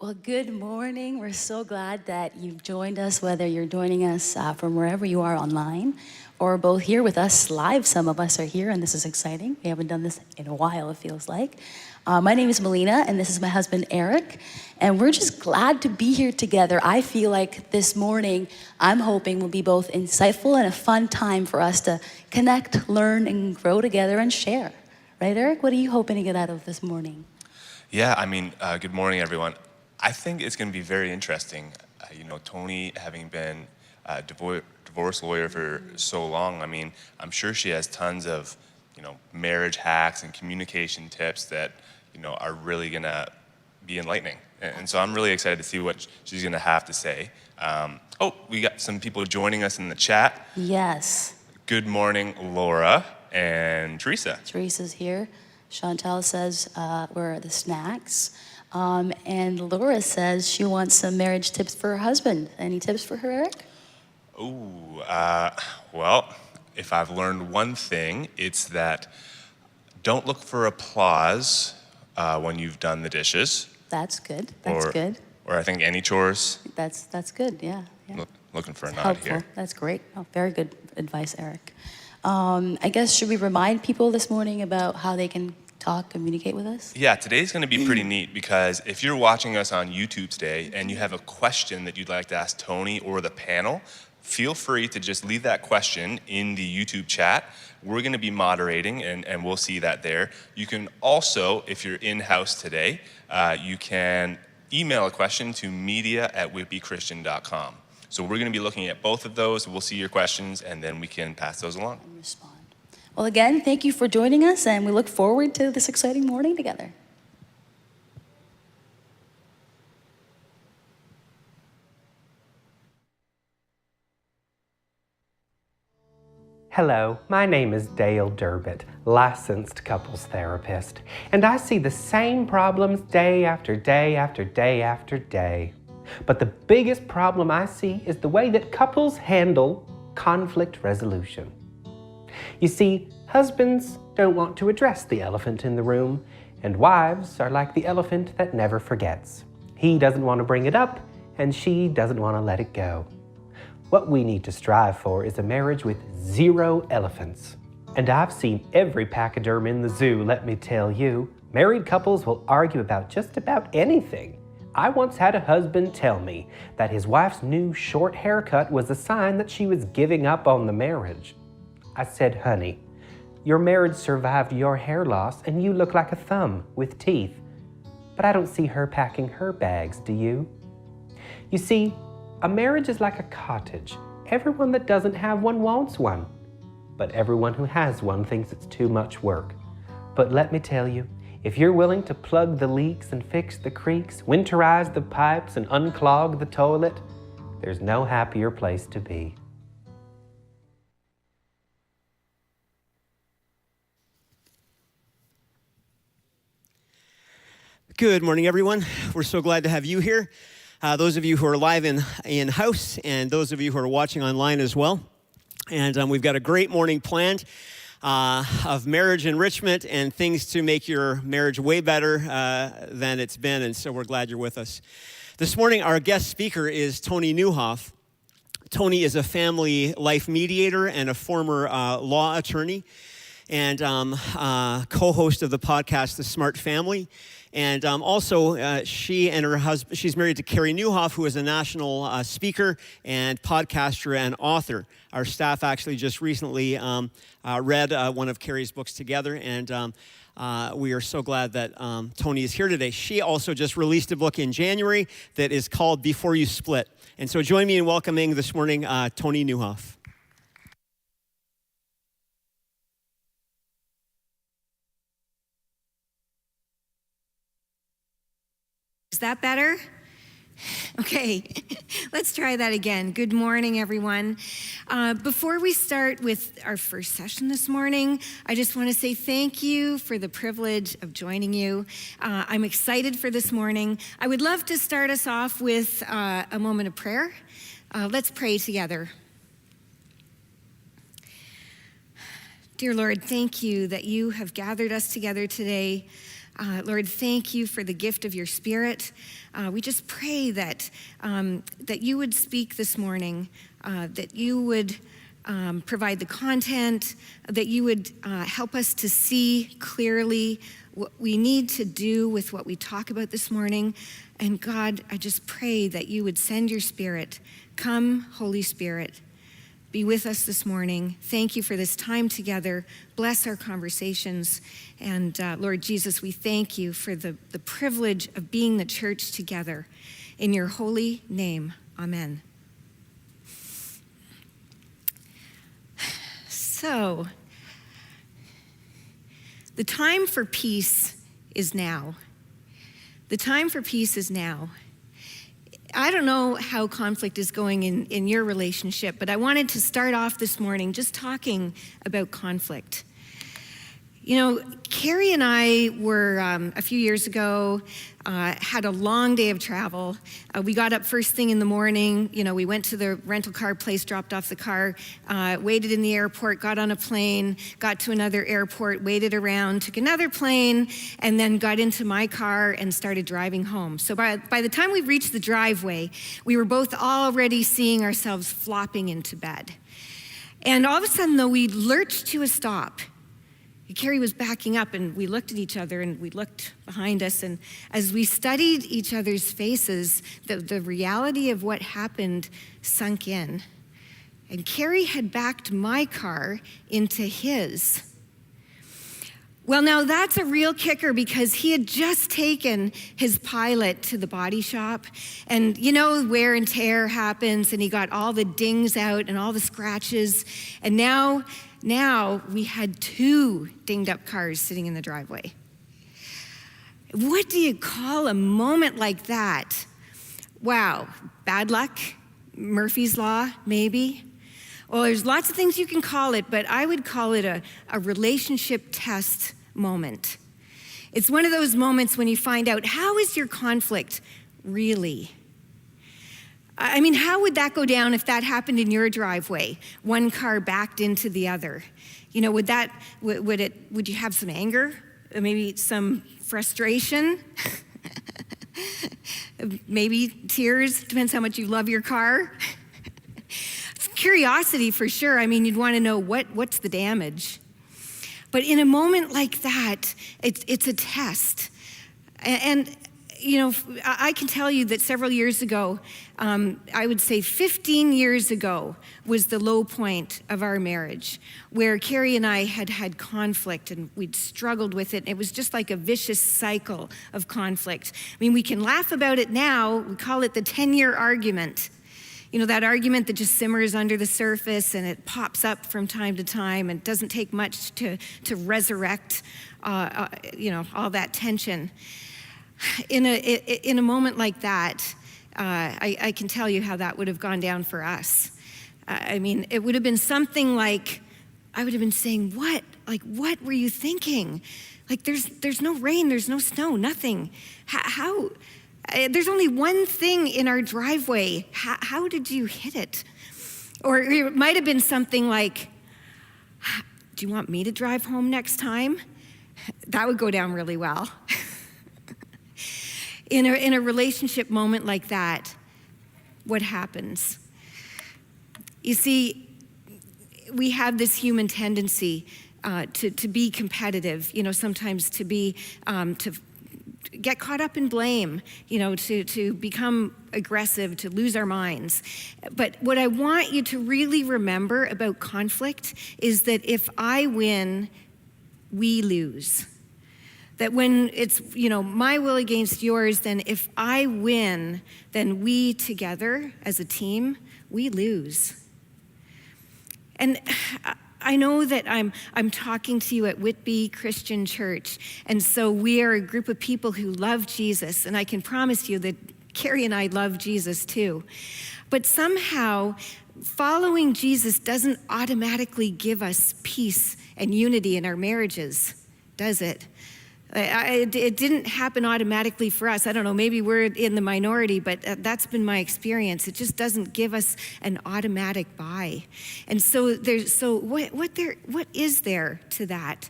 Well, good morning. We're so glad that you've joined us, whether you're joining us from wherever you are online or both here with us live. Some of us are here, and this is exciting. We haven't done this in a while, it feels like. My name is Melina, and this is my husband, Eric, and we're just glad to be here together. I feel like this morning, I'm hoping will be both insightful and a fun time for us to connect, learn, and grow together and share. Right, Eric? What are you hoping to get out of this morning? Yeah, good morning, everyone. I think it's going to be very interesting. Tony, having been a divorce lawyer for so long, I'm sure she has tons of, marriage hacks and communication tips that, are really going to be enlightening. And so I'm really excited to see what she's going to have to say. We got some people joining us in the chat. Yes. Good morning, Laura and Teresa. Teresa's here. Chantal says, where are the snacks? And Laura says she wants some marriage tips for her husband. Any tips for her, Eric? Well, if I've learned one thing, it's that don't look for applause when you've done the dishes. That's good. That's good. Or I think any chores. That's good, yeah. Looking for a nod helpful. here. That's great. Oh, very good advice, Eric. I guess, should we remind people this morning about how they can communicate with us? Yeah, today's going to be pretty neat because if you're watching us on YouTube today and you have a question that you'd like to ask Tony or the panel, feel free to just leave that question in the YouTube chat. We're going to be moderating and we'll see that there. You can also, if you're in-house today, you can email a question to media@whitbychristian.com. So we're going to be looking at both of those. We'll see your questions and then we can pass those along. And respond. Well, again, thank you for joining us, and we look forward to this exciting morning together. Hello, my name is Dale Durbett, licensed couples therapist, and I see the same problems day after day after day after day. But the biggest problem I see is the way that couples handle conflict resolution. You see, husbands don't want to address the elephant in the room, and wives are like the elephant that never forgets. He doesn't want to bring it up, and she doesn't want to let it go. What we need to strive for is a marriage with 0 elephants. And I've seen every pachyderm in the zoo, let me tell you. Married couples will argue about just about anything. I once had a husband tell me that his wife's new short haircut was a sign that she was giving up on the marriage. I said, honey, your marriage survived your hair loss and you look like a thumb with teeth. But I don't see her packing her bags, do you? You see, a marriage is like a cottage. Everyone that doesn't have one wants one. But everyone who has one thinks it's too much work. But let me tell you, if you're willing to plug the leaks and fix the creaks, winterize the pipes and unclog the toilet, there's no happier place to be. Good morning, everyone. We're so glad to have you here. Those of you who are live in-house and those of you who are watching online as well. And we've got a great morning planned of marriage enrichment and things to make your marriage way better than it's been. And so we're glad you're with us. This morning, our guest speaker is Tony Nieuwhof. Tony is a family life mediator and a former law attorney and co-host of the podcast, The Smart Family. And also, she and her husband, she's married to Carrie Nieuwhof, who is a national speaker and podcaster and author. Our staff actually just recently read one of Carrie's books together, and we are so glad that Tony is here today. She also just released a book in January that is called Before You Split. And so join me in welcoming this morning Tony Nieuwhof. Is that better? Okay, let's try that again. Good morning, everyone. Before we start with our first session this morning, I just want to say thank you for the privilege of joining you. I'm excited for this morning. I would love to start us off with a moment of prayer. Let's pray together. Dear Lord, thank you that you have gathered us together today Lord, thank you for the gift of your Spirit. We just pray that you would speak this morning, that you would provide the content, that you would help us to see clearly what we need to do with what we talk about this morning. And God, I just pray that you would send your Spirit. Come, Holy Spirit, be with us this morning. Thank you for this time together. Bless our conversations. And Lord Jesus, we thank you for the privilege of being the church together. In your holy name, amen. So, the time for peace is now. The time for peace is now. I don't know how conflict is going in your relationship, but I wanted to start off this morning just talking about conflict. You know, Carrie and I were, a few years ago, had a long day of travel. We got up first thing in the morning. You know, we went to the rental car place, dropped off the car, waited in the airport, got on a plane, got to another airport, waited around, took another plane, and then got into my car and started driving home. So by the time we reached the driveway, we were both already seeing ourselves flopping into bed. And all of a sudden, though, we lurched to a stop. Carrie was backing up, and we looked at each other, and we looked behind us, and as we studied each other's faces, the reality of what happened sunk in. And Carrie had backed my car into his. Well, now that's a real kicker, because he had just taken his Pilot to the body shop, and you know, wear and tear happens, and he got all the dings out and all the scratches, and now we had 2 dinged up cars sitting in the driveway. What do you call a moment like that? Wow, bad luck, Murphy's Law, maybe? Well, there's lots of things you can call it, but I would call it a relationship test moment. It's one of those moments when you find out, how is your conflict really? I mean, how would that go down if that happened in your driveway? One car backed into the other. You know, would you have some anger? Maybe some frustration? Maybe tears, depends how much you love your car. Curiosity for sure. I mean, you'd want to know what's the damage. But in a moment like that, it's a test. And you know, I can tell you that several years ago, I would say 15 years ago, was the low point of our marriage, where Carrie and I had conflict, and we'd struggled with it. It was just like a vicious cycle of conflict. I mean, we can laugh about it now. We call it the 10-year argument. You know, that argument that just simmers under the surface and it pops up from time to time, and it doesn't take much to resurrect, you know, all that tension. In a moment like that, I can tell you how that would have gone down for us. I mean, it would have been something like, I would have been saying, what? Like, what were you thinking? Like, there's no rain, there's no snow, nothing. How there's only one thing in our driveway. How did you hit it? Or it might have been something like, do you want me to drive home next time? That would go down really well. In a relationship moment like that, what happens? You see, we have this human tendency to be competitive, you know, sometimes to get caught up in blame, you know, to become aggressive, to lose our minds. But what I want you to really remember about conflict is that if I win, we lose. That when it's, you know, my will against yours, then if I win, then we together as a team, we lose. And I know that I'm talking to you at Whitby Christian Church, and so we are a group of people who love Jesus, and I can promise you that Carrie and I love Jesus too. But somehow, following Jesus doesn't automatically give us peace and unity in our marriages, does it? It didn't happen automatically for us. I don't know, maybe we're in the minority, but that's been my experience. It just doesn't give us an automatic buy. And so what is there to that?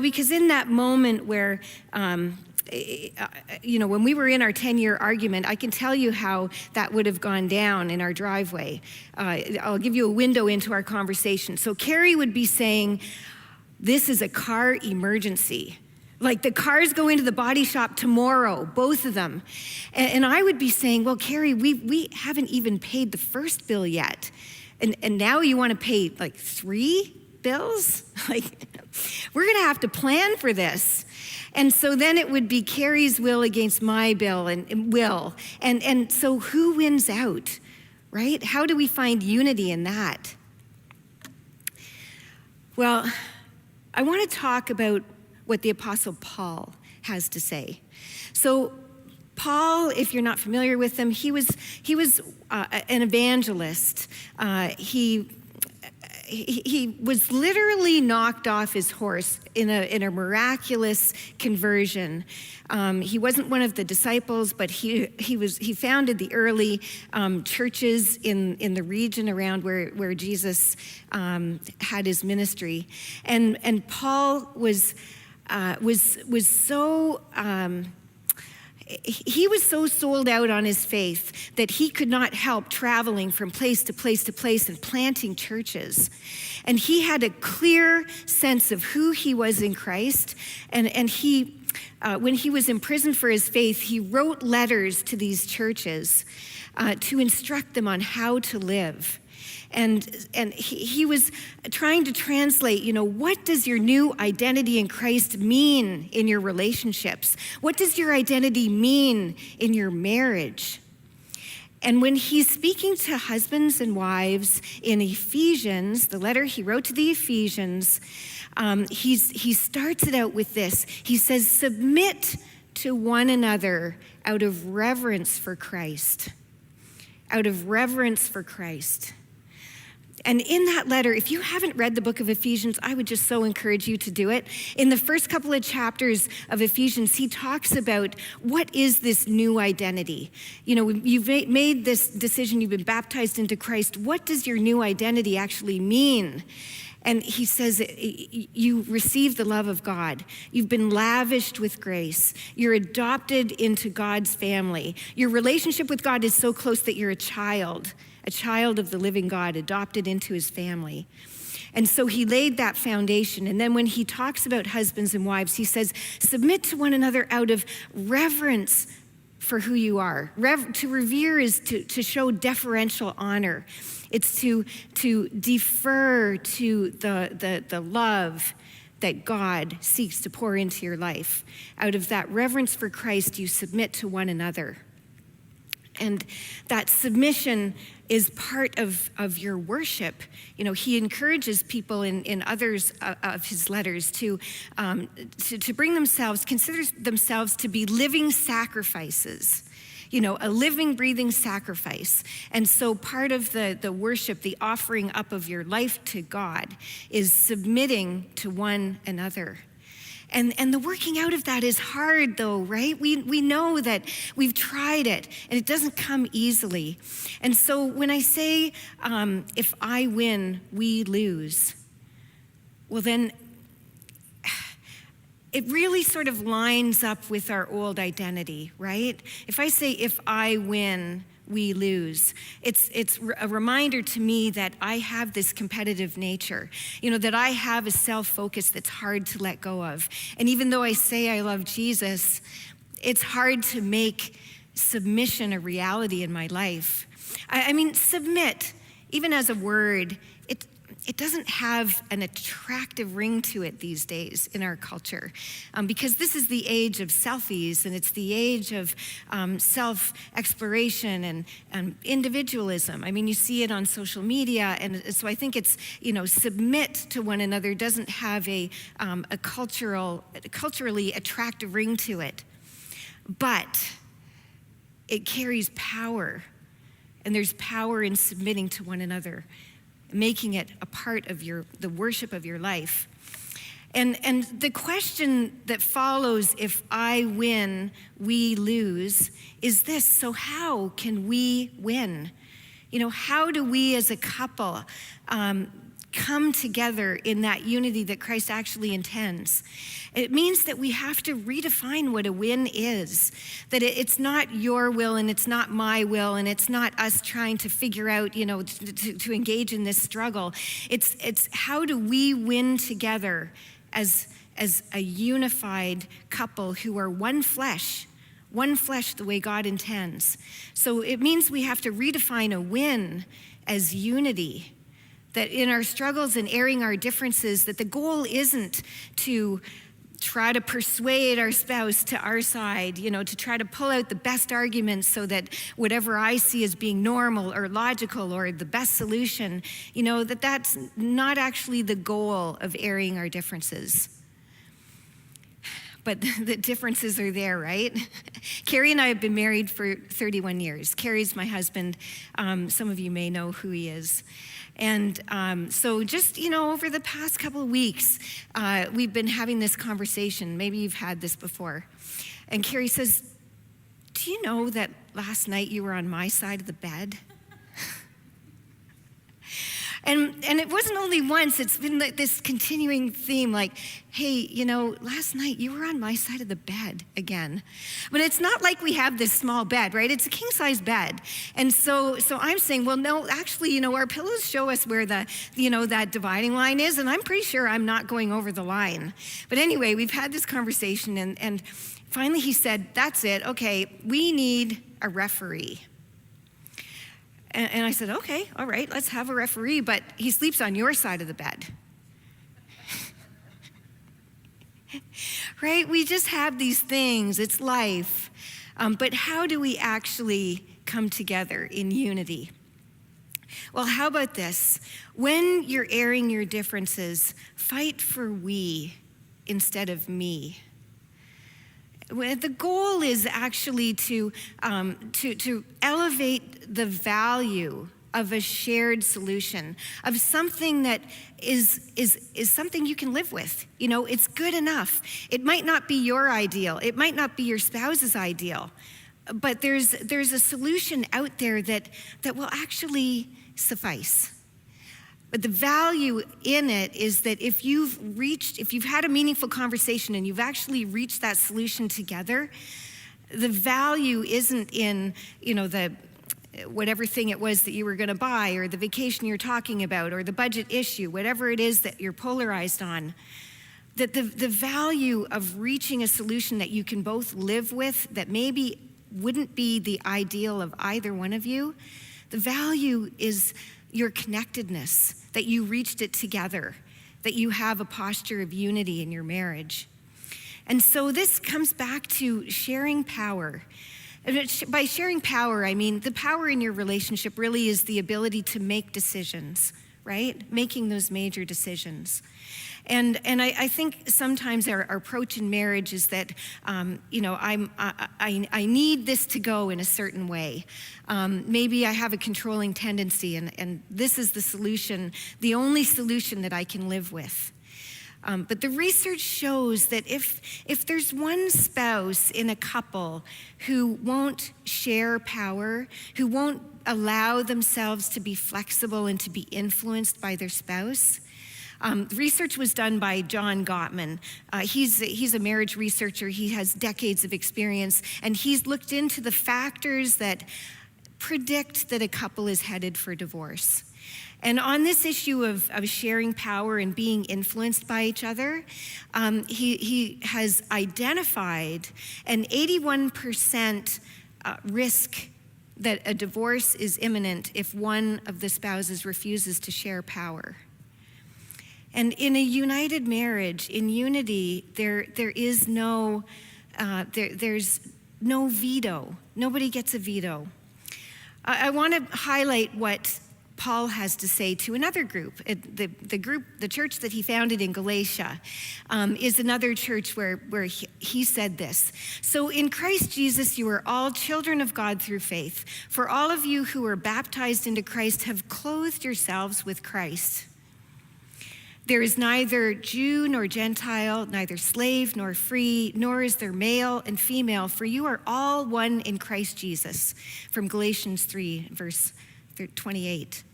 Because in that moment where, when we were in our 10-year argument, I can tell you how that would have gone down in our driveway. I'll give you a window into our conversation. So Carrie would be saying, "This is a car emergency. Like, the cars go into the body shop tomorrow, both of them." And I would be saying, "Well, Carrie, we haven't even paid the first bill yet. And now you want to pay like 3 bills? Like, we're going to have to plan for this." And so then it would be Carrie's will against my bill and will. And so who wins out, right? How do we find unity in that? Well, I want to talk about what the Apostle Paul has to say. So Paul, if you're not familiar with him, he was an evangelist. He was literally knocked off his horse in a miraculous conversion. He wasn't one of the disciples, but he founded the early churches in the region around where Jesus had his ministry, and Paul was so. He was so sold out on his faith that he could not help traveling from place to place to place and planting churches. And he had a clear sense of who he was in Christ. And he, when he was imprisoned for his faith, he wrote letters to these churches to instruct them on how to live. And he was trying to translate, what does your new identity in Christ mean in your relationships? What does your identity mean in your marriage? And when he's speaking to husbands and wives in Ephesians, the letter he wrote to the Ephesians, he starts it out with this. He says, "Submit to one another out of reverence for Christ." Out of reverence for Christ. And in that letter, if you haven't read the book of Ephesians, I would just so encourage you to do it. In the first couple of chapters of Ephesians, he talks about what is this new identity. You've made this decision, you've been baptized into Christ. What does your new identity actually mean? And he says, you receive the love of God. You've been lavished with grace. You're adopted into God's family. Your relationship with God is so close that you're a child of the living God, adopted into his family. And so he laid that foundation. And then when he talks about husbands and wives, he says, submit to one another out of reverence for who you are. To revere is to show deferential honor. It's to defer to the love that God seeks to pour into your life. Out of that reverence for Christ, you submit to one another. And that submission is part of your worship. He encourages people in others of his letters to bring themselves, consider themselves to be living sacrifices. A living, breathing sacrifice. And so part of the worship, the offering up of your life to God, is submitting to one another. And the working out of that is hard, though, right? We know that we've tried it, and it doesn't come easily. And so when I say, if I win, we lose, well then, it really sort of lines up with our old identity, right? If I say, if I win, we lose, it's a reminder to me that I have this competitive nature, that I have a self-focus that's hard to let go of. And even though I say I love Jesus, it's hard to make submission a reality in my life. I mean, submit, even as a word, it doesn't have an attractive ring to it these days in our culture, because this is the age of selfies, and it's the age of self-exploration and individualism. I mean, you see it on social media, and so I think it's, submit to one another doesn't have a culturally attractive ring to it, but it carries power, and there's power in submitting to one another, making it a part of the worship of your life. And the question that follows, if I win, we lose, is this: so how can we win? How do we as a couple come together in that unity that Christ actually intends. It means that we have to redefine what a win is, that it's not your will and it's not my will and it's not us trying to figure out, to engage in this struggle. It's how do we win together as a unified couple who are one flesh the way God intends. So it means we have to redefine a win as unity, that in our struggles and airing our differences, that the goal isn't to try to persuade our spouse to our side, to try to pull out the best arguments so that whatever I see as being normal or logical or the best solution, that's not actually the goal of airing our differences. But the differences are there, right? Carrie and I have been married for 31 years. Carrie's my husband. Some of you may know who he is. And so just, over the past couple of weeks, we've been having this conversation. Maybe you've had this before. And Carrie says, do you know that last night you were on my side of the bed? And it wasn't only once, it's been like this continuing theme, like, hey, last night you were on my side of the bed again. But it's not like we have this small bed, right? It's a king-size bed. And so I'm saying, well, no, actually, our pillows show us where that dividing line is, and I'm pretty sure I'm not going over the line. But anyway, we've had this conversation, and finally he said, that's it, okay, we need a referee. And I said, okay, all right, let's have a referee, but he sleeps on your side of the bed. Right? We just have these things, it's life. But how do we actually come together in unity? Well, how about this? When you're airing your differences, fight for we instead of me. The goal is actually to elevate the value of a shared solution, of something that is something you can live with. It's good enough. It might not be your ideal. It might not be your spouse's ideal, but there's a solution out there that will actually suffice. But the value in it is that if you've had a meaningful conversation and you've actually reached that solution together, the value isn't in, the whatever thing it was that you were going to buy or the vacation you're talking about or the budget issue, whatever it is that you're polarized on. That the value of reaching a solution that you can both live with, that maybe wouldn't be the ideal of either one of you, the value is your connectedness, that you reached it together, that you have a posture of unity in your marriage. And so this comes back to sharing power. And by sharing power, I mean the power in your relationship really is the ability to make decisions, right? Making those major decisions. And I think sometimes our approach in marriage is that, I need this to go in a certain way. Maybe I have a controlling tendency, and this is the solution, the only solution that I can live with. But the research shows that if there's one spouse in a couple who won't share power, who won't allow themselves to be flexible and to be influenced by their spouse, research was done by John Gottman. He's a marriage researcher. He has decades of experience, and he's looked into the factors that predict that a couple is headed for divorce. And on this issue of sharing power and being influenced by each other, he has identified an 81% risk that a divorce is imminent if one of the spouses refuses to share power. And in a united marriage, in unity, there's no veto. Nobody gets a veto. I want to highlight what Paul has to say to another group. The church that he founded in Galatia is another church where he said this. So in Christ Jesus, you are all children of God through faith. For all of you who are baptized into Christ have clothed yourselves with Christ. There is neither Jew nor Gentile, neither slave nor free, nor is there male and female, for you are all one in Christ Jesus, from Galatians 3, verse 28.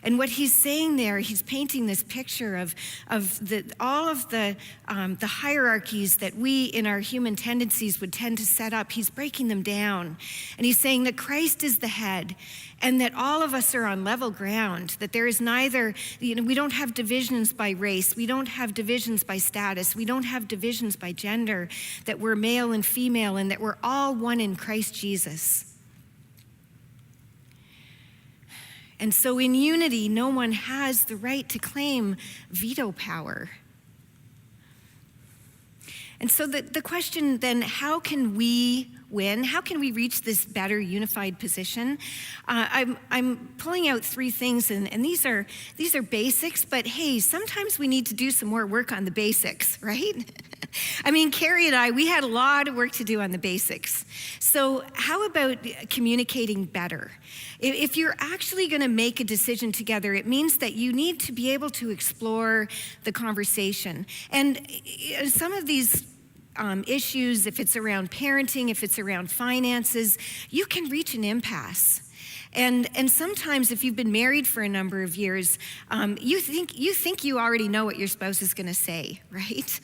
And what he's saying there, he's painting this picture of all of the hierarchies that we in our human tendencies would tend to set up. He's breaking them down. And he's saying that Christ is the head and that all of us are on level ground, that there is neither, we don't have divisions by race, we don't have divisions by status, we don't have divisions by gender, that we're male and female, and that we're all one in Christ Jesus. And so in unity, no one has the right to claim veto power. And so the question then, how can we win? How can we reach this better unified position? I'm pulling out three things, and these are basics, but hey, sometimes we need to do some more work on the basics, right? I mean, Carrie and I, we had a lot of work to do on the basics. So how about communicating better? If you're actually going to make a decision together, it means that you need to be able to explore the conversation. And some of these issues, if it's around parenting, if it's around finances, you can reach an impasse. And sometimes if you've been married for a number of years, you think you already know what your spouse is going to say, right?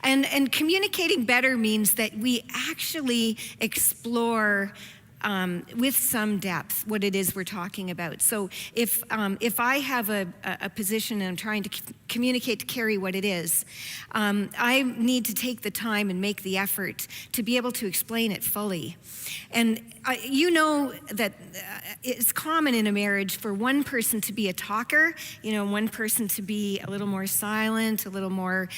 And communicating better means that we actually explore with some depth what it is we're talking about. So if I have a position and I'm trying to communicate to Carrie what it is, I need to take the time and make the effort to be able to explain it fully. And you know that it's common in a marriage for one person to be a talker, one person to be a little more silent, a little more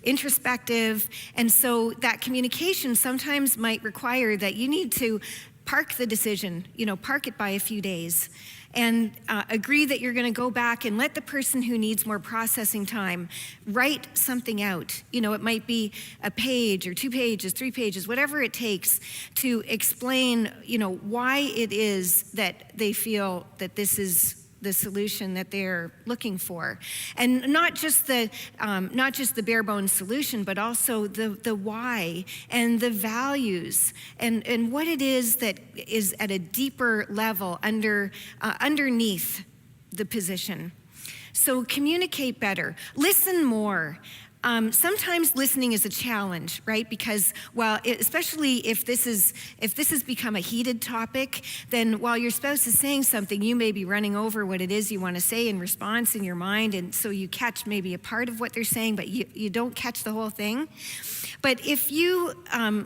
introspective. And so that communication sometimes might require that you need to park the decision, park it by a few days, and agree that you're going to go back and let the person who needs more processing time write something out. It might be a page or 2 pages, 3 pages, whatever it takes to explain, why it is that they feel that this is the solution that they're looking for. And not just the bare bones solution, but also the why and the values and what it is that is at a deeper level underneath the position. So communicate better, listen more. Sometimes listening is a challenge, right? Because especially if this has become a heated topic, then while your spouse is saying something, you may be running over what it is you want to say in response in your mind, and so you catch maybe a part of what they're saying, but you don't catch the whole thing. But if you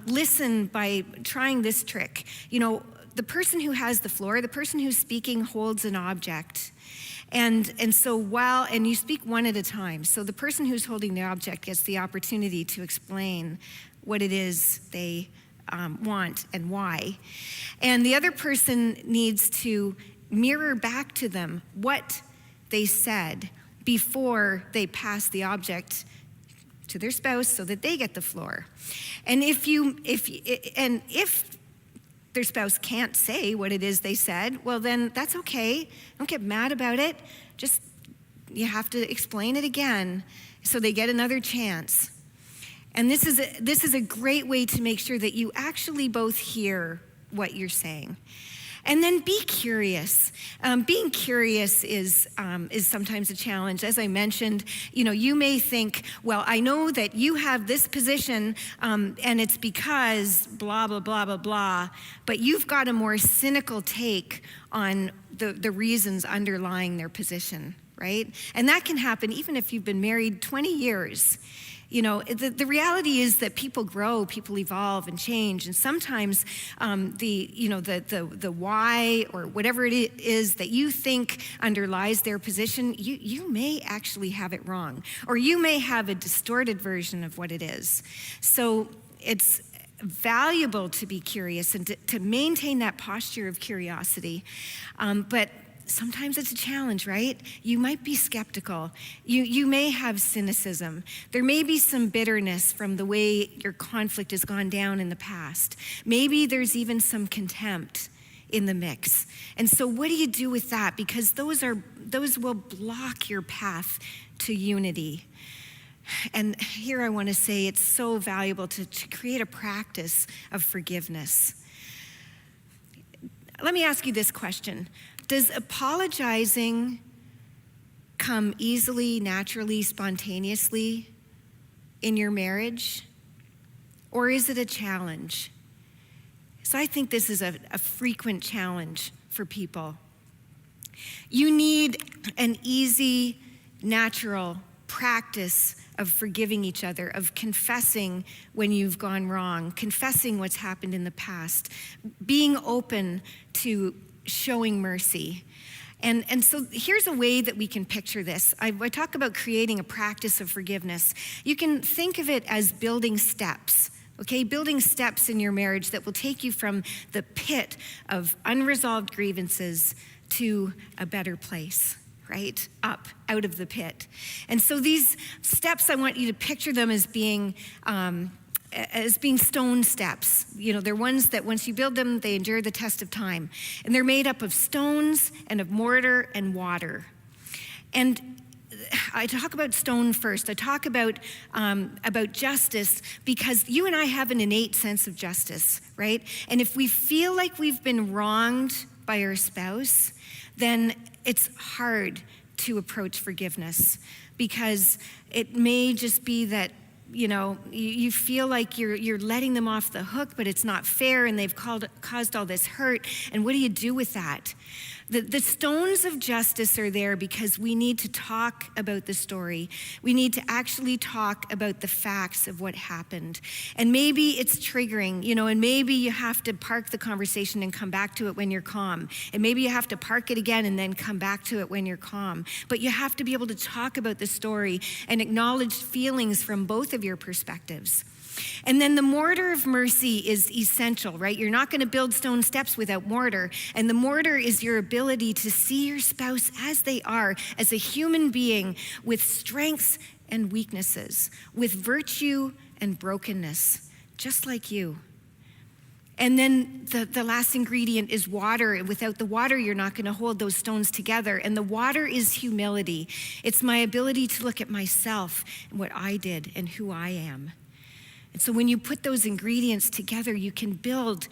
listen by trying this trick, the person who has the floor, the person who's speaking holds an object. And so and you speak one at a time. So the person who's holding the object gets the opportunity to explain what it is they want and why. And the other person needs to mirror back to them what they said before they pass the object to their spouse so that they get the floor. And if their spouse can't say what it is they said, well then that's okay. Don't get mad about it. Just, you have to explain it again so they get another chance. And this is a great way to make sure that you actually both hear what you're saying. And then be curious. Being curious is sometimes a challenge. As I mentioned, you may think, well, I know that you have this position, and it's because blah, blah, blah, blah, blah. But you've got a more cynical take on the reasons underlying their position, right? And that can happen even if you've been married 20 years. The reality is that people grow, people evolve and change, and sometimes the why or whatever it is that you think underlies their position, you may actually have it wrong, or you may have a distorted version of what it is. So it's valuable to be curious and to maintain that posture of curiosity, but sometimes it's a challenge, right? You might be skeptical. You may have cynicism. There may be some bitterness from the way your conflict has gone down in the past. Maybe there's even some contempt in the mix. And so what do you do with that? Because those will block your path to unity. And here I want to say it's so valuable to create a practice of forgiveness. Let me ask you this question. does apologizing come easily, naturally, spontaneously in your marriage? Or is it a challenge? So I think this is a frequent challenge for people. You need an easy, natural practice of forgiving each other, of confessing when you've gone wrong, confessing what's happened in the past, being open to showing mercy. And so here's a way that we can picture this. I talk about creating a practice of forgiveness. You can think of it as building steps. Okay, building steps in your marriage that will take you from the pit of unresolved grievances to a better place, right? Up, out of the pit. And so these steps, I want you to picture them as being stone steps. You know, they're ones that once you build them, they endure the test of time. And they're made up of stones and of mortar and water. And I talk about stone first. I talk about justice because you and I have an innate sense of justice, right? And if we feel like we've been wronged by our spouse, then it's hard to approach forgiveness because it may just be that, you know, you feel like you're letting them off the hook, but it's not fair and they've caused all this hurt. And what do you do with that? The stones of justice are there because we need to talk about the story. We need to actually talk about the facts of what happened. And maybe it's triggering, you know, and maybe you have to park the conversation and come back to it when you're calm. And maybe you have to park it again and then come back to it when you're calm. But you have to be able to talk about the story and acknowledge feelings from both of your perspectives. And then the mortar of mercy is essential, right? You're not going to build stone steps without mortar. And the mortar is your ability to see your spouse as they are, as a human being with strengths and weaknesses, with virtue and brokenness, just like you. And then the last ingredient is water. Without the water, you're not going to hold those stones together. And the water is humility. It's my ability to look at myself and what I did and who I am. And so when you put those ingredients together, you can build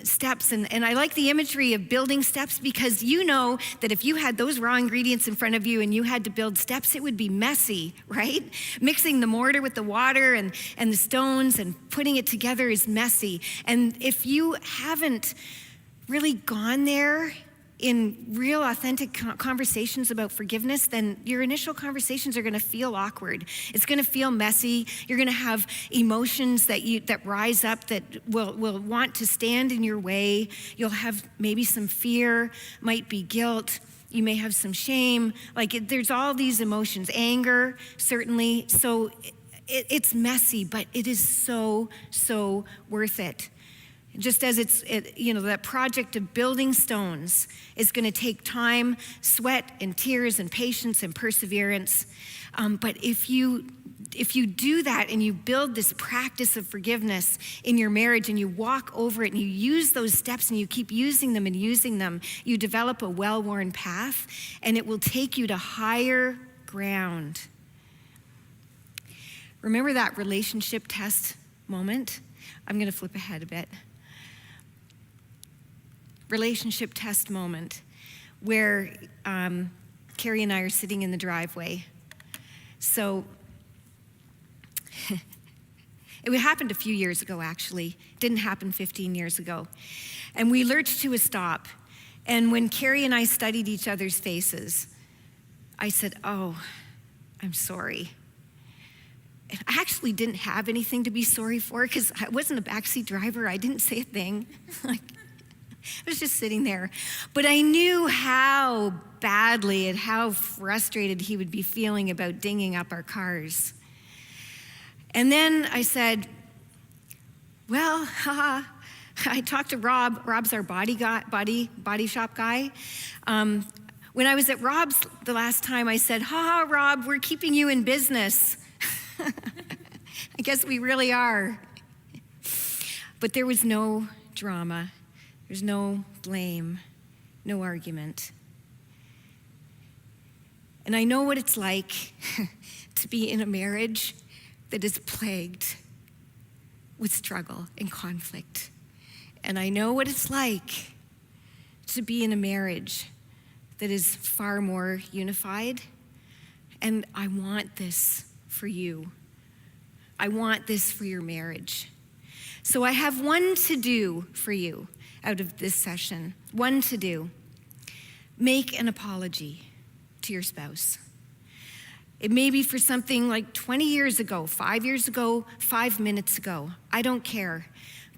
steps. And I like the imagery of building steps because you know that if you had those raw ingredients in front of you and you had to build steps, it would be messy, right? Mixing the mortar with the water and the stones and putting it together is messy. And if you haven't really gone there in real authentic conversations about forgiveness, then your initial conversations are going to feel awkward. It's going to feel messy. You're going to have emotions that rise up that will want to stand in your way. You'll have maybe some fear, might be guilt. You may have some shame. There's all these emotions, anger, certainly. So it's messy, but it is so, so worth it. Just as that project of building stones is going to take time, sweat and tears and patience and perseverance. But if you do that and you build this practice of forgiveness in your marriage and you walk over it and you use those steps and you keep using them, you develop a well-worn path and it will take you to higher ground. Remember that relationship test moment? I'm going to flip ahead a bit. Relationship test moment where Carrie and I are sitting in the driveway. So it happened a few years ago, actually. It didn't happen 15 years ago. And we lurched to a stop. And when Carrie and I studied each other's faces, I said, "Oh, I'm sorry." And I actually didn't have anything to be sorry for because I wasn't a backseat driver. I didn't say a thing. I was just sitting there. But I knew how badly and how frustrated he would be feeling about dinging up our cars. And then I said, well, I talked to Rob. Rob's our body shop guy. When I was at Rob's the last time, I said, Rob, we're keeping you in business. I guess we really are. But there was no drama. There's no blame, no argument. And I know what it's like to be in a marriage that is plagued with struggle and conflict. And I know what it's like to be in a marriage that is far more unified. And I want this for you. I want this for your marriage. So I have one to do for you out of this session. One to do. Make an apology to your spouse. It may be for something like 20 years ago, 5 years ago, 5 minutes ago. I don't care.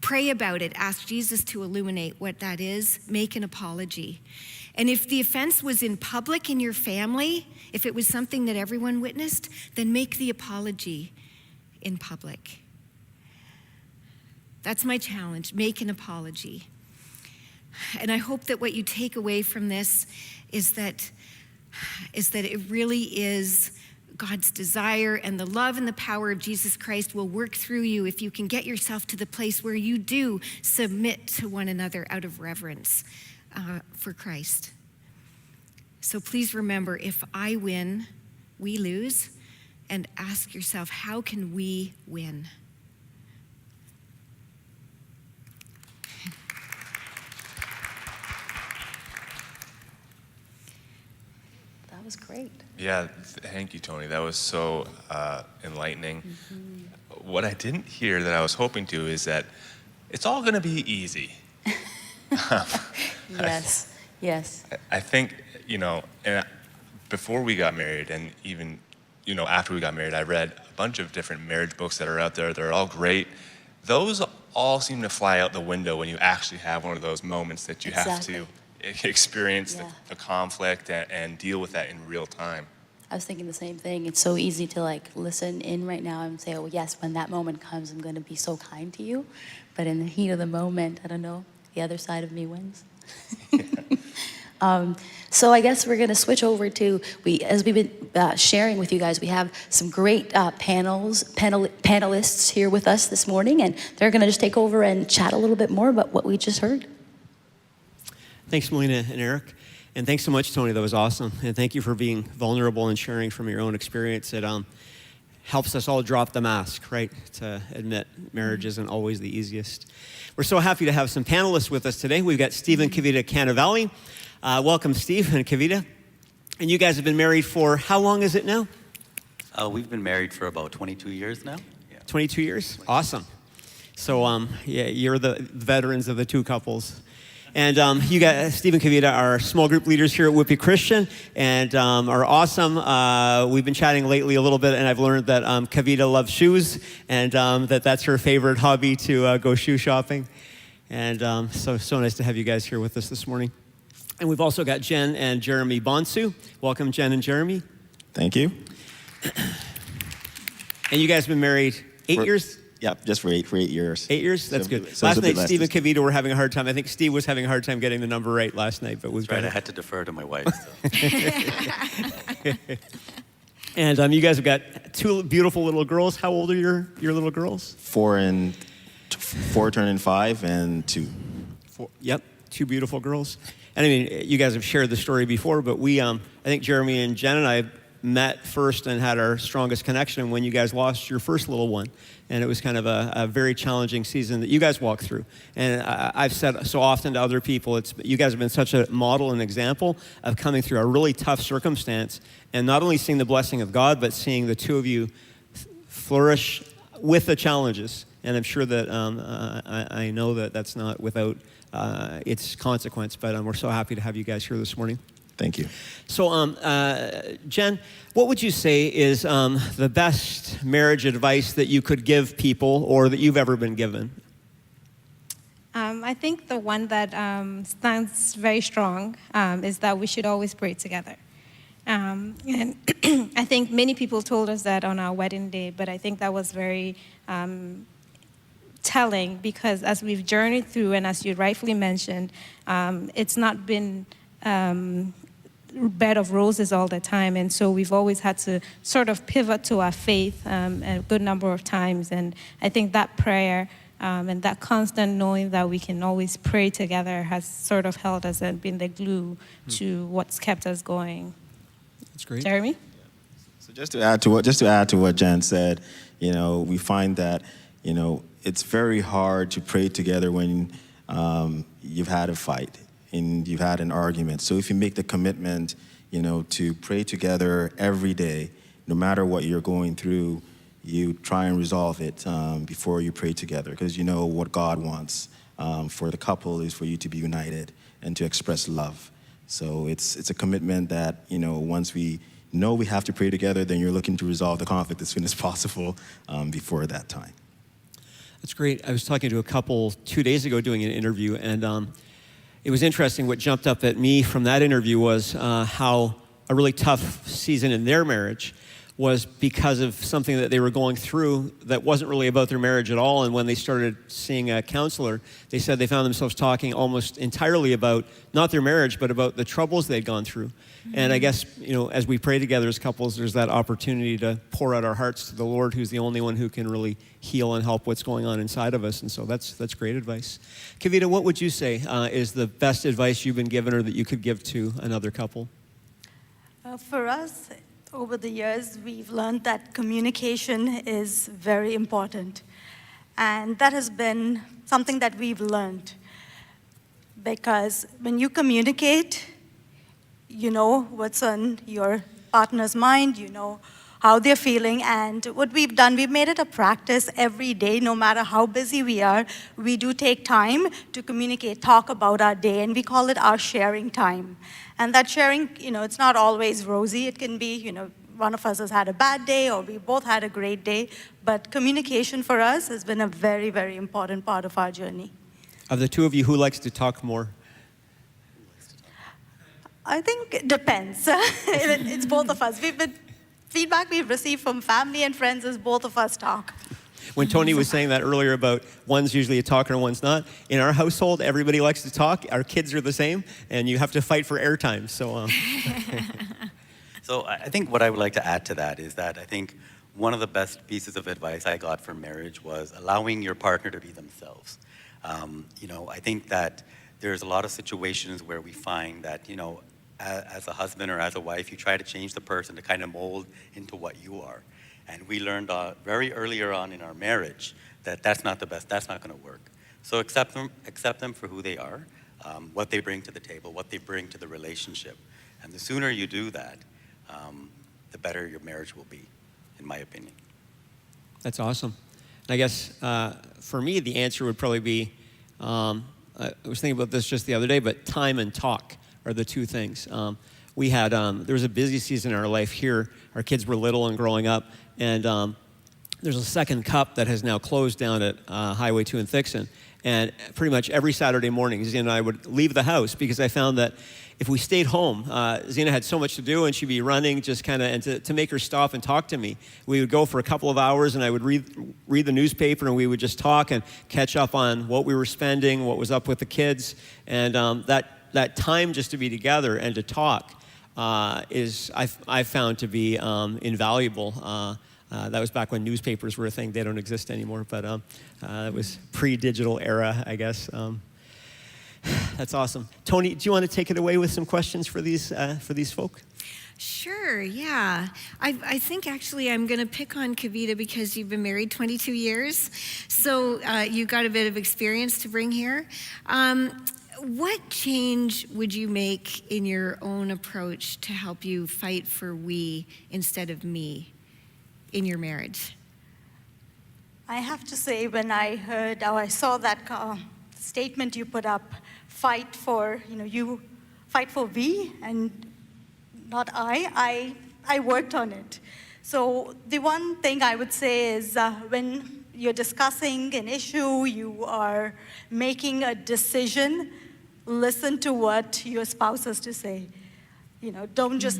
Pray about it. Ask Jesus to illuminate what that is. Make an apology. And if the offense was in public in your family, if it was something that everyone witnessed, then make the apology in public. That's my challenge. Make an apology. And I hope that what you take away from this is that it really is God's desire, and the love and the power of Jesus Christ will work through you if you can get yourself to the place where you do submit to one another out of reverence for Christ. So please remember, if I win, we lose, and ask yourself, how can we win? That was great. Yeah, thank you, Tony. That was so enlightening. Mm-hmm. What I didn't hear that I was hoping to is that it's all going to be easy. Yes, yes. I think, and before we got married, and even, after we got married, I read a bunch of different marriage books that are out there. They're all great. Those all seem to fly out the window when you actually have one of those moments that you have to experience the conflict and deal with that in real time. I was thinking the same thing. It's so easy to listen in right now and say, oh yes, when that moment comes, I'm going to be so kind to you. But in the heat of the moment, I don't know, the other side of me wins. So I guess we're going to switch over to, as we've been sharing with you guys, we have some great panelists here with us this morning, and they're going to just take over and chat a little bit more about what we just heard. Thanks, Melina and Eric. And thanks so much, Tony. That was awesome. And thank you for being vulnerable and sharing from your own experience. It helps us all drop the mask, right? To admit marriage isn't always the easiest. We're so happy to have some panelists with us today. We've got Steve and Kavita Cannavale. Welcome, Steve and Kavita. And you guys have been married for how long is it now? We've been married for about 22 years now. Yeah. 22 years? Awesome. So, you're the veterans of the two couples. And you got Steve and Kavita are small group leaders here at Whippy Christian and are awesome. We've been chatting lately a little bit, and I've learned that Kavita loves shoes, and that's her favorite hobby to go shoe shopping. And so nice to have you guys here with us this morning. And we've also got Jen and Jeremy Bonsu. Welcome, Jen and Jeremy. Thank you. And you guys have been married 8 years? Yeah, just for 8 years. 8 years? That's good. So last night, Steve and Kavita were having a hard time. I think Steve was having a hard time getting the number right last night, but we've got I had to defer to my wife. So. And you guys have got two beautiful little girls. How old are your little girls? 4 turning 5 and 2. 4, yep, 2 beautiful girls. And I mean, you guys have shared the story before, but we, I think Jeremy and Jen and I met first and had our strongest connection when you guys lost your first little one. And it was kind of a very challenging season that you guys walked through. And I've said so often to other people, you guys have been such a model and example of coming through a really tough circumstance and not only seeing the blessing of God, but seeing the two of you flourish with the challenges. And I'm sure that I know that that's not without its consequence, but we're so happy to have you guys here this morning. Thank you. So, Jen, what would you say is the best marriage advice that you could give people or that you've ever been given? I think the one that stands very strong is that we should always pray together. And I think many people told us that on our wedding day, but I think that was very telling because as we've journeyed through and as you rightfully mentioned, it's not been bed of roses all the time, and so we've always had to sort of pivot to our faith a good number of times, and I think that prayer and that constant knowing that we can always pray together has sort of held us and been the glue to what's kept us going. That's great. Jeremy? So just to add to what Jen said, we find that, it's very hard to pray together when you've had a fight. and you've had an argument. So if you make the commitment, to pray together every day, no matter what you're going through, you try and resolve it before you pray together, because you know what God wants for the couple is for you to be united and to express love. So it's a commitment that, once we know we have to pray together, then you're looking to resolve the conflict as soon as possible before that time. That's great. I was talking to a couple 2 days ago doing an interview, and it was interesting. What jumped up at me from that interview was how a really tough season in their marriage was because of something that they were going through that wasn't really about their marriage at all. And when they started seeing a counselor, they said they found themselves talking almost entirely about not their marriage, but about the troubles they'd gone through. Mm-hmm. And I guess, as we pray together as couples, there's that opportunity to pour out our hearts to the Lord, who's the only one who can really heal and help what's going on inside of us. And so that's great advice. Kavita, what would you say is the best advice you've been given or that you could give to another couple? For us, over the years, we've learned that communication is very important. And that has been something that we've learned. Because when you communicate, you know what's on your partner's mind, you know how they're feeling. And what we've done, we've made it a practice every day, no matter how busy we are, we do take time to communicate, talk about our day, and we call it our sharing time. And that sharing, it's not always rosy. It can be, one of us has had a bad day or we both had a great day. But communication for us has been a very, very important part of our journey. Of the two of you, who likes to talk more? I think it depends. It's both of us. Feedback we've received from family and friends is both of us talk. When Tony was saying that earlier about one's usually a talker and one's not, in our household, everybody likes to talk. Our kids are the same, and you have to fight for airtime. So, So I think what I would like to add to that is that I think one of the best pieces of advice I got for marriage was allowing your partner to be themselves. I think that there's a lot of situations where we find that, as a husband or as a wife, you try to change the person to kind of mold into what you are. And we learned very earlier on in our marriage that that's not the best, that's not going to work. So accept them for who they are, what they bring to the table, what they bring to the relationship. And the sooner you do that, the better your marriage will be, in my opinion. That's awesome. And I guess for me, the answer would probably be, I was thinking about this just the other day, but time and talk are the two things. We had, there was a busy season in our life here. Our kids were little and growing up, and there's a second cup that has now closed down at Highway 2 in Thixon. And pretty much every Saturday morning, Zena and I would leave the house because I found that if we stayed home, Zena had so much to do and she'd be running just kind of, and to make her stop and talk to me, we would go for a couple of hours and I would read the newspaper and we would just talk and catch up on what we were spending, what was up with the kids. And that time just to be together and to talk I've found to be invaluable. That was back when newspapers were a thing. They don't exist anymore, but it was pre-digital era, I guess. That's awesome. Tony, do you want to take it away with some questions for these folk? Sure, yeah. I think actually I'm going to pick on Kavita because you've been married 22 years. So you've got a bit of experience to bring here. What change would you make in your own approach to help you fight for we instead of me in your marriage? I have to say, when I saw that statement you put up, fight for we and not I worked on it. So the one thing I would say is when you're discussing an issue, you are making a decision, listen to what your spouse has to say. Don't just,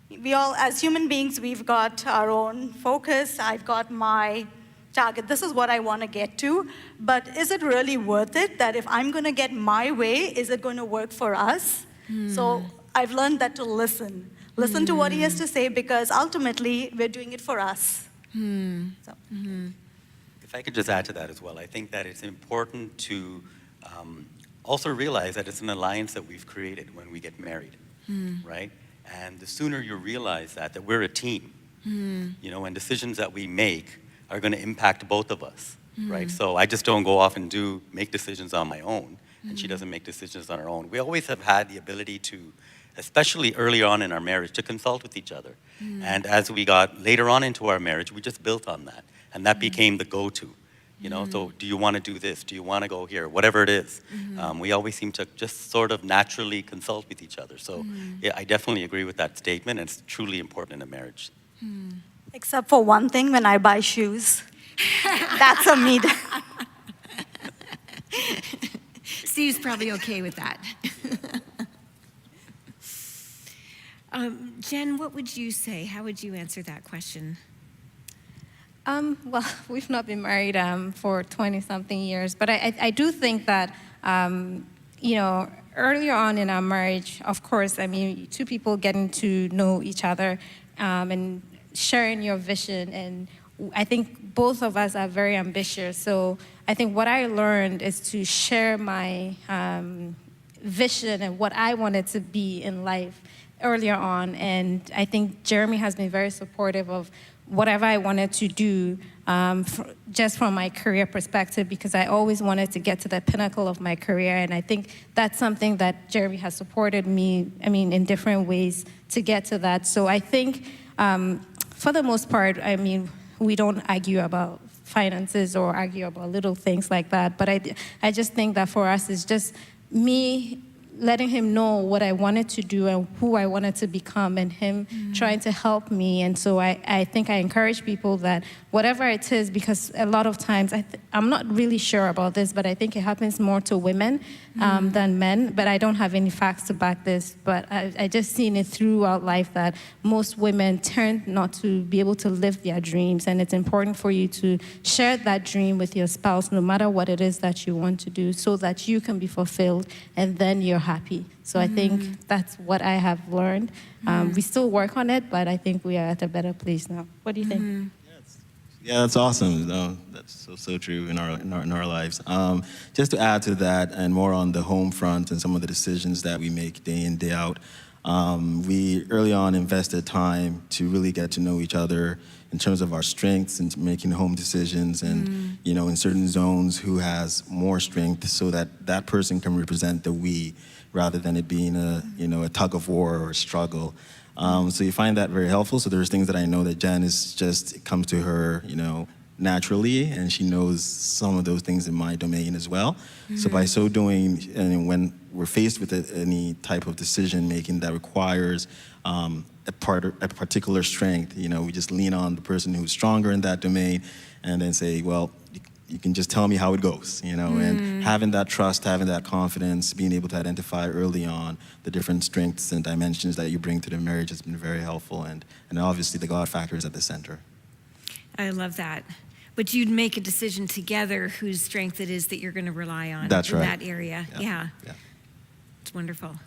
we all, as human beings, we've got our own focus. I've got my target. This is what I want to get to. But is it really worth it that if I'm going to get my way, is it going to work for us? So I've learned that to listen. Listen to what he has to say because ultimately we're doing it for us. So. If I could just add to that as well, I think that it's important to also realize that it's an alliance that we've created when we get married, right? And the sooner you realize that we're a team, and decisions that we make are going to impact both of us, right? So I just don't go off and make decisions on my own. and she doesn't make decisions on her own. We always have had the ability to, especially early on in our marriage, to consult with each other. And as we got later on into our marriage, we just built on that. And that became the go-to. You know, so do you want to do this? Do you want to go here? Whatever it is. We always seem to just sort of naturally consult with each other. So yeah, I definitely agree with that statement. And it's truly important in a marriage. Except for one thing, when I buy shoes. That's a me. Steve's probably okay with that. Jen, what would you say? How would you answer that question? Well, we've not been married for 20-something years, but I do think that, you know, earlier on in our marriage, of course, I mean, two people getting to know each other and sharing your vision, and I think both of us are very ambitious. So I think what I learned is to share my vision and what I wanted to be in life earlier on, and I think Jeremy has been very supportive of whatever I wanted to do, just from my career perspective, because I always wanted to get to the pinnacle of my career, and I think that's something that Jeremy has supported me, I mean, in different ways to get to that. So I think, for the most part, I mean, we don't argue about finances or argue about little things like that, but I just think that for us, it's just me letting him know what I wanted to do and who I wanted to become, and him trying to help me. And so I think I encourage people that whatever it is, because a lot of times, I'm not really sure about this, but I think it happens more to women than men, but I don't have any facts to back this, but I just seen it throughout life that most women tend not to be able to live their dreams, and it's important for you to share that dream with your spouse, no matter what it is that you want to do, so that you can be fulfilled, and then you're happy. So I think that's what I have learned. We still work on it, but I think we are at a better place now. What do you think? Yeah, that's awesome. That's so true in our lives. Just to add to that, and more on the home front and some of the decisions that we make day in, day out, we early on invested time to really get to know each other in terms of our strengths and making home decisions, and you know, in certain zones, who has more strength, so that that person can represent the we, rather than it being a tug of war or a struggle. So you find that very helpful. So there's things that I know that Jen it comes to her, naturally, and she knows some of those things in my domain as well. So by so doing, and when we're faced with any type of decision making that requires a particular strength, we just lean on the person who's stronger in that domain, and then say, well, you can just tell me how it goes, and having that trust, having that confidence, being able to identify early on the different strengths and dimensions that you bring to the marriage has been very helpful, and obviously the God factor is at the center. I love that. But you'd make a decision together whose strength it is that you're going to rely on in that area. Yeah. It's wonderful.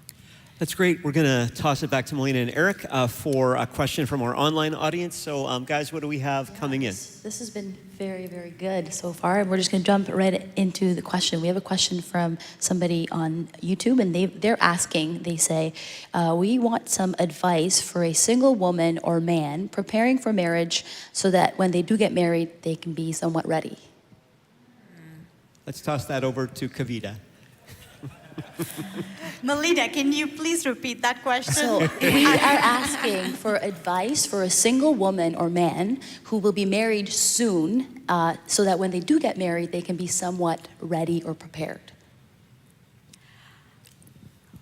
That's great. We're going to toss it back to Melina and Eric for a question from our online audience. So, guys, what do we have coming in? This has been very, very good so far. And we're just going to jump right into the question. We have a question from somebody on YouTube, and they're asking, they say, we want some advice for a single woman or man preparing for marriage so that when they do get married, they can be somewhat ready. Let's toss that over to Kavita. Melina, can you please repeat that question? So we are asking for advice for a single woman or man who will be married soon, so that when they do get married, they can be somewhat ready or prepared.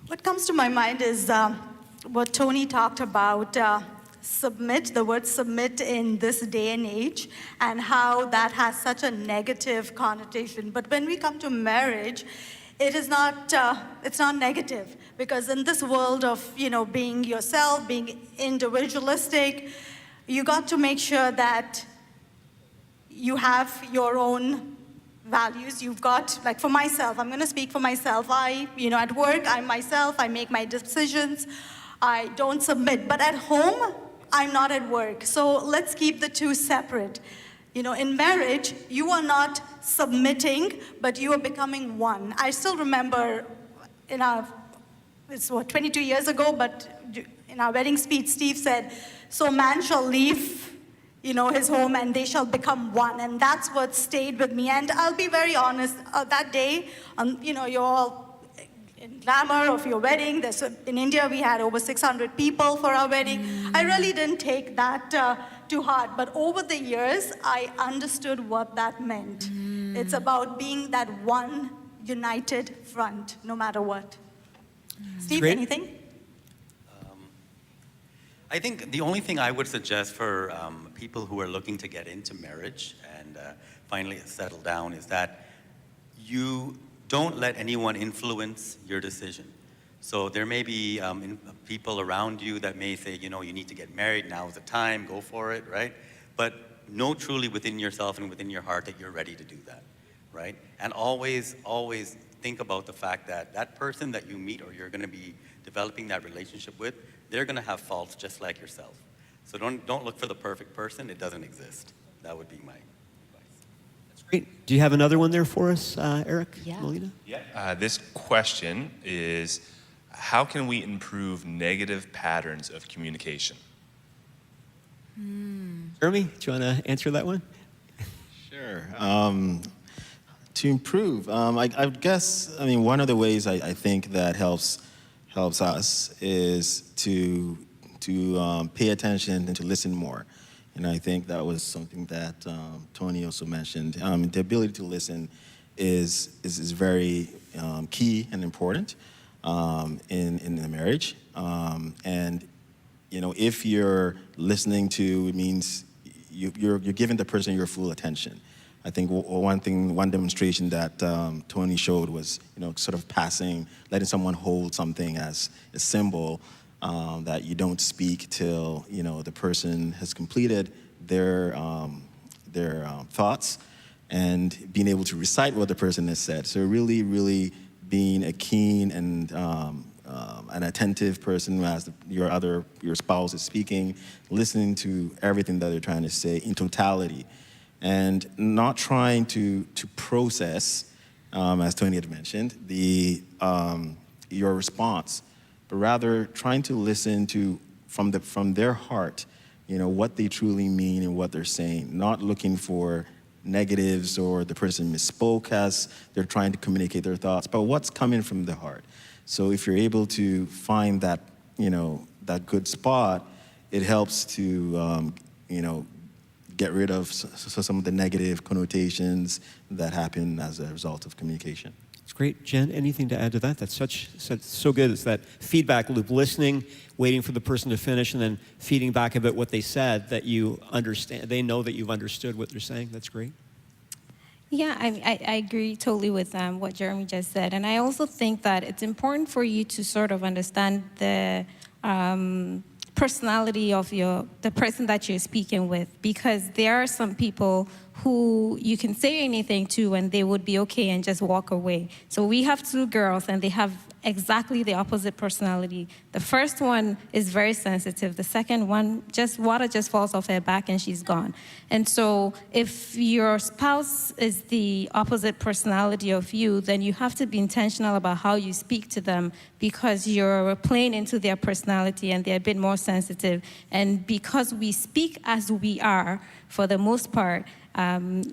What comes to my mind is what Tony talked about, submit, the word submit in this day and age, and how that has such a negative connotation. But when we come to marriage, it is not, it's not negative, because in this world of, being yourself, being individualistic, you got to make sure that you have your own values. You've got, like for myself, I'm going to speak for myself. At work, I'm myself, I make my decisions, I don't submit. But at home, I'm not at work. So let's keep the two separate. In marriage, you are not submitting, but you are becoming one. I still remember it's 22 years ago, but in our wedding speech, Steve said, so man shall leave his home, and they shall become one. And that's what stayed with me. And I'll be very honest, that day, you're all in glamour of your wedding. In India, we had over 600 people for our wedding. I really didn't take that to heart. But over the years, I understood what that meant. It's about being that one united front, no matter what. Steve, Great. anything? I think the only thing I would suggest for people who are looking to get into marriage and finally settle down is that you don't let anyone influence your decision. So there may be people around you that may say, you need to get married, now's the time, go for it, right? But know truly within yourself and within your heart that you're ready to do that, right? And always, always think about the fact that that person that you meet or you're gonna be developing that relationship with, they're gonna have faults just like yourself. So don't look for the perfect person, it doesn't exist. That would be my advice. Great. Do you have another one there for us, Eric? Yeah. Melina? This question is, how can we improve negative patterns of communication? Jeremy, do you want to answer that one? Sure. To improve, I guess, one of the ways I think that helps us is to pay attention and to listen more. And I think that was something that Tony also mentioned. The ability to listen is very key and important in the marriage. And if you're listening to, it means you're giving the person your full attention. I think one demonstration that Tony showed was, sort of letting someone hold something as a symbol that you don't speak till, the person has completed their thoughts and being able to recite what the person has said. So really, really being a keen and an attentive person as your spouse is speaking, listening to everything that they're trying to say in totality, and not trying to process, as Tony had mentioned, your response, but rather trying to listen to from their heart, what they truly mean and what they're saying, not looking for negatives or the person misspoke as they're trying to communicate their thoughts, but what's coming from the heart. So if you're able to find that, that good spot, it helps to, get rid of some of the negative connotations that happen as a result of communication. It's great. Jen, anything to add to that? That's so good. It's that feedback loop, listening, waiting for the person to finish, and then feeding back about what they said, that you understand. They know that you've understood what they're saying. That's great. Yeah, I agree totally with what Jeremy just said. And I also think that it's important for you to sort of understand the personality of the person that you're speaking with, because there are some people who you can say anything to and they would be okay and just walk away. So we have two girls and they have exactly the opposite personality. The first one is very sensitive. The second one, water just falls off her back and she's gone. And so if your spouse is the opposite personality of you, then you have to be intentional about how you speak to them, because you're playing into their personality and they're a bit more sensitive. And because we speak as we are, for the most part,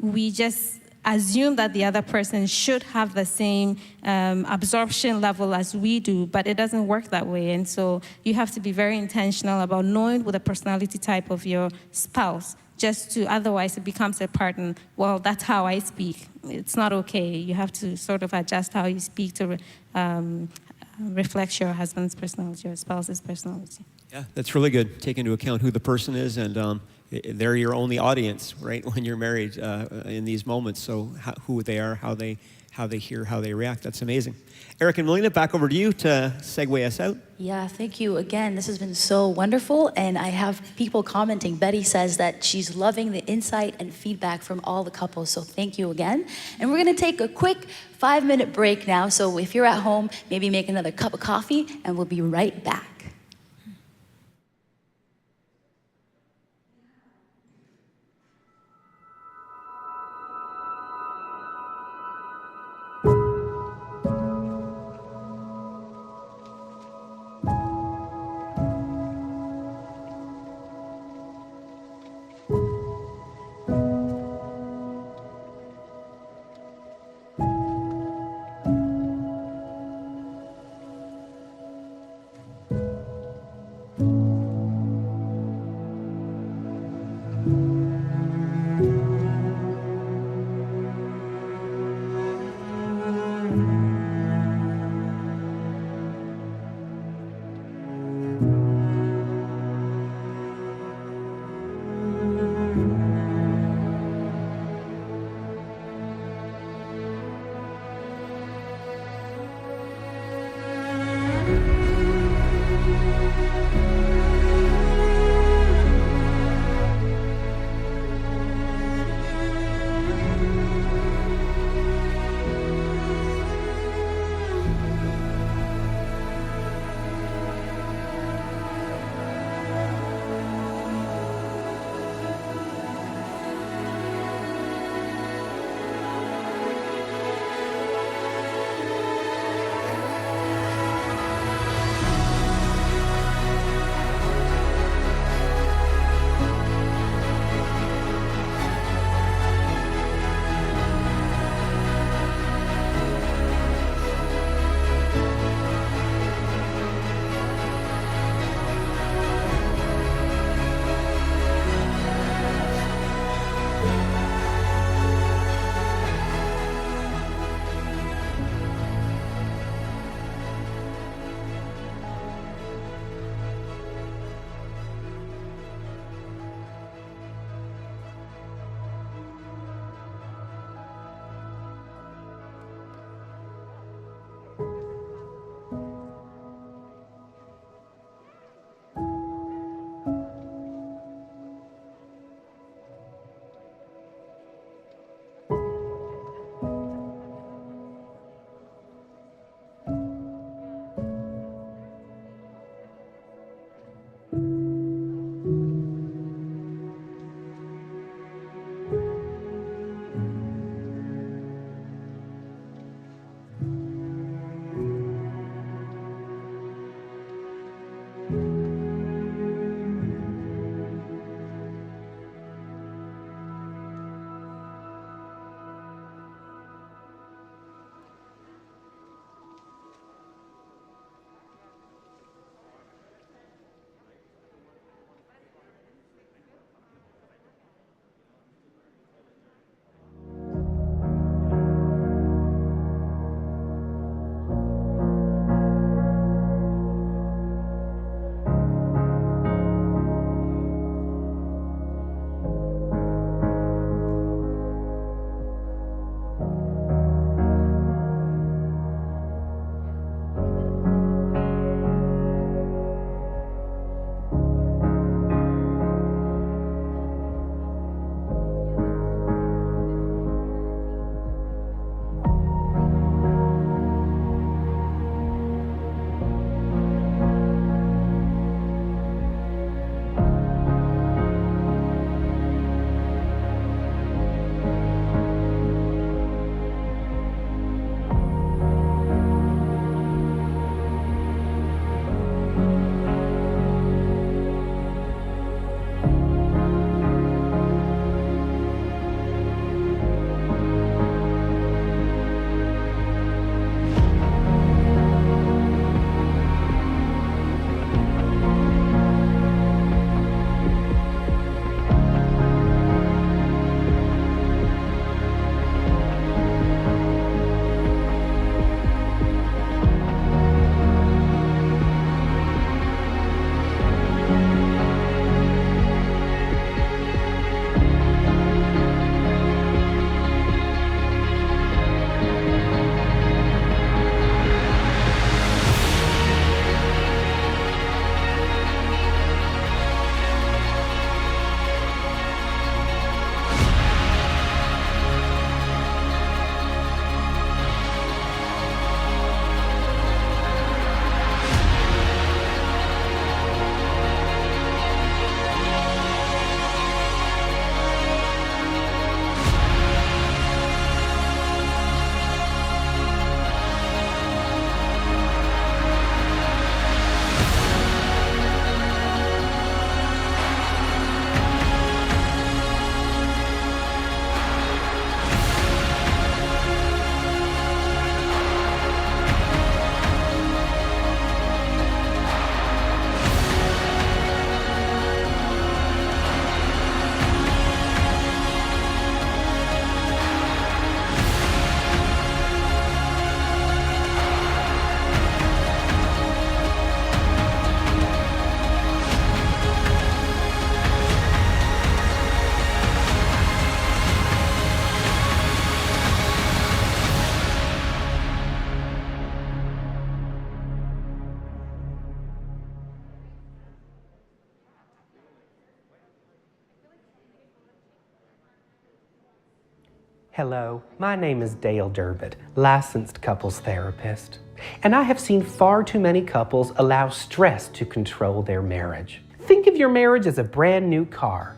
we just assume that the other person should have the same absorption level as we do, but it doesn't work that way. And so you have to be very intentional about knowing what the personality type of your spouse, otherwise it becomes a pattern. Well, that's how I speak. It's not okay. You have to sort of adjust how you speak to reflect your husband's personality or spouse's personality. Yeah, that's really good. Take into account who the person is, and they're your only audience, right, when you're married in these moments. So who they are, how they hear, how they react. That's amazing. Eric and Melina, back over to you to segue us out. Yeah, thank you again. This has been so wonderful, and I have people commenting. Betty says that she's loving the insight and feedback from all the couples, so thank you again. And we're gonna take a quick 5-minute break now, so if you're at home, maybe make another cup of coffee, and we'll be right back. Hello, my name is Dale Durbett, licensed couples therapist. And I have seen far too many couples allow stress to control their marriage. Think of your marriage as a brand new car.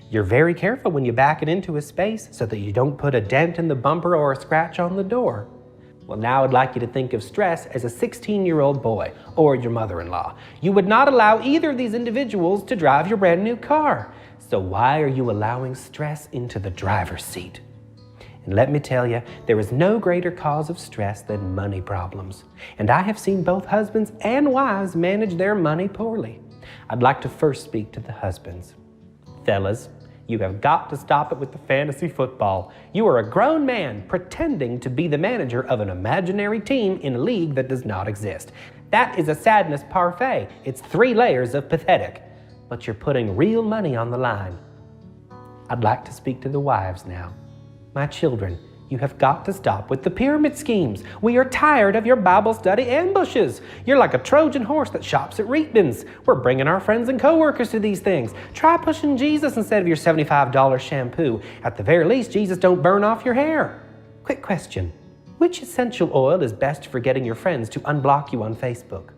You're very careful when you back it into a space so that you don't put a dent in the bumper or a scratch on the door. Well, now I'd like you to think of stress as a 16-year-old boy or your mother-in-law. You would not allow either of these individuals to drive your brand new car. So why are you allowing stress into the driver's seat? And let me tell you, there is no greater cause of stress than money problems. And I have seen both husbands and wives manage their money poorly. I'd like to first speak to the husbands. Fellas, you have got to stop it with the fantasy football. You are a grown man pretending to be the manager of an imaginary team in a league that does not exist. That is a sadness parfait. It's 3 layers of pathetic. But you're putting real money on the line. I'd like to speak to the wives now. My children, you have got to stop with the pyramid schemes. We are tired of your Bible study ambushes. You're like a Trojan horse that shops at Reitman's. We're bringing our friends and coworkers to these things. Try pushing Jesus instead of your $75 shampoo. At the very least, Jesus don't burn off your hair. Quick question. Which essential oil is best for getting your friends to unblock you on Facebook?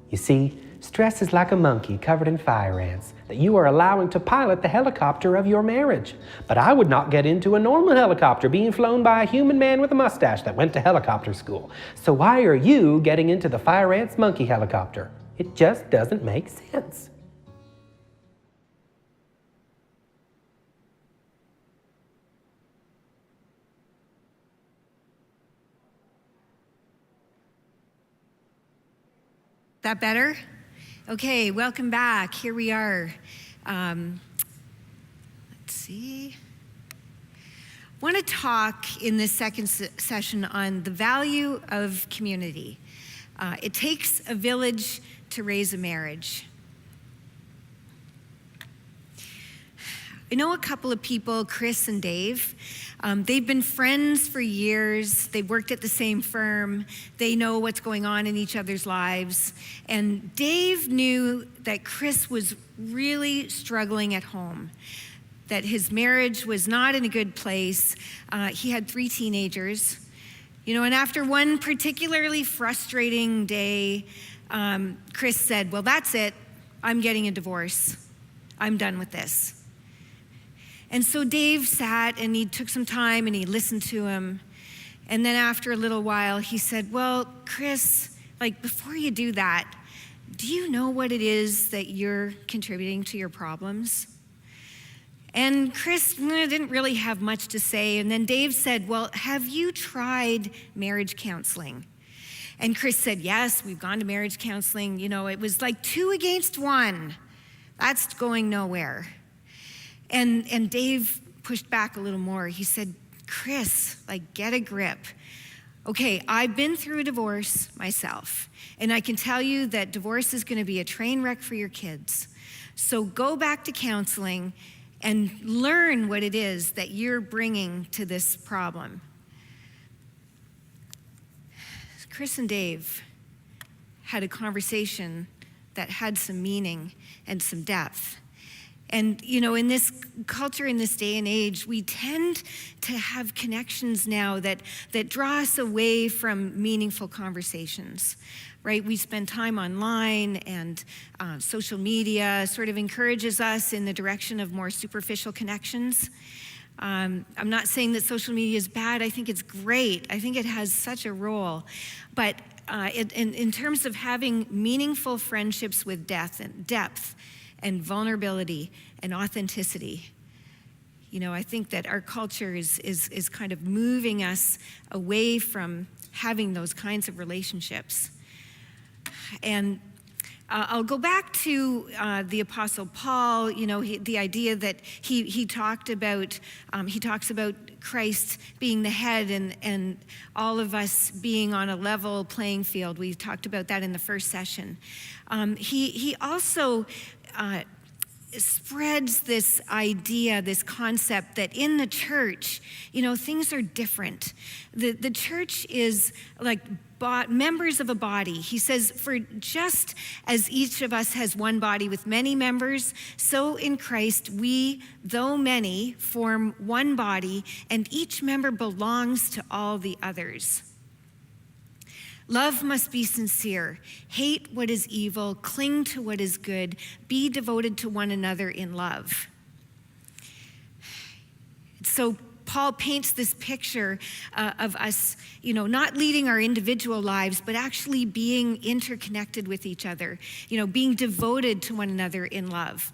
You see, stress is like a monkey covered in fire ants that you are allowing to pilot the helicopter of your marriage. But I would not get into a normal helicopter being flown by a human man with a mustache that went to helicopter school. So why are you getting into the fire ants monkey helicopter? It just doesn't make sense. That better? Okay, welcome back. Here we are. Let's see. I want to talk in this second session on the value of community. It takes a village to raise a marriage. I know a couple of people, Chris and Dave. They've been friends for years. They've worked at the same firm. They know what's going on in each other's lives. And Dave knew that Chris was really struggling at home, that his marriage was not in a good place. He had 3 teenagers. And after one particularly frustrating day, Chris said, well, that's it. I'm getting a divorce. I'm done with this. And so Dave sat and he took some time and he listened to him. And then after a little while, he said, well, Chris, before you do that, do you know what it is that you're contributing to your problems? And Chris didn't really have much to say. And then Dave said, well, have you tried marriage counseling? And Chris said, yes, we've gone to marriage counseling. It was like 2 against 1. That's going nowhere. And Dave pushed back a little more. He said, Chris, get a grip. Okay, I've been through a divorce myself, and I can tell you that divorce is going to be a train wreck for your kids. So go back to counseling and learn what it is that you're bringing to this problem. Chris and Dave had a conversation that had some meaning and some depth. And, in this culture, in this day and age, we tend to have connections now that draw us away from meaningful conversations, right? We spend time online, and social media sort of encourages us in the direction of more superficial connections. I'm not saying that social media is bad. I think it's great. I think it has such a role. But in terms of having meaningful friendships with depth and vulnerability and authenticity, I think that our culture is kind of moving us away from having those kinds of relationships. And I'll go back to the Apostle Paul. The idea that he talks about Christ being the head and all of us being on a level playing field. We talked about that in the first session. He also spreads this idea, this concept that in the church, things are different. The church is like members of a body. He says, for just as each of us has one body with many members, so in Christ we, though many, form one body, and each member belongs to all the others. Love must be sincere. Hate what is evil. Cling to what is good. Be devoted to one another in love. So Paul paints this picture of us, not leading our individual lives, but actually being interconnected with each other, being devoted to one another in love.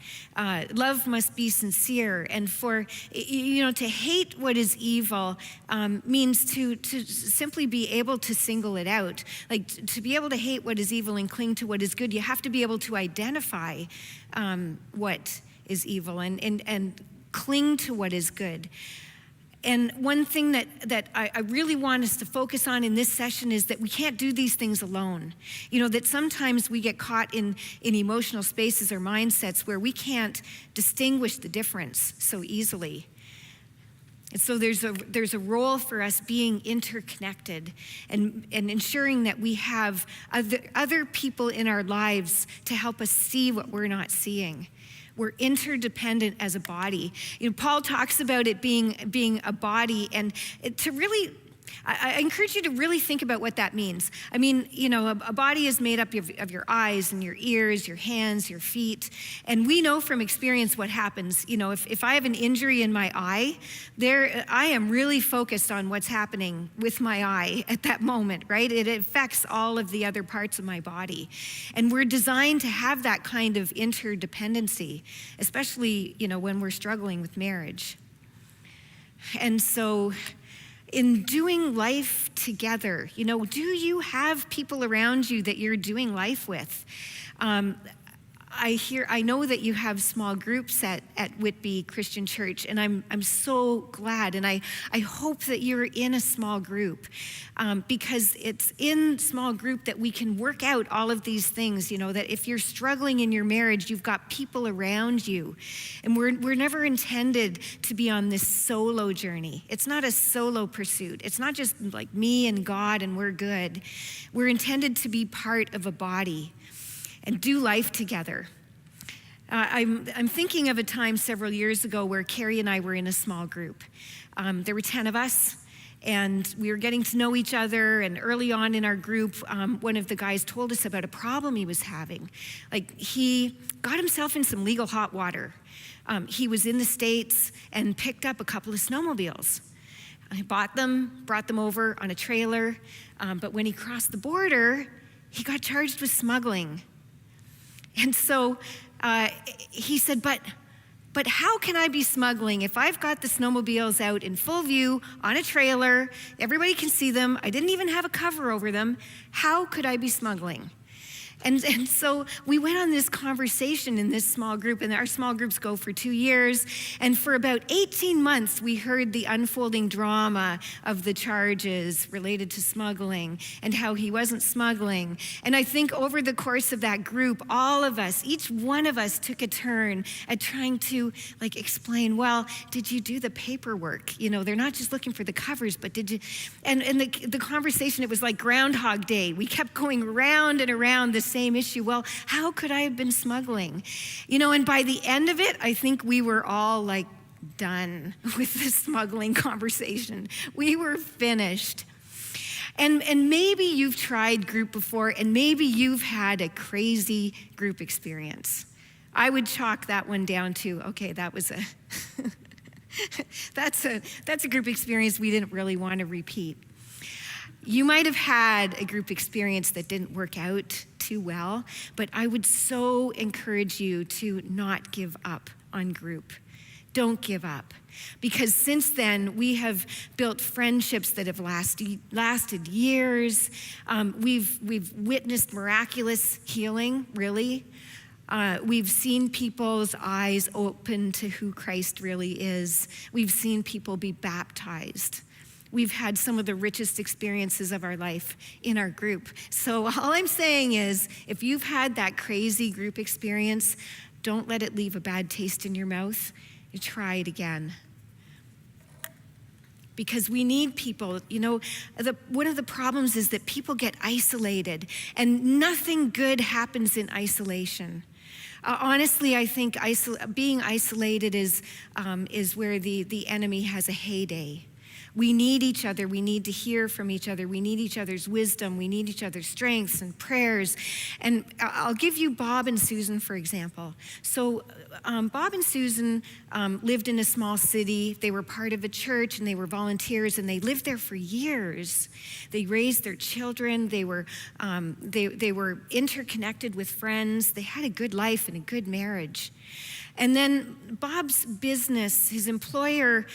Love must be sincere. And to hate what is evil means to simply be able to single it out. Like, to be able to hate what is evil and cling to what is good, you have to be able to identify what is evil and cling to what is good. And one thing that I really want us to focus on in this session is that we can't do these things alone. That sometimes we get caught in emotional spaces or mindsets where we can't distinguish the difference so easily. And so there's a role for us being interconnected and ensuring that we have other people in our lives to help us see what we're not seeing. We're interdependent as a body. Paul talks about it being a body, and I encourage you to really think about what that means. I mean, a body is made up of your eyes and your ears, your hands, your feet. And we know from experience what happens. If I have an injury in my eye, I am really focused on what's happening with my eye at that moment, right? It affects all of the other parts of my body. And we're designed to have that kind of interdependency, especially, when we're struggling with marriage. And so, in doing life together, do you have people around you that you're doing life with? I know that you have small groups at Whitby Christian Church, and I'm so glad, and I hope that you're in a small group, because it's in small group that we can work out all of these things, that if you're struggling in your marriage, you've got people around you. And we're never intended to be on this solo journey. It's not a solo pursuit. It's not just like me and God and we're good. We're intended to be part of a body and do life together. I'm thinking of a time several years ago where Carrie and I were in a small group. There were 10 of us, and we were getting to know each other, and early on in our group, one of the guys told us about a problem he was having. Like, he got himself in some legal hot water. He was in the States and picked up a couple of snowmobiles. I bought them, brought them over on a trailer, but when he crossed the border, he got charged with smuggling. And so he said, but how can I be smuggling if I've got the snowmobiles out in full view on a trailer, everybody can see them, I didn't even have a cover over them, how could I be smuggling? And so we went on this conversation in this small group, and our small groups go for 2 years. And for about 18 months, we heard the unfolding drama of the charges related to smuggling and how he wasn't smuggling. And I think over the course of that group, all of us, each one of us took a turn at trying to explain, well, did you do the paperwork? They're not just looking for the covers, but did you? And the conversation, it was like Groundhog Day. We kept going round and around this same issue. Well, how could I have been smuggling? And by the end of it, I think we were all done with the smuggling conversation. We were finished. And maybe you've tried group before, and maybe you've had a crazy group experience. I would chalk that one down to, okay, that was that's a group experience we didn't really want to repeat. You might have had a group experience that didn't work out too well, but I would so encourage you to not give up on group. Don't give up. Because since then, we have built friendships that have lasted years. We've witnessed miraculous healing, really. We've seen people's eyes open to who Christ really is. We've seen people be baptized. We've had some of the richest experiences of our life in our group. So all I'm saying is, if you've had that crazy group experience, Don't let it leave a bad taste in your mouth. You try it again. Because we need people. One of the problems is that people get isolated, and nothing good happens in isolation. Honestly, I think being isolated is where the enemy has a heyday. We need each other. We need to hear from each other. We need each other's wisdom. We need each other's strengths and prayers. And I'll give you Bob and Susan, for example. So Bob and Susan lived in a small city. They were part of a church, and they were volunteers, and they lived there for years. They raised their children. They were interconnected with friends. They had a good life and a good marriage. And then Bob's business, his employer,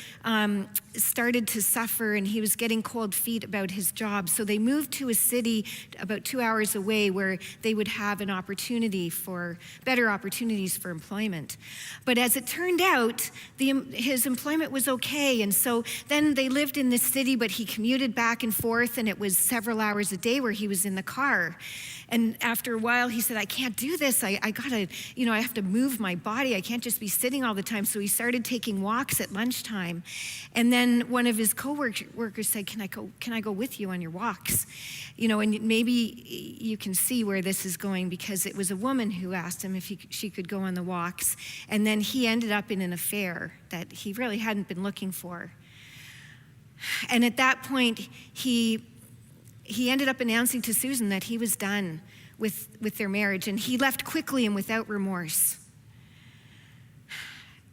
started to suffer, and he was getting cold feet about his job. So they moved to a city about 2 hours away where they would have an opportunity for better opportunities for employment. But as it turned out, his employment was okay. And so then they lived in this city, but he commuted back and forth, and it was several hours a day where he was in the car. And after a while, he said, I can't do this. I gotta, I have to move my body. I can't just be sitting all the time. So he started taking walks at lunchtime. And then one of his coworkers said, can I go with you on your walks? And maybe you can see where this is going, because it was a woman who asked him if she could go on the walks. And then he ended up in an affair that he really hadn't been looking for. And at that point, he ended up announcing to Susan that he was done with their marriage, and he left quickly and without remorse.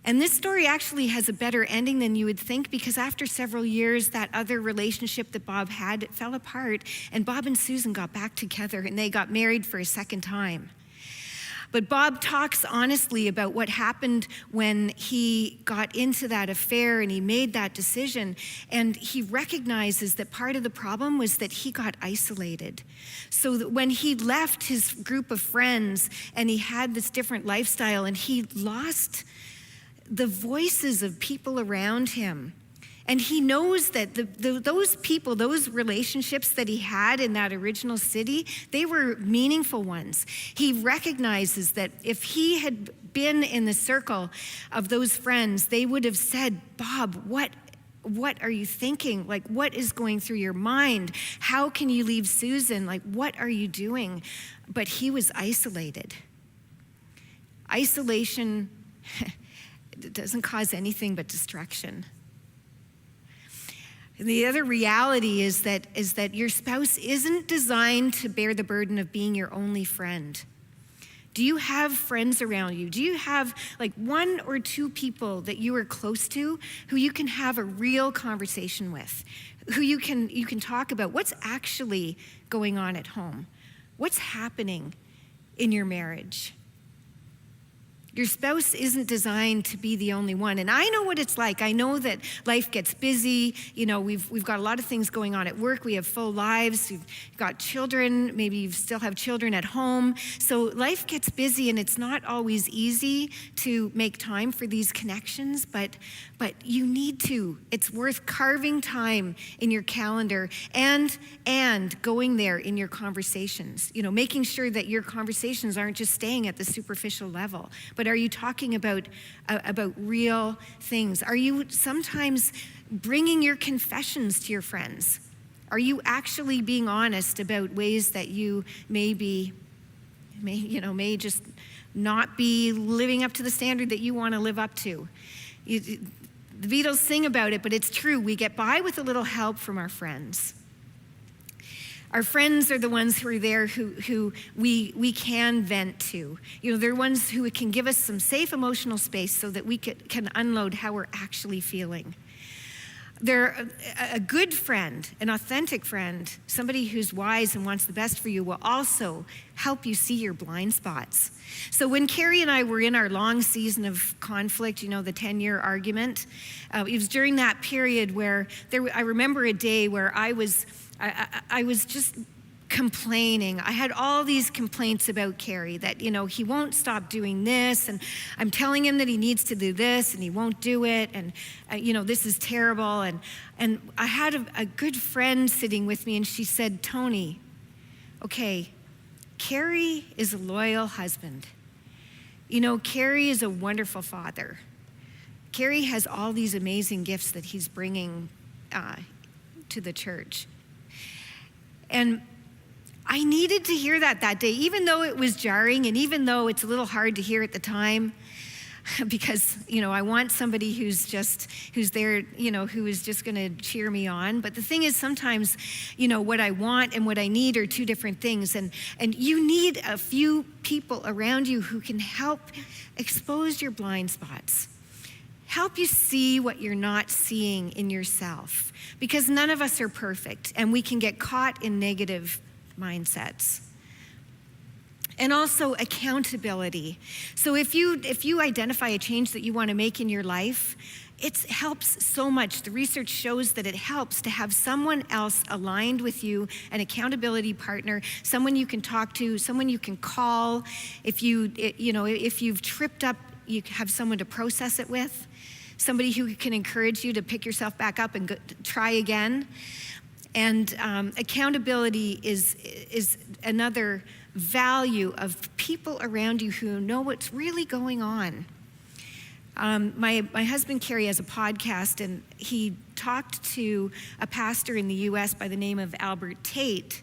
And this story actually has a better ending than you would think, because after several years, that other relationship that Bob had, it fell apart, and Bob and Susan got back together, and they got married for a second time. But Bob talks honestly about what happened when he got into that affair and he made that decision. And he recognizes that part of the problem was that he got isolated. So that when he left his group of friends and he had this different lifestyle, and he lost the voices of people around him. And he knows that those people, those relationships that he had in that original city, they were meaningful ones. He recognizes that if he had been in the circle of those friends, they would have said, Bob, what are you thinking? Like, what is going through your mind? How can you leave Susan? Like, what are you doing? But he was isolated. Isolation doesn't cause anything but destruction. And the other reality is that your spouse isn't designed to bear the burden of being your only friend. Do you have friends around you? Do you have like one or two people that you are close to who you can have a real conversation with, who you can talk about what's actually going on at home? What's happening in your marriage? Your spouse isn't designed to be the only one. And I know what it's like. I know that life gets busy. We've got a lot of things going on at work. We have full lives. We've got children. Maybe you still have children at home. So life gets busy, and it's not always easy to make time for these connections, but you need to. It's worth carving time in your calendar and going there in your conversations. Making sure that your conversations aren't just staying at the superficial level, but are you talking about real things? Are you sometimes bringing your confessions to your friends? Are you actually being honest about ways that you may just not be living up to the standard that you want to live up to? The Beatles sing about it, but it's true. We get by with a little help from our friends. Our friends are the ones who are there who we can vent to. They're ones who can give us some safe emotional space so that we can unload how we're actually feeling. They're a good friend, an authentic friend, somebody who's wise and wants the best for you will also help you see your blind spots. So when Carrie and I were in our long season of conflict, the 10-year argument, it was during that period where I remember a day where I was just complaining. I had all these complaints about Carrie that, he won't stop doing this, and I'm telling him that he needs to do this, and he won't do it, and, this is terrible. And I had a good friend sitting with me, and she said, Tony, okay, Carrie is a loyal husband. You know, Carrie is a wonderful father. Carrie has all these amazing gifts that he's bringing to the church. And I needed to hear that day, even though it was jarring and even though it's a little hard to hear at the time, because, you know, I want somebody who's there, you know, who is just going to cheer me on. But the thing is, sometimes, you know, what I want and what I need are two different things. And you need a few people around you who can help expose your blind spots. Help you see what you're not seeing in yourself. Because none of us are perfect, and we can get caught in negative mindsets. And also accountability. So if you identify a change that you want to make in your life, it helps so much. The research shows that it helps to have someone else aligned with you, an accountability partner, someone you can talk to, someone you can call. If you've tripped up, you have someone to process it with, somebody who can encourage you to pick yourself back up and try again. And accountability is another value of people around you who know what's really going on. My husband, Kerry, has a podcast, and he talked to a pastor in the U.S. by the name of Albert Tate.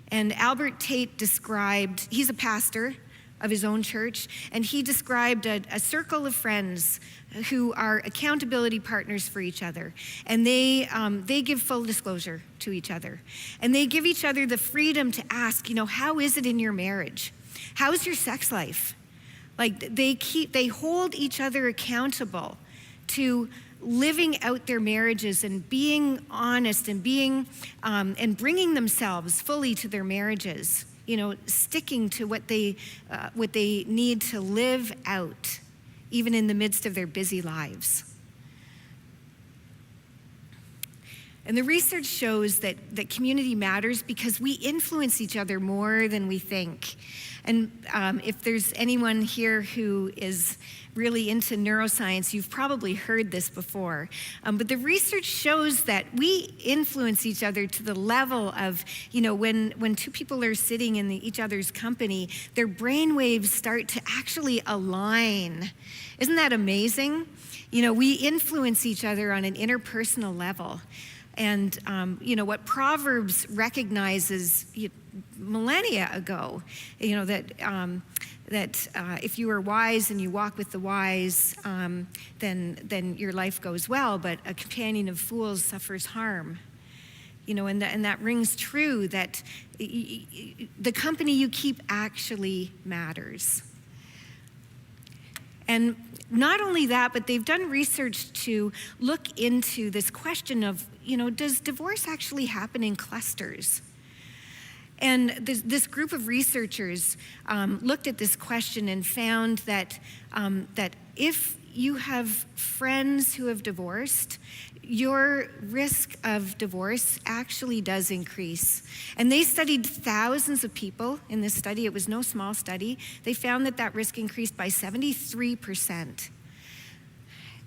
And Albert Tate described, he's a pastor of his own church, and he described a circle of friends who are accountability partners for each other. And they give full disclosure to each other. And they give each other the freedom to ask, you know, how is it in your marriage? How's your sex life? Like, they hold each other accountable to living out their marriages and being honest and being and bringing themselves fully to their marriages. You know, sticking to what they need to live out, even in the midst of their busy lives. And the research shows that community matters because we influence each other more than we think. And if there's anyone here who is really into neuroscience, you've probably heard this before. But the research shows that we influence each other to the level of, you know, when two people are sitting in each other's company, their brain waves start to actually align. Isn't that amazing? You know, we influence each other on an interpersonal level. And, you know, what Proverbs recognizes millennia ago, you know, that if you are wise and you walk with the wise, then your life goes well, but a companion of fools suffers harm. You know, and that rings true, that the company you keep actually matters. And not only that, but they've done research to look into this question of, you know, does divorce actually happen in clusters? And this group of researchers looked at this question and found that if you have friends who have divorced, your risk of divorce actually does increase. And they studied thousands of people in this study. It was no small study. They found that risk increased by 73%.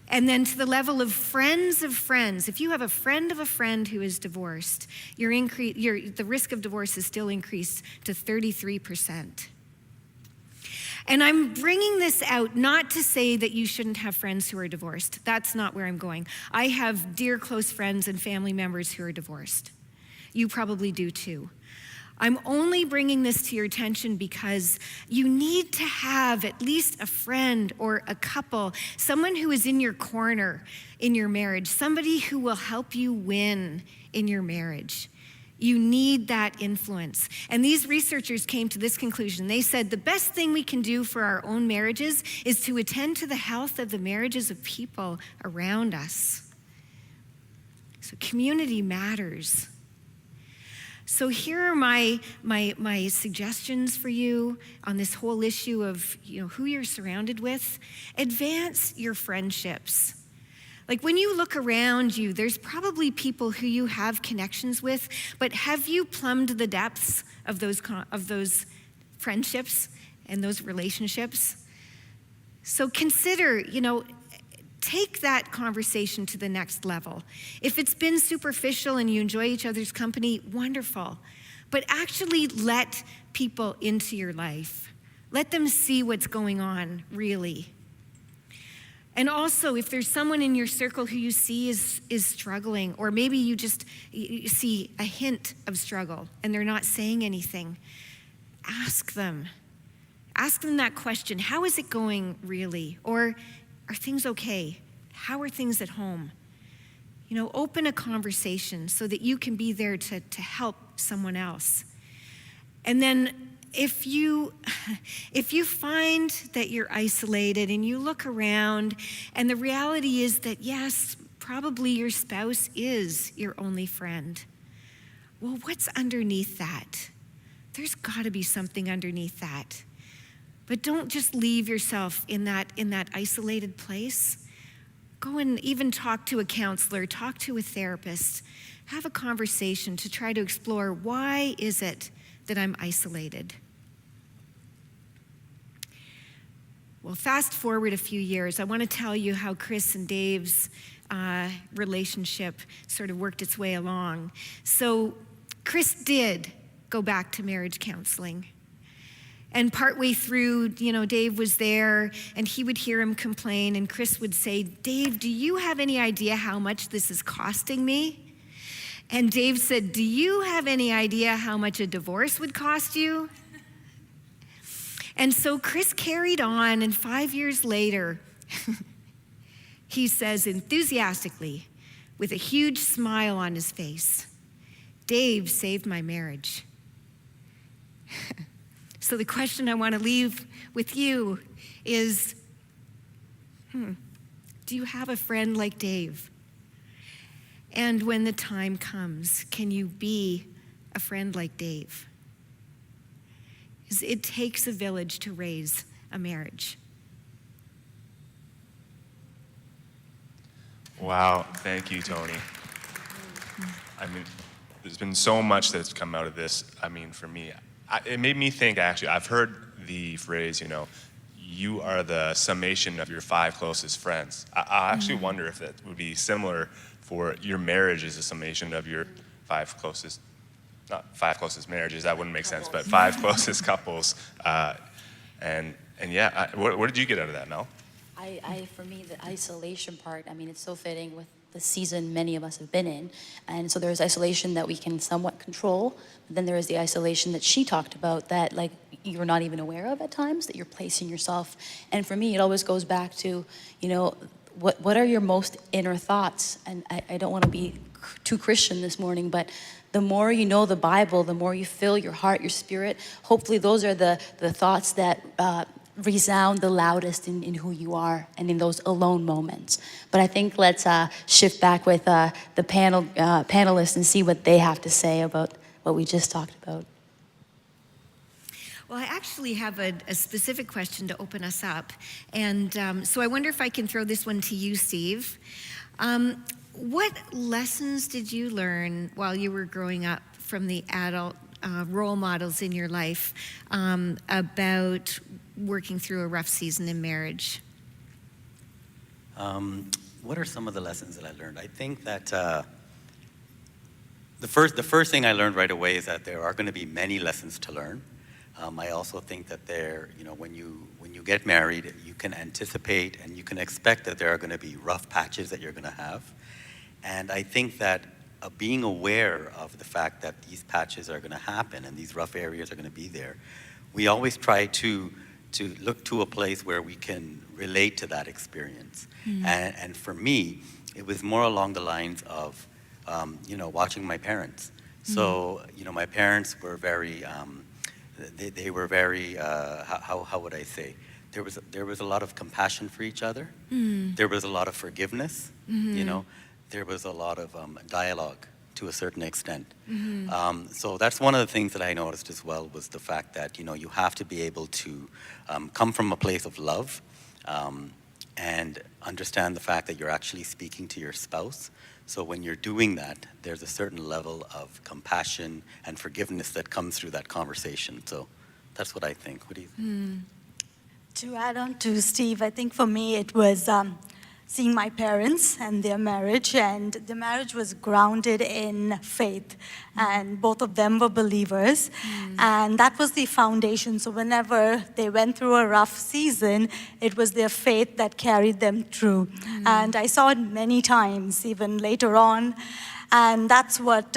And then to the level of friends, if you have a friend of a friend who is divorced, the risk of divorce is still increased to 33%. And I'm bringing this out not to say that you shouldn't have friends who are divorced. That's not where I'm going. I have dear close friends and family members who are divorced. You probably do too. I'm only bringing this to your attention because you need to have at least a friend or a couple, someone who is in your corner in your marriage, somebody who will help you win in your marriage. You need that influence. And these researchers came to this conclusion. They said the best thing we can do for our own marriages is to attend to the health of the marriages of people around us. So community matters. So here are my suggestions for you on this whole issue of, you know, who you're surrounded with. Advance your friendships. Like, when you look around you, there's probably people who you have connections with, but have you plumbed the depths of those friendships and those relationships? So consider, you know, take that conversation to the next level. If it's been superficial and you enjoy each other's company, wonderful. But actually let people into your life. Let them see what's going on, really. And also, if there's someone in your circle who you see is struggling, or maybe you see a hint of struggle and they're not saying anything, ask them. Ask them that question. How is it going, really? Or are things okay? How are things at home? Open a conversation so that you can be there to help someone else. And then if you find that you're isolated and you look around and the reality is that, yes, probably your spouse is your only friend. Well, what's underneath that? There's got to be something underneath that. But don't just leave yourself in that isolated place. Go and even talk to a counselor, talk to a therapist, have a conversation to try to explore, why is it that I'm isolated? Well, fast forward a few years, I want to tell you how Chris and Dave's relationship sort of worked its way along. So Chris did go back to marriage counseling. And partway through, Dave was there and he would hear him complain and Chris would say, Dave, do you have any idea how much this is costing me? And Dave said, do you have any idea how much a divorce would cost you? And so Chris carried on, and 5 years later, he says enthusiastically, with a huge smile on his face, Dave saved my marriage. So the question I want to leave with you is, do you have a friend like Dave? And when the time comes, can you be a friend like Dave? It takes a village to raise a marriage. Wow, thank you, Tony. There's been so much that's come out of this. For me, it made me think, actually, I've heard the phrase, you are the summation of your 5 closest friends. I actually wonder if that would be similar for your marriage as a summation of your 5 closest, not 5 closest marriages, that wouldn't make sense, but 5 closest couples. And yeah, what did you get out of that, Mel? For me, the isolation part, it's so fitting with the season many of us have been in. And so there's isolation that we can somewhat control, but then there is the isolation that she talked about that you're not even aware of at times, that you're placing yourself. And for me, it always goes back to, what are your most inner thoughts? And I don't want to be too Christian this morning, but the more you know the Bible, the more you fill your heart, your spirit, hopefully those are the thoughts that resound the loudest in who you are and in those alone moments. But I think let's shift back with the panelists and see what they have to say about what we just talked about. Well, I actually have a specific question to open us up. And so I wonder if I can throw this one to you, Steve. What lessons did you learn while you were growing up from the adult role models in your life about working through a rough season in marriage? What are some of the lessons that I learned? I think that the first thing I learned right away is that there are going to be many lessons to learn. I also think that when you get married, you can anticipate and you can expect that there are going to be rough patches that you're going to have. And I think that being aware of the fact that these patches are going to happen and these rough areas are going to be there, we always try to look to a place where we can relate to that experience. Mm-hmm. And for me, it was more along the lines of, watching my parents. Mm-hmm. So, my parents were very, they were very, how would I say? There was a lot of compassion for each other. Mm-hmm. There was a lot of forgiveness, mm-hmm. There was a lot of dialogue to a certain extent. Mm-hmm. So that's one of the things that I noticed as well, was the fact that, you have to be able to come from a place of love and understand the fact that you're actually speaking to your spouse. So when you're doing that, there's a certain level of compassion and forgiveness that comes through that conversation. So that's what I think. What do you think? To add on to Steve, I think for me it was seeing my parents and their marriage, and the marriage was grounded in faith, and both of them were believers, and that was the foundation. So whenever they went through a rough season, it was their faith that carried them through. And I saw it many times, even later on, and that's what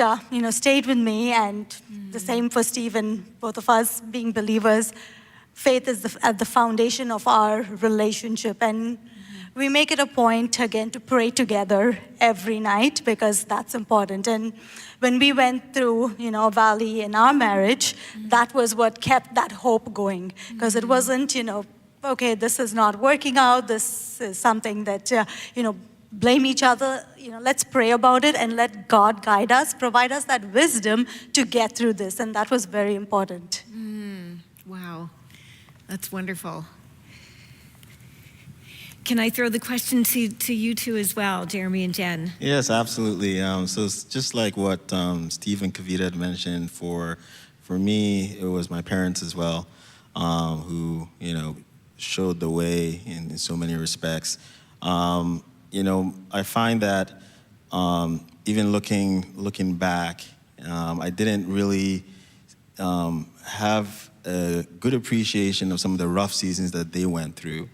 stayed with me. And the same for Stephen, both of us being believers. Faith is at the foundation of our relationship, and we make it a point, again, to pray together every night, because that's important. And when we went through, a valley in our marriage, that was what kept that hope going. Because it wasn't, okay, this is not working out, this is something that, blame each other. Let's pray about it and let God guide us, provide us that wisdom to get through this. And that was very important. Wow, that's wonderful. Can I throw the question to you two as well, Jeremy and Jen? Yes, absolutely. So it's just like what Steve and Kavita had mentioned, for me, it was my parents as well, who, showed the way in so many respects. I find that even looking back, I didn't really have a good appreciation of some of the rough seasons that they went through.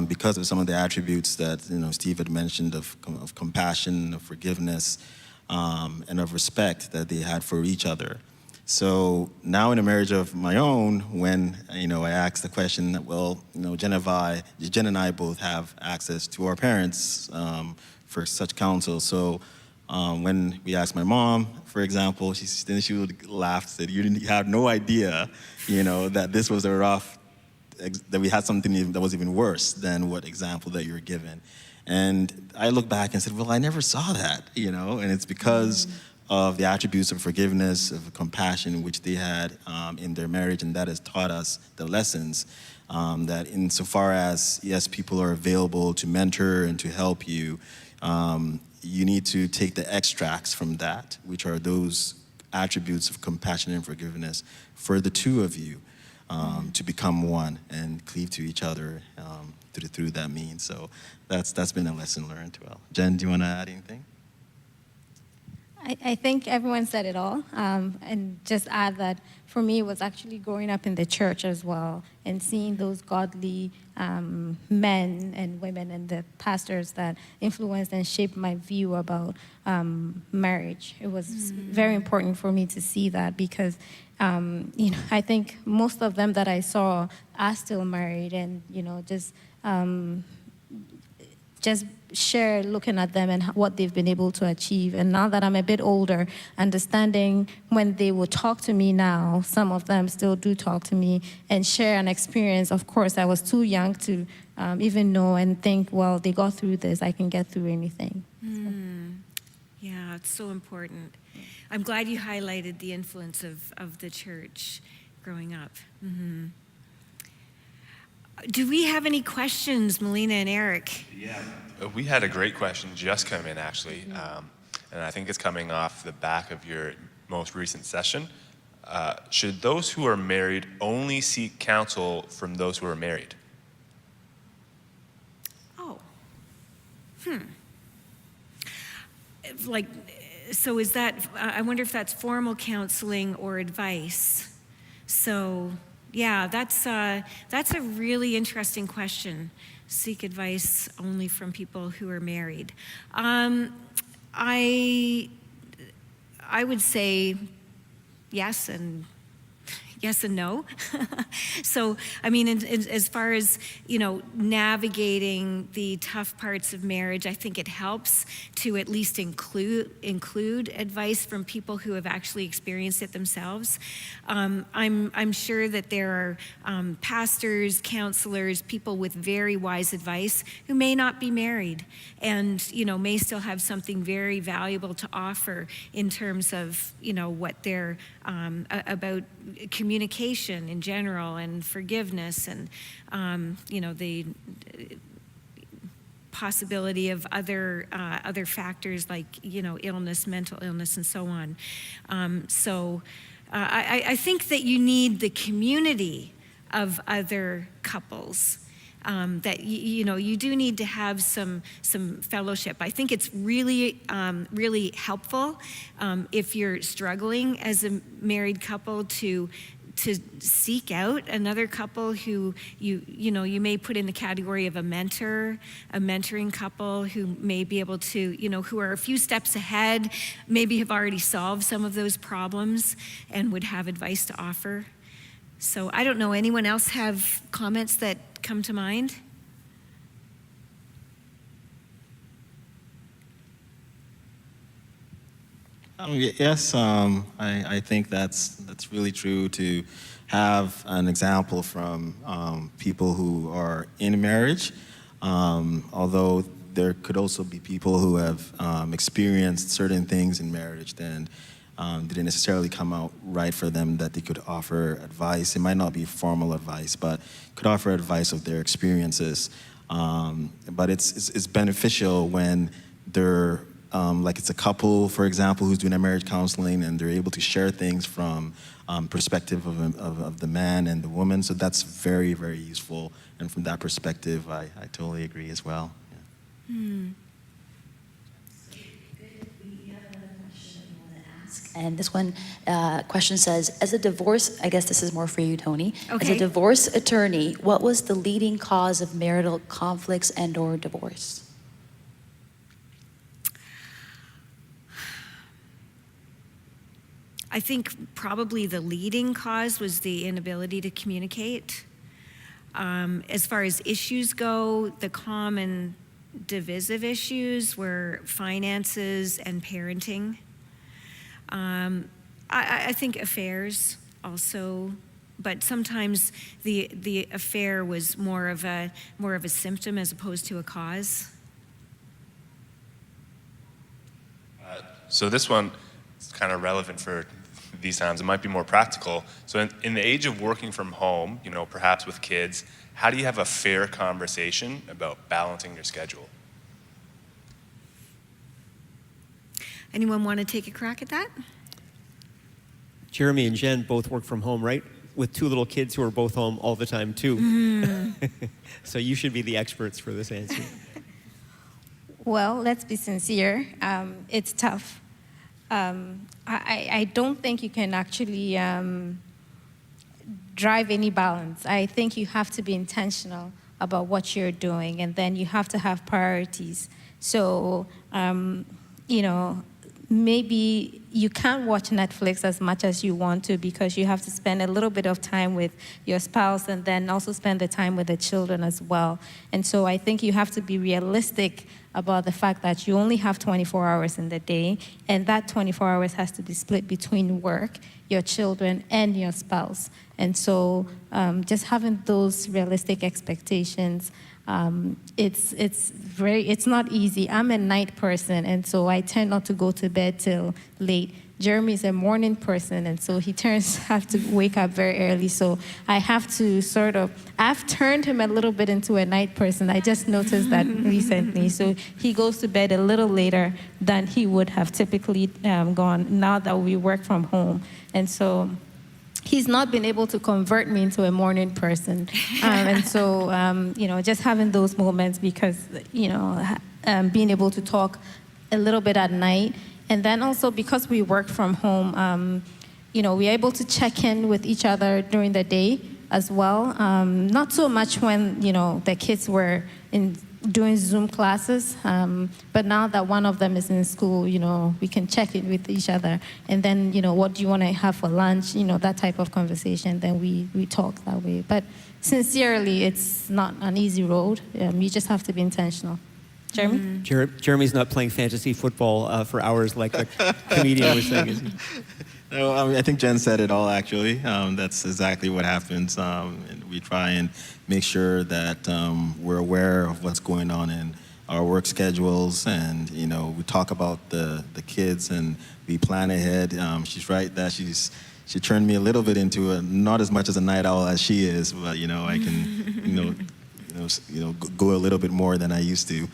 Because of some of the attributes that Steve had mentioned of compassion, of forgiveness, and of respect that they had for each other. So now in a marriage of my own, when I asked the question, well, Jen and I both have access to our parents for such counsel. So when we asked my mom, for example, she would laugh, said, "You had no idea, that this was that we had something that was even worse than what example that you were given." And I look back and said, well, I never saw that, and it's because of the attributes of forgiveness, of compassion, which they had in their marriage, and that has taught us the lessons that insofar as, yes, people are available to mentor and to help you, you need to take the extracts from that, which are those attributes of compassion and forgiveness for the two of you. To become one and cleave to each other through that means. So that's been a lesson learned well. Jen, do you want to add anything? I think everyone said it all. And just add that for me, it was actually growing up in the church as well and seeing those godly men and women and the pastors that influenced and shaped my view about marriage. It was very important for me to see that because, I think most of them that I saw are still married and, just share looking at them and what they've been able to achieve. And now that I'm a bit older, understanding when they will talk to me now, some of them still do talk to me and share an experience. Of course, I was too young to even know and think, well, they got through this, I can get through anything. Yeah, it's so important. I'm glad you highlighted the influence of the church growing up. Do we have any questions, Melina and Eric? Yeah, we had a great question just come in, actually. And I think it's coming off the back of your most recent session. Should those who are married only seek counsel from those who are married? Oh. So is that, I wonder if that's formal counseling or advice. So, yeah, that's a really interesting question. Seek advice only from people who are married. I would say yes and no. So, I mean, as far as, navigating the tough parts of marriage, I think it helps to at least include advice from people who have actually experienced it themselves. I'm sure that there are pastors, counselors, people with very wise advice who may not be married and, may still have something very valuable to offer in terms of, what they're about communication in general and forgiveness and, the possibility of other factors like, illness, mental illness, and so on. I think that you need the community of other couples that you do need to have some fellowship. I think it's really helpful if you're struggling as a married couple to seek out another couple who you may put in the category of a mentoring couple who may be able to, who are a few steps ahead, maybe have already solved some of those problems and would have advice to offer. So I don't know, anyone else have comments that come to mind? Yes, I think that's really true, to have an example from people who are in marriage, although there could also be people who have experienced certain things in marriage then didn't necessarily come out right for them, that they could offer advice. It might not be formal advice, but could offer advice of their experiences. But it's beneficial when they're like it's a couple, for example, who's doing a marriage counseling, and they're able to share things from perspective of the man and the woman. So that's very, very useful. And from that perspective, I totally agree as well. Yeah. And this one question says, as a divorce, I guess this is more for you, Tony. Okay. As a divorce attorney, what was the leading cause of marital conflicts and/or divorce? I think probably the leading cause was the inability to communicate. As far as issues go, the common divisive issues were finances and parenting. I think affairs also, but sometimes the affair was more of a symptom as opposed to a cause. So this one is kind of relevant for these times. It might be more practical. So in the age of working from home, perhaps with kids, how do you have a fair conversation about balancing your schedule? Anyone want to take a crack at that? Jeremy and Jen both work from home, right? With two little kids who are both home all the time, too. So you should be the experts for this answer. Well, let's be sincere. It's tough. I don't think you can actually drive any balance. I think you have to be intentional about what you're doing, and then you have to have priorities. So, maybe you can't watch Netflix as much as you want to, because you have to spend a little bit of time with your spouse and then also spend the time with the children as well. And so I think you have to be realistic about the fact that you only have 24 hours in the day, and that 24 hours has to be split between work, your children, and your spouse. And so just having those realistic expectations, it's not easy. I'm a night person, and so I tend not to go to bed till late. Jeremy is a morning person, and so he have to wake up very early. So I have to I've turned him a little bit into a night person. I just noticed that recently. So he goes to bed a little later than he would have typically gone now that we work from home. And so he's not been able to convert me into a morning person. And so, just having those moments, because, being able to talk a little bit at night. And then also because we work from home, we're able to check in with each other during the day as well. Not so much when, the kids were doing Zoom classes, but now that one of them is in school, we can check in with each other. And then, what do you want to have for lunch? That type of conversation. Then we talk that way. But sincerely, it's not an easy road. You just have to be intentional. Jeremy? Jeremy's not playing fantasy football for hours like the comedian was saying, is he? No, I think Jen said it all, actually. That's exactly what happens. And we try and make sure that we're aware of what's going on in our work schedules, and we talk about the kids, and we plan ahead. She's right that she turned me a little bit into not as much as a night owl as she is, but I can go a little bit more than I used to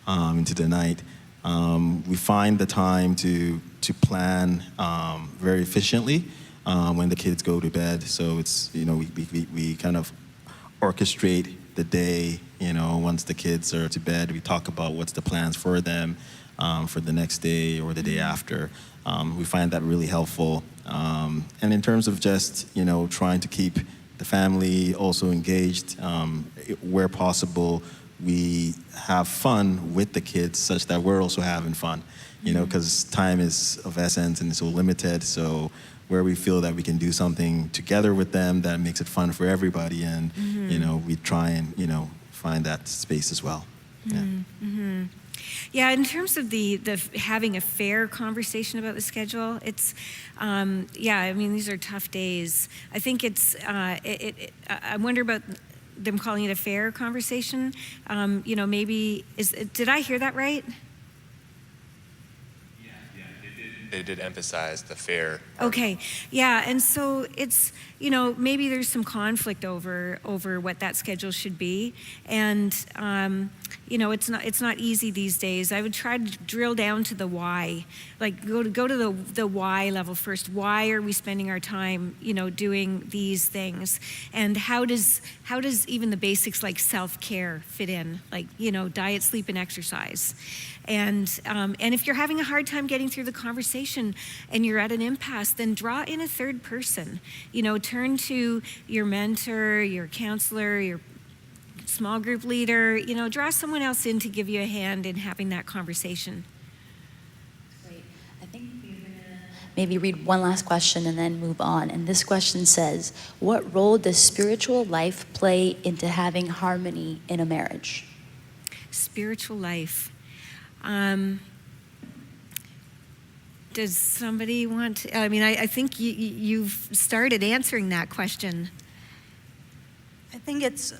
into the night. We find the time to plan very efficiently when the kids go to bed. So it's we kind of orchestrate the day, once the kids are to bed, we talk about what's the plans for them for the next day or the day after. We find that really helpful. And in terms of just, trying to keep the family also engaged, where possible, we have fun with the kids such that we're also having fun, because time is of essence and it's so limited. So where we feel that we can do something together with them that makes it fun for everybody, and we try and find that space as well. Yeah, in terms of the having a fair conversation about the schedule, it's these are tough days. I think it's I wonder about them calling it a fair conversation. Maybe did I hear that right? They did emphasize the fair. Okay, yeah, and so it's, maybe there's some conflict over what that schedule should be, and it's not easy these days. I would try to drill down to the why, like go to the why level first. Why are we spending our time, doing these things, and how does even the basics like self-care fit in, like diet, sleep, and exercise. And if you're having a hard time getting through the conversation and you're at an impasse, then draw in a third person. Turn to your mentor, your counselor, your small group leader. Draw someone else in to give you a hand in having that conversation. Great. I think we're going to maybe read one last question and then move on. And this question says, what role does spiritual life play into having harmony in a marriage? Spiritual life. Does somebody want to, I think you've started answering that question. I think it's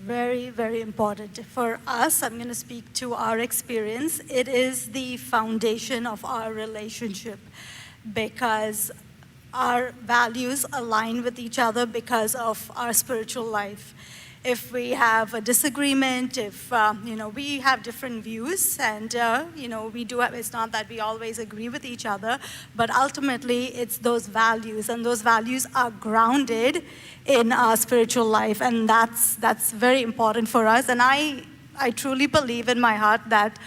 very, very important for us. I'm going to speak to our experience. It is the foundation of our relationship because our values align with each other because of our spiritual life. If we have a disagreement, if we have different views, and we do have, it's not that we always agree with each other, but ultimately it's those values, and those values are grounded in our spiritual life, and that's very important for us. And I truly believe in my heart that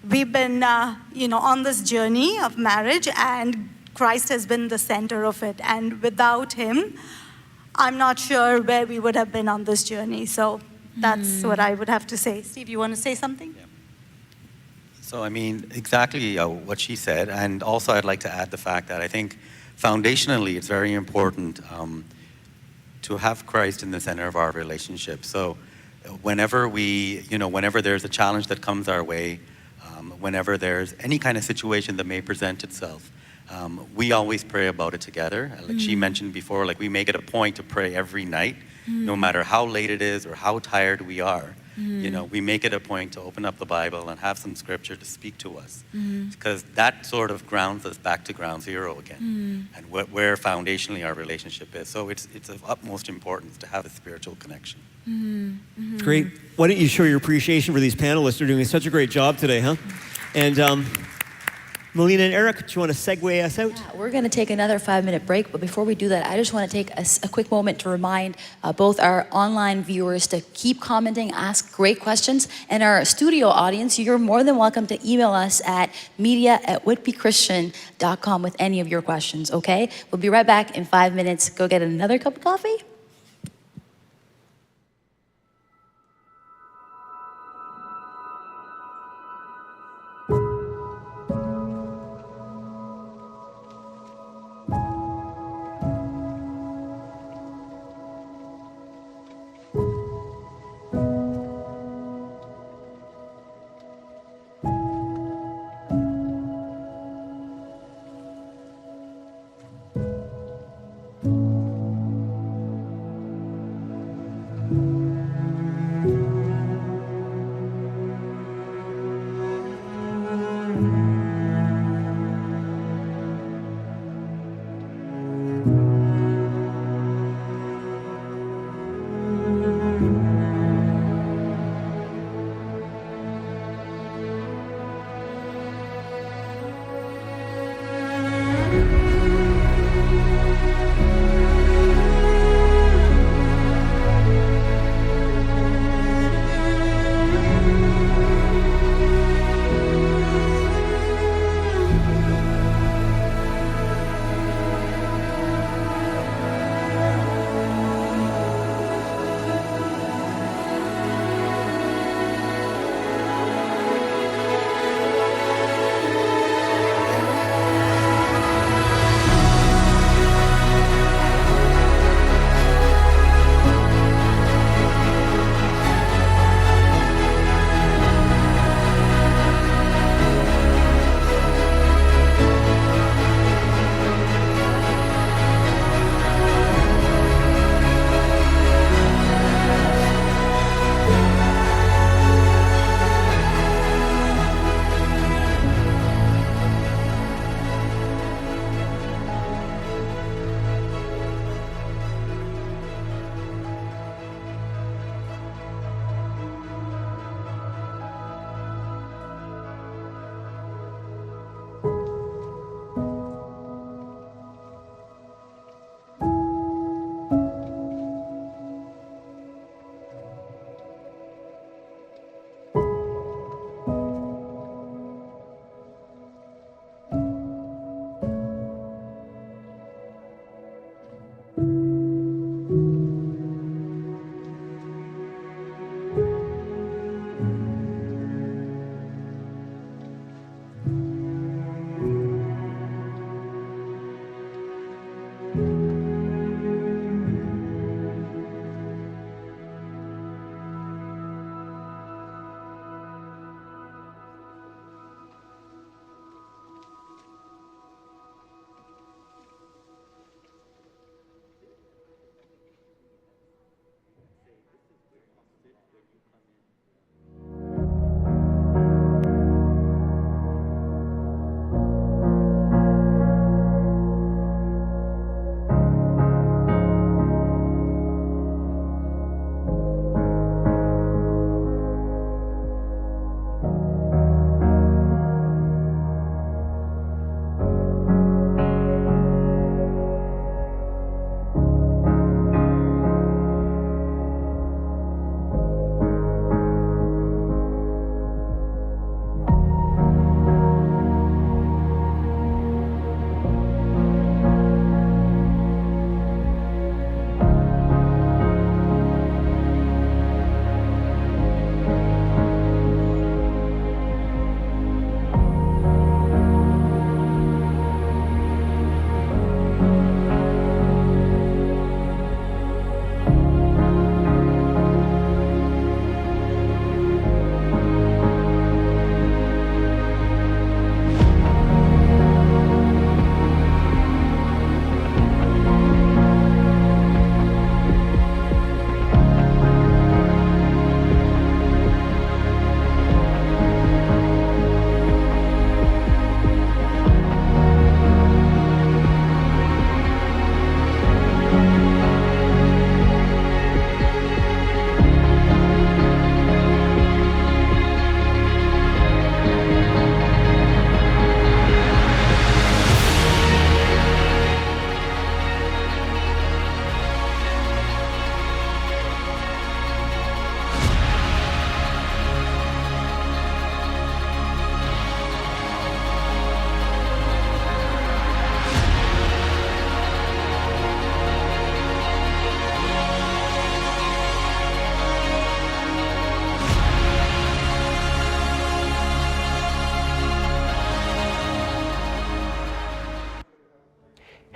we've been on this journey of marriage, and Christ has been the center of it, and without him, I'm not sure where we would have been on this journey. So that's what I would have to say. Steve, you want to say something? Yeah. So, exactly what she said. And also I'd like to add the fact that I think foundationally it's very important to have Christ in the center of our relationship. So whenever whenever there's a challenge that comes our way, whenever there's any kind of situation that may present itself, we always pray about it together. Like she mentioned before, like we make it a point to pray every night, no matter how late it is or how tired we are. We make it a point to open up the Bible and have some scripture to speak to us, because that sort of grounds us back to ground zero again, and where foundationally our relationship is. So it's of utmost importance to have a spiritual connection. Great. Why don't you show your appreciation for these panelists? They're doing such a great job today, huh? And Melina and Eric, do you want to segue us out? Yeah, we're going to take another 5-minute break, but before we do that, I just want to take a quick moment to remind both our online viewers to keep commenting, ask great questions, and our studio audience, you're more than welcome to email us at media@whitbychristian.com with any of your questions, okay? We'll be right back in 5 minutes. Go get another cup of coffee.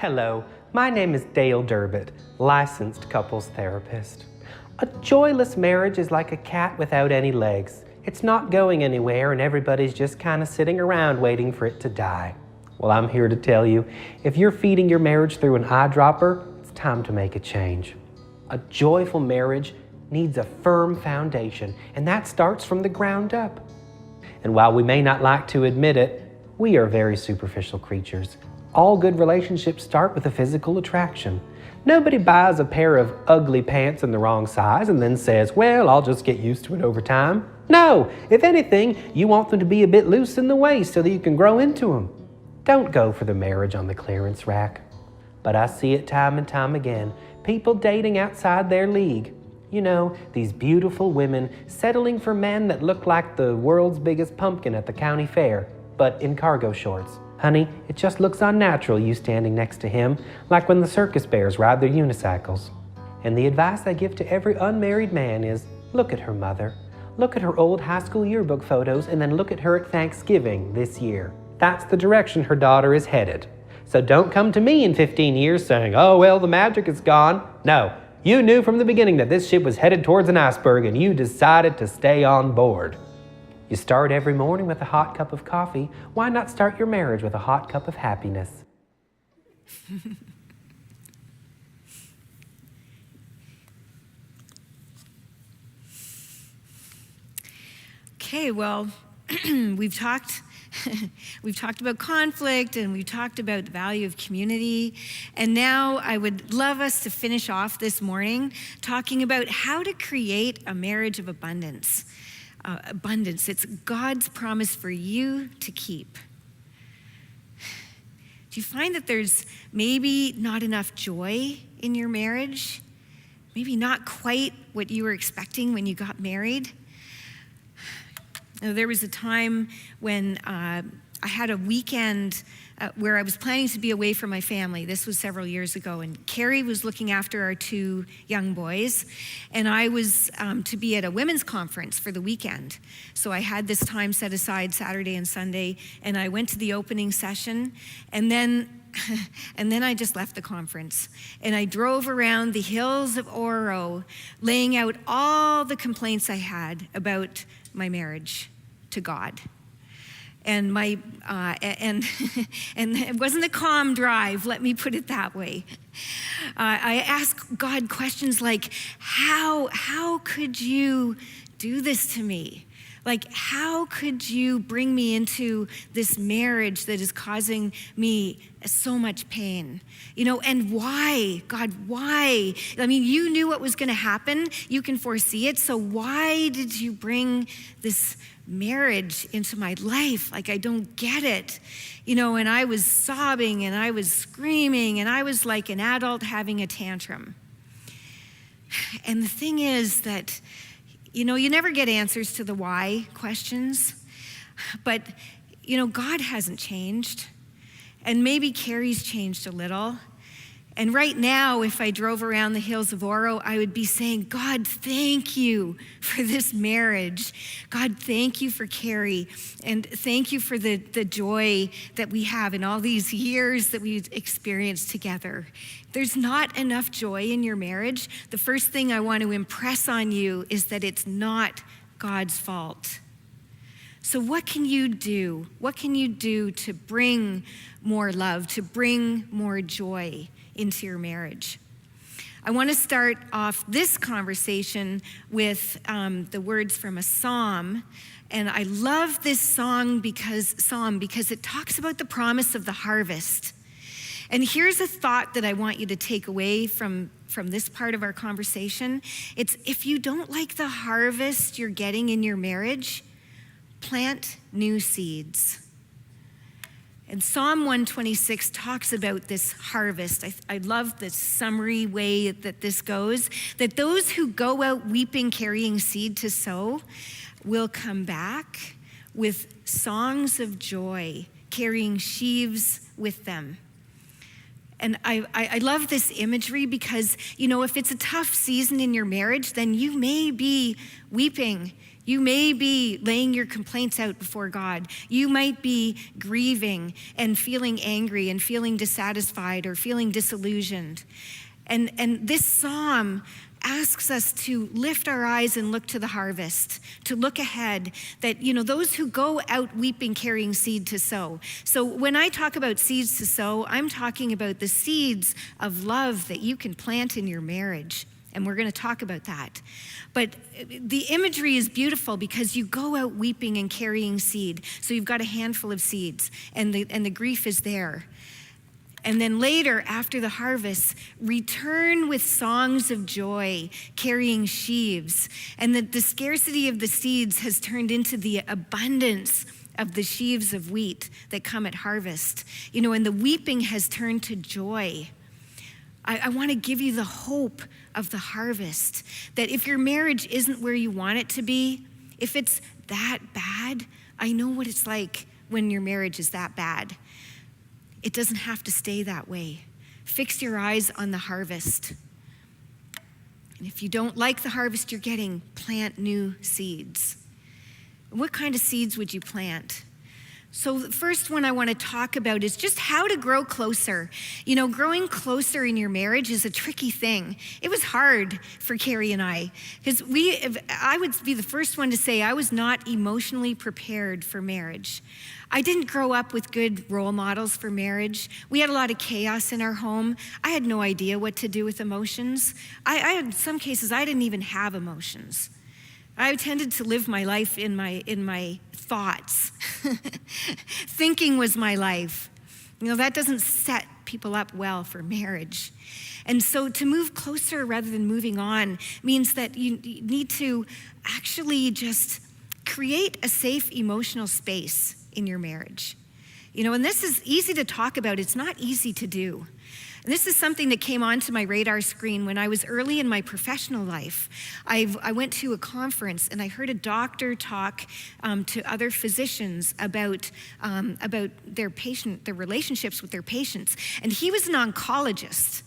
Hello, my name is Dale Durbett, licensed couples therapist. A joyless marriage is like a cat without any legs. It's not going anywhere and everybody's just kind of sitting around waiting for it to die. Well, I'm here to tell you, if you're feeding your marriage through an eyedropper, it's time to make a change. A joyful marriage needs a firm foundation, and that starts from the ground up. And while we may not like to admit it, we are very superficial creatures. All good relationships start with a physical attraction. Nobody buys a pair of ugly pants in the wrong size and then says, well, I'll just get used to it over time. No, if anything, you want them to be a bit loose in the waist so that you can grow into them. Don't go for the marriage on the clearance rack. But I see it time and time again, people dating outside their league. You know, these beautiful women settling for men that look like the world's biggest pumpkin at the county fair, but in cargo shorts. Honey, it just looks unnatural you standing next to him, like when the circus bears ride their unicycles. And the advice I give to every unmarried man is, look at her mother. Look at her old high school yearbook photos and then look at her at Thanksgiving this year. That's the direction her daughter is headed. So don't come to me in 15 years saying, oh, well, the magic is gone. No, you knew from the beginning that this ship was headed towards an iceberg and you decided to stay on board. You start every morning with a hot cup of coffee. Why not start your marriage with a hot cup of happiness? Okay, well, we've talked about conflict and we've talked about the value of community. And now I would love us to finish off this morning talking about how to create a marriage of abundance. Abundance, it's God's promise for you to keep. Do you find that there's maybe not enough joy in your marriage? Maybe not quite what you were expecting when you got married? There was a time when I had a weekend where I was planning to be away from my family. This was several years ago, and Carrie was looking after our two young boys, and I was to be at a women's conference for the weekend. So I had this time set aside Saturday and Sunday, and I went to the opening session, and then I just left the conference. And I drove around the hills of Oro, laying out all the complaints I had about my marriage to God. And and it wasn't a calm drive, let me put it that way. I asked God questions like, how could you do this to me? Like, how could you bring me into this marriage that is causing me so much pain? You know, and why? God, why? I mean, you knew what was going to happen. You can foresee it. So why did you bring this marriage into my life? Like, I don't get it. You know, and I was sobbing and I was screaming and I was like an adult having a tantrum. And the thing is that, you know, you never get answers to the why questions, but, you know, God hasn't changed, and maybe Carrie's changed a little. And right now, if I drove around the hills of Oro, I would be saying, God, thank you for this marriage. God, thank you for Carrie, and thank you for the joy that we have in all these years that we've experienced together. There's not enough joy in your marriage. The first thing I want to impress on you is that it's not God's fault. So what can you do? What can you do to bring more love, to bring more joy into your marriage? I want to start off this conversation with the words from a psalm. And I love this psalm because it talks about the promise of the harvest. And here's a thought that I want you to take away from this part of our conversation. It's, if you don't like the harvest you're getting in your marriage, plant new seeds. And Psalm 126 talks about this harvest. I love the summary way that this goes, that those who go out weeping, carrying seed to sow, will come back with songs of joy, carrying sheaves with them. And I love this imagery because, you know, if it's a tough season in your marriage, then you may be weeping, You may be laying your complaints out before God. You might be grieving and feeling angry and feeling dissatisfied or feeling disillusioned. And this psalm asks us to lift our eyes and look to the harvest, to look ahead, that, those who go out weeping carrying seed to sow. So when I talk about seeds to sow, I'm talking about the seeds of love that you can plant in your marriage. And we're going to talk about that. But the imagery is beautiful because you go out weeping and carrying seed. So you've got a handful of seeds, and the grief is there. And then later, after the harvest, return with songs of joy, carrying sheaves. And the scarcity of the seeds has turned into the abundance of the sheaves of wheat that come at harvest. And the weeping has turned to joy. I want to give you the hope of the harvest, that if your marriage isn't where you want it to be, if it's that bad, I know what it's like when your marriage is that bad. It doesn't have to stay that way. Fix your eyes on the harvest. And if you don't like the harvest you're getting, plant new seeds. What kind of seeds would you plant? So the first one I want to talk about is just how to grow closer. Growing closer in your marriage is a tricky thing. It was hard for Carrie and I, because I would be the first one to say I was not emotionally prepared for marriage. I didn't grow up with good role models for marriage. We had a lot of chaos in our home. I had no idea what to do with emotions. I had some cases, I didn't even have emotions. I tended to live my life in my thoughts. Thinking was my life. That doesn't set people up well for marriage. And so to move closer rather than moving on means that you need to actually just create a safe emotional space in your marriage. And this is easy to talk about. It's not easy to do. And this is something that came onto my radar screen when I was early in my professional life. I went to a conference and I heard a doctor talk to other physicians about their relationships with their patients. And he was an oncologist.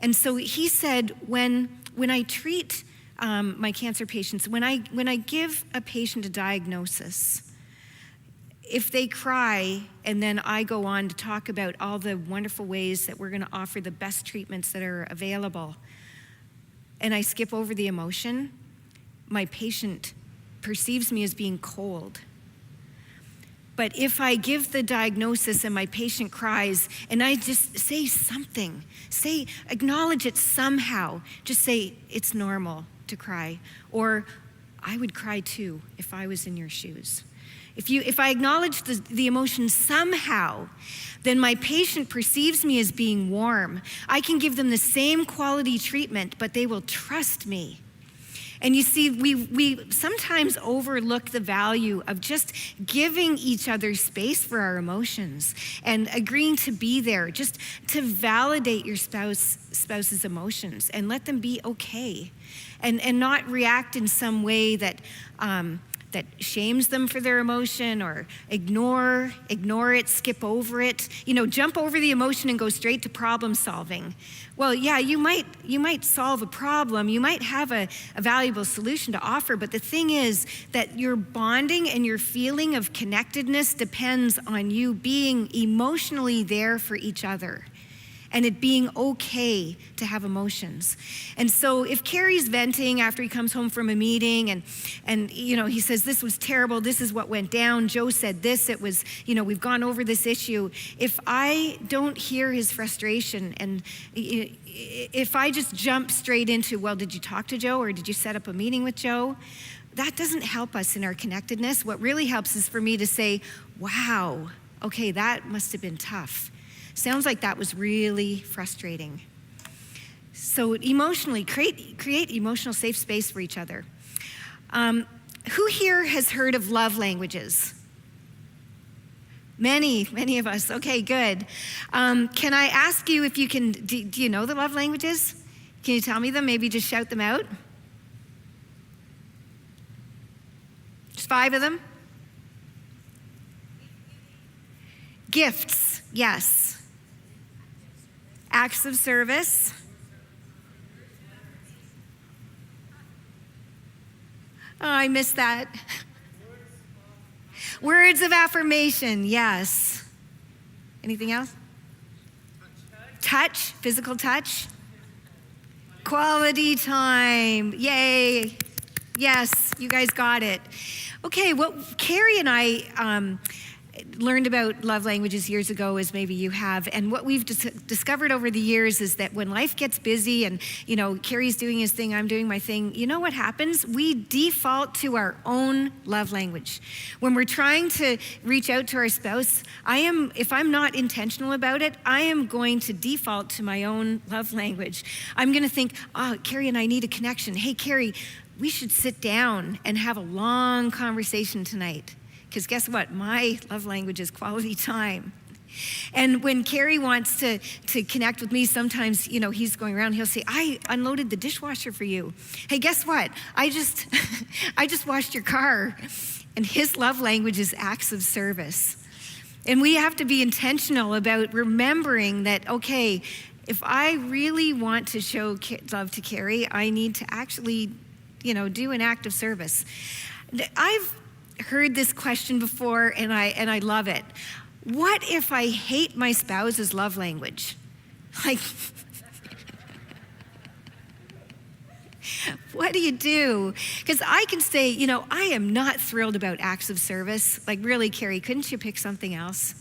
And so he said, when I treat my cancer patients, when I give a patient a diagnosis, if they cry and then I go on to talk about all the wonderful ways that we're going to offer the best treatments that are available, and I skip over the emotion, my patient perceives me as being cold. But if I give the diagnosis and my patient cries and I just say something, acknowledge it somehow, just say it's normal to cry, or I would cry too if I was in your shoes. If I acknowledge the emotion somehow, then my patient perceives me as being warm. I can give them the same quality treatment, but they will trust me. And you see, we sometimes overlook the value of just giving each other space for our emotions and agreeing to be there, just to validate your spouse's emotions and let them be okay, and not react in some way that shames them for their emotion, or ignore it, skip over it, jump over the emotion and go straight to problem solving. Well, yeah, you might solve a problem, you might have a valuable solution to offer, but the thing is that your bonding and your feeling of connectedness depends on you being emotionally there for each other, and it being okay to have emotions. And so if Carrie's venting after he comes home from a meeting and he says, this was terrible, this is what went down, Joe said this, it was, we've gone over this issue. If I don't hear his frustration, and if I just jump straight into, well, did you talk to Joe, or did you set up a meeting with Joe? That doesn't help us in our connectedness. What really helps is for me to say, wow, okay, that must have been tough. Sounds like that was really frustrating. So emotionally, create emotional safe space for each other. Who here has heard of love languages? Many of us. Okay, good. Can I ask you if you can, do you know the love languages? Can you tell me them? Maybe just shout them out. Just 5 of them. Gifts, yes. Acts of service. Oh, I missed that. Words of affirmation, yes. Anything else? Touch, physical touch. Quality time, yay. Yes, you guys got it. Okay, what Carrie and I learned about love languages years ago, as maybe you have, and what we've discovered over the years is that when life gets busy and, you know, Carrie's doing his thing, I'm doing my thing, you know what happens? We default to our own love language. When we're trying to reach out to our spouse, if I'm not intentional about it, I am going to default to my own love language. I'm gonna think, oh, Carrie and I need a connection. Hey, Carrie, we should sit down and have a long conversation tonight. Because guess what? My love language is quality time. And when Carrie wants to connect with me, sometimes, you know, he's going around, he'll say, I unloaded the dishwasher for you. Hey, guess what? I just washed your car. And his love language is acts of service. And we have to be intentional about remembering that, okay, if I really want to show love to Carrie, I need to actually, you know, do an act of service. I've heard this question before, and I love it. What if I hate my spouse's love language? Like, what do you do? Because I can say, you know, I am not thrilled about acts of service. Like, really, Carrie, couldn't you pick something else?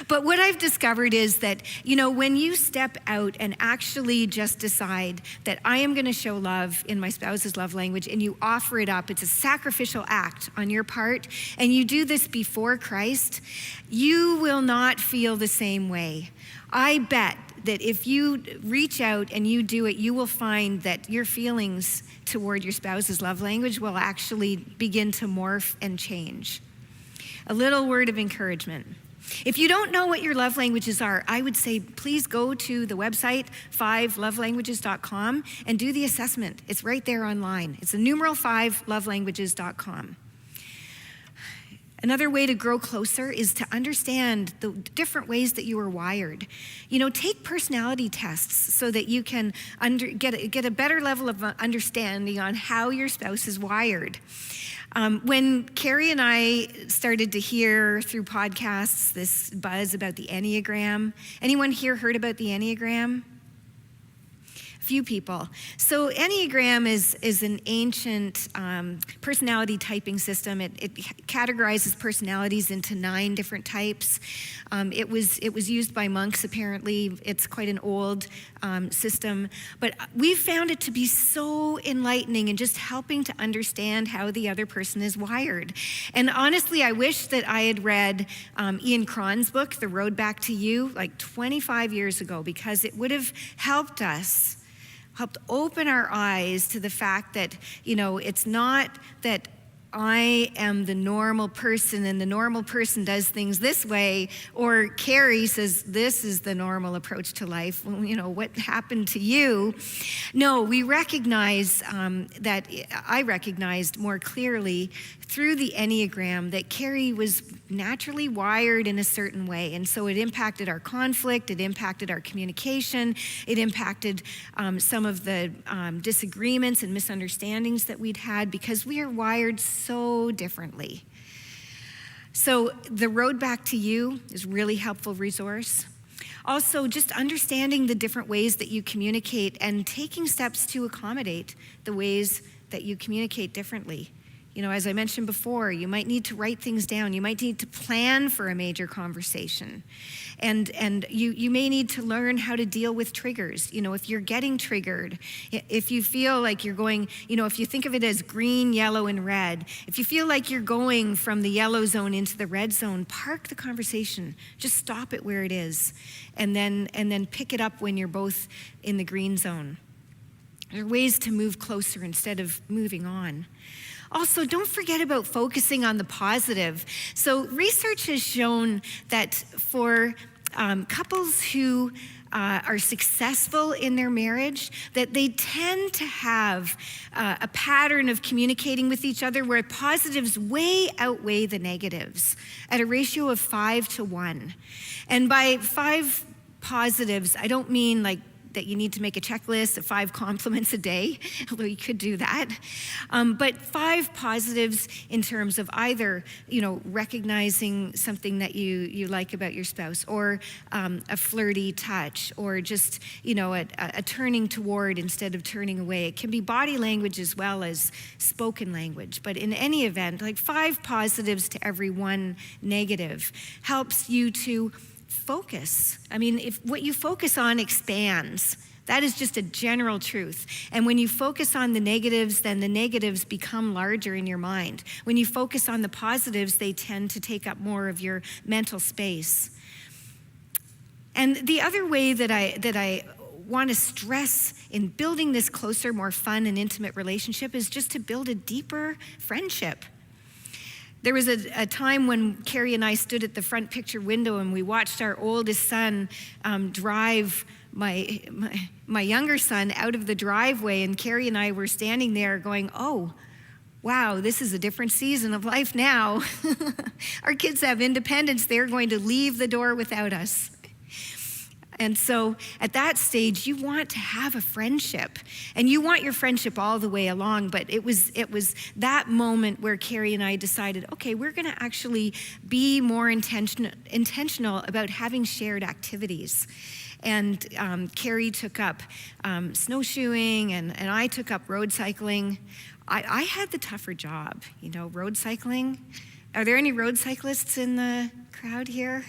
But what I've discovered is that, you know, when you step out and actually just decide that I am going to show love in my spouse's love language and you offer it up, it's a sacrificial act on your part, and you do this before Christ, you will not feel the same way. I bet that if you reach out and you do it, you will find that your feelings toward your spouse's love language will actually begin to morph and change. A little word of encouragement. If you don't know what your love languages are, I would say please go to the website 5lovelanguages.com and do the assessment. It's right there online. It's the numeral 5lovelanguages.com. Another way to grow closer is to understand the different ways that you are wired. You know, take personality tests so that you can get a better level of understanding on how your spouse is wired. When Carrie and I started to hear through podcasts this buzz about the Enneagram, anyone here heard about the Enneagram? A few people. So Enneagram is an ancient personality typing system. It categorizes personalities into 9 different types. It was used by monks, apparently. It's quite an old system. But we've found it to be so enlightening and just helping to understand how the other person is wired. And honestly, I wish that I had read Ian Cron's book, The Road Back to You, like 25 years ago, because it would have helped open our eyes to the fact that, you know, it's not that I am the normal person and the normal person does things this way, or Carrie says this is the normal approach to life. Well, you know, what happened to you? No, we recognize that I recognized more clearly through the Enneagram that Carrie was naturally wired in a certain way. And so it impacted our conflict, it impacted our communication, it impacted some of the disagreements and misunderstandings that we'd had because we are wired so differently. So the Road Back to You is a really helpful resource. Also, just understanding the different ways that you communicate and taking steps to accommodate the ways that you communicate differently. You know, as I mentioned before, you might need to write things down. You might need to plan for a major conversation. And you may need to learn how to deal with triggers. You know, if you're getting triggered, if you feel like you're going, you know, if you think of it as green, yellow, and red, if you feel like you're going from the yellow zone into the red zone, park the conversation. Just stop it where it is. And then pick it up when you're both in the green zone. There are ways to move closer instead of moving on. Also, don't forget about focusing on the positive. So research has shown that for couples who are successful in their marriage, that they tend to have a pattern of communicating with each other where positives way outweigh the negatives at a ratio of 5 to 1. And by 5 positives, I don't mean like that you need to make a checklist of 5 compliments a day, although you could do that. But 5 positives in terms of either, recognizing something that you like about your spouse, or a flirty touch, or just, a turning toward instead of turning away. It can be body language as well as spoken language. But in any event, like 5 positives to every 1 negative helps you to focus. I mean, if what you focus on expands, that is just a general truth. And when you focus on the negatives, then the negatives become larger in your mind. When you focus on the positives, they tend to take up more of your mental space. And the other way that I want to stress in building this closer, more fun and intimate relationship is just to build a deeper friendship. There was a time when Carrie and I stood at the front picture window and we watched our oldest son drive my younger son out of the driveway, and Carrie and I were standing there going, oh, wow, this is a different season of life now. Our kids have independence. They're going to leave the door without us. And so at that stage, you want to have a friendship, and you want your friendship all the way along. But it was that moment where Carrie and I decided, okay, we're going to actually be more intentional about having shared activities. And Carrie took up snowshoeing, and I took up road cycling. I had the tougher job, road cycling. Are there any road cyclists in the crowd here?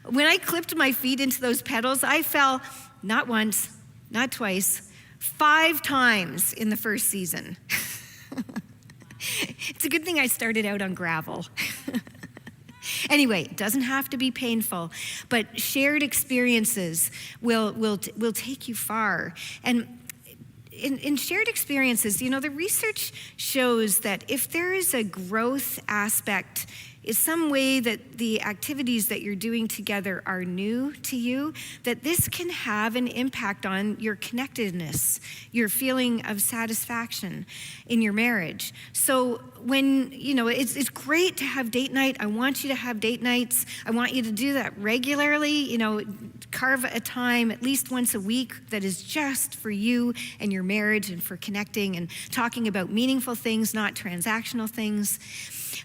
When I clipped my feet into those pedals, I fell not once, not twice, 5 times in the first season. It's a good thing I started out on gravel. Anyway, it doesn't have to be painful, but shared experiences will take you far. And in shared experiences, the research shows that if there is a growth aspect, is some way that the activities that you're doing together are new to you, that this can have an impact on your connectedness, your feeling of satisfaction in your marriage. So when, it's great to have date night. I want you to have date nights. I want you to do that regularly, carve a time at least once a week that is just for you and your marriage and for connecting and talking about meaningful things, not transactional things.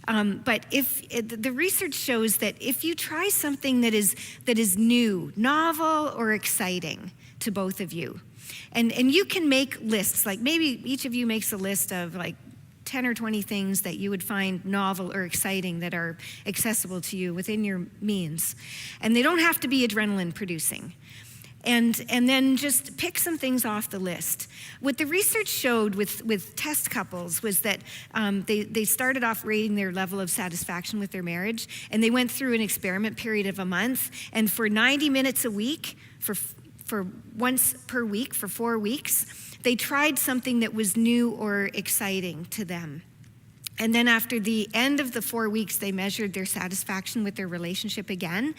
But if the research shows that if you try something that is new, novel, or exciting to both of you, and you can make lists, like maybe each of you makes a list of like 10 or 20 things that you would find novel or exciting that are accessible to you within your means. And they don't have to be adrenaline producing. And then just pick some things off the list. What the research showed with test couples was that they started off rating their level of satisfaction with their marriage, and they went through an experiment period of a month, and for 90 minutes a week, for once per week, for 4 weeks, they tried something that was new or exciting to them. And then after the end of the 4 weeks, they measured their satisfaction with their relationship again,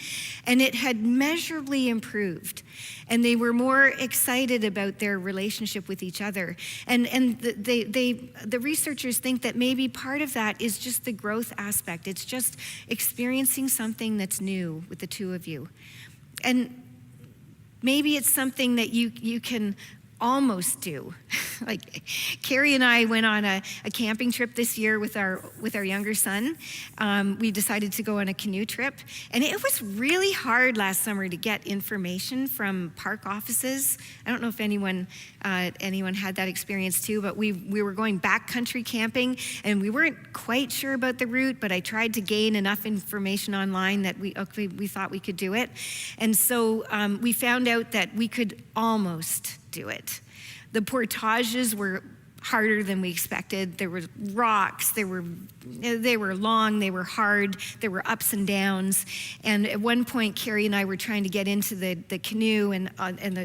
and it had measurably improved. And they were more excited about their relationship with each other. And the researchers think that maybe part of that is just the growth aspect. It's just experiencing something that's new with the two of you. And maybe it's something that you can almost do. Like Carrie and I went on a camping trip this year with our younger son. We decided to go on a canoe trip, and it was really hard last summer to get information from park offices. I don't know if anyone had that experience too, but we were going backcountry camping, and we weren't quite sure about the route, but I tried to gain enough information online that we thought we could do it. And so we found out that we could almost do it. The portages were harder than we expected. There were rocks, they were long, they were hard, there were ups and downs. And at one point, Carrie and I were trying to get into the canoe, and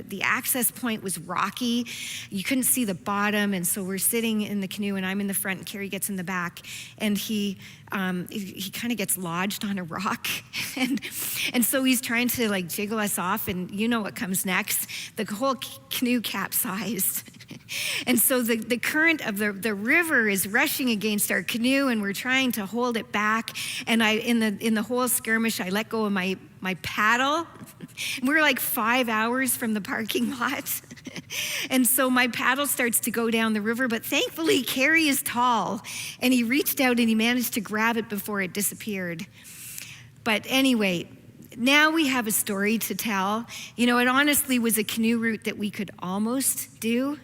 the access point was rocky. You couldn't see the bottom, and so we're sitting in the canoe, and I'm in the front, and Carrie gets in the back, and he kind of gets lodged on a rock, and so he's trying to like jiggle us off, and you know what comes next. The whole canoe capsized. And so the current of the river is rushing against our canoe, and we're trying to hold it back. And in the whole skirmish, I let go of my paddle. We're like 5 hours from the parking lot. And so my paddle starts to go down the river, but thankfully Carrie is tall, and he reached out and he managed to grab it before it disappeared. But anyway, now we have a story to tell. You know, it honestly was a canoe route that we could almost do.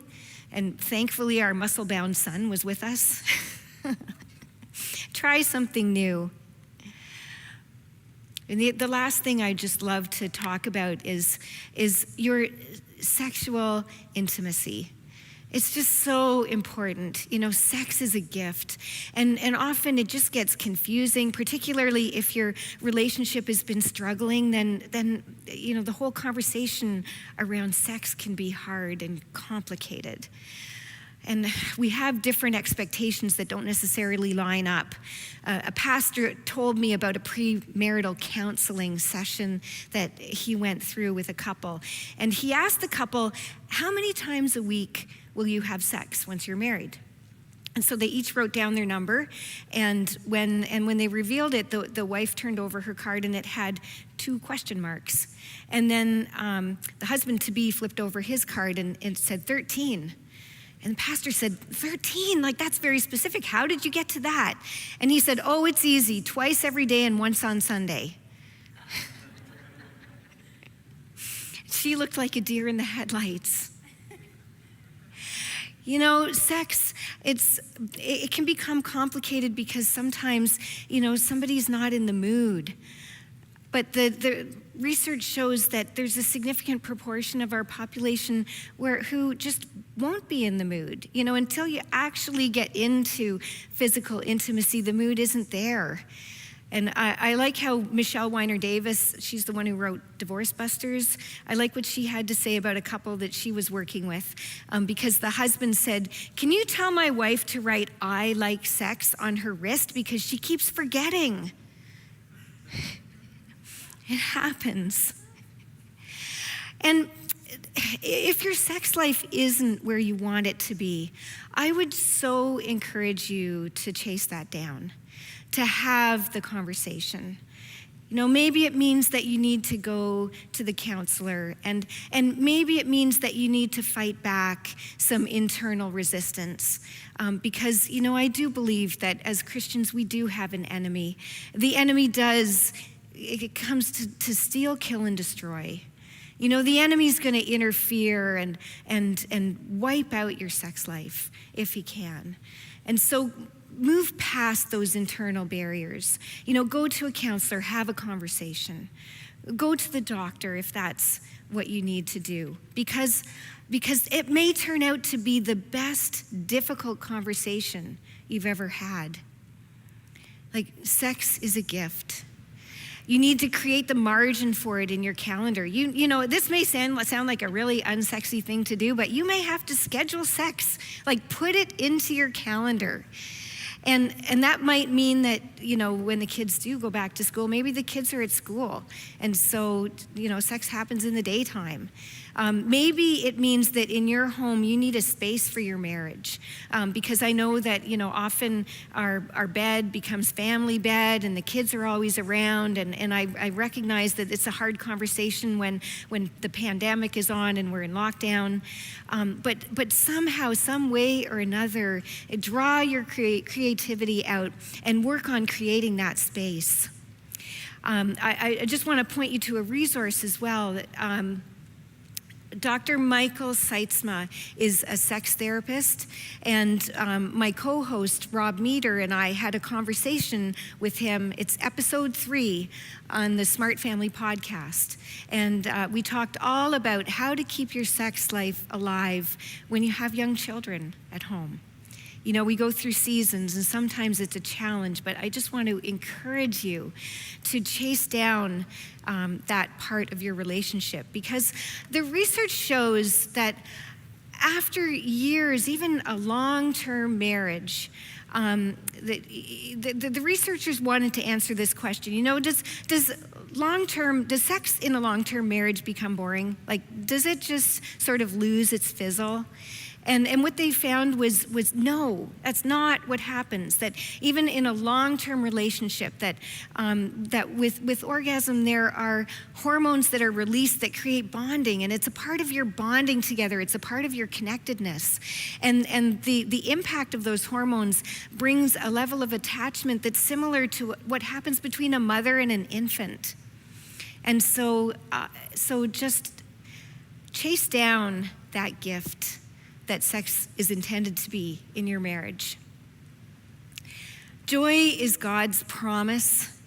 And thankfully, our muscle-bound son was with us. Try something new. And the last thing I just love to talk about is your sexual intimacy. It's just so important. You know, sex is a gift. And often it just gets confusing, particularly if your relationship has been struggling, then you know, the whole conversation around sex can be hard and complicated. And we have different expectations that don't necessarily line up. A pastor told me about a premarital counseling session that he went through with a couple. And he asked the couple, how many times a week will you have sex once you're married? And so they each wrote down their number, and when they revealed it, the wife turned over her card and it had 2 question marks. And then the husband-to-be flipped over his card and it said 13. And the pastor said, 13, like that's very specific. How did you get to that? And he said, oh, it's easy, twice every day and once on Sunday. She looked like a deer in the headlights. You know, sex, it can become complicated because sometimes, you know, somebody's not in the mood. But the research shows that there's a significant proportion of our population who just won't be in the mood. You know, until you actually get into physical intimacy, the mood isn't there. And I like how Michelle Weiner Davis, she's the one who wrote Divorce Busters. I like what she had to say about a couple that she was working with, because the husband said, can you tell my wife to write I like sex on her wrist because she keeps forgetting? It happens. And if your sex life isn't where you want it to be, I would so encourage you to chase that down, to have the conversation. You know, maybe it means that you need to go to the counselor, and maybe it means that you need to fight back some internal resistance. Because, you know, I do believe that as Christians, we do have an enemy. The enemy it comes to steal, kill, and destroy. You know, the enemy's going to interfere and wipe out your sex life if he can. And so move past those internal barriers. You know, go to a counselor, have a conversation. Go to the doctor if that's what you need to do. Because it may turn out to be the best difficult conversation you've ever had. Like, sex is a gift. You need to create the margin for it in your calendar. You know, this may sound like a really unsexy thing to do, but you may have to schedule sex. Like, put it into your calendar. And that might mean that, you know, when the kids do go back to school, maybe the kids are at school. And so, you know, sex happens in the daytime. Maybe it means that in your home, you need a space for your marriage. Because I know that, you know, often our bed becomes family bed and the kids are always around. And I recognize that it's a hard conversation when the pandemic is on and we're in lockdown. But somehow, some way or another, draw your creativity out and work on creating that space. I just want to point you to a resource as well. That, Dr. Michael Seitzma is a sex therapist, and my co-host, Rob Meeder, and I had a conversation with him. It's episode 3 on the Smart Family podcast. And we talked all about how to keep your sex life alive when you have young children at home. You know, we go through seasons, and sometimes it's a challenge, but I just want to encourage you to chase down that part of your relationship, because the research shows that after years, even a long-term marriage, the researchers wanted to answer this question. You know, does sex in a long-term marriage become boring? Like, does it just sort of lose its fizzle? And what they found was no, that's not what happens. That even in a long-term relationship, that with orgasm there are hormones that are released that create bonding, and it's a part of your bonding together. It's a part of your connectedness, and the impact of those hormones brings a level of attachment that's similar to what happens between a mother and an infant. And so just chase down that gift that sex is intended to be in your marriage. Joy is God's promise,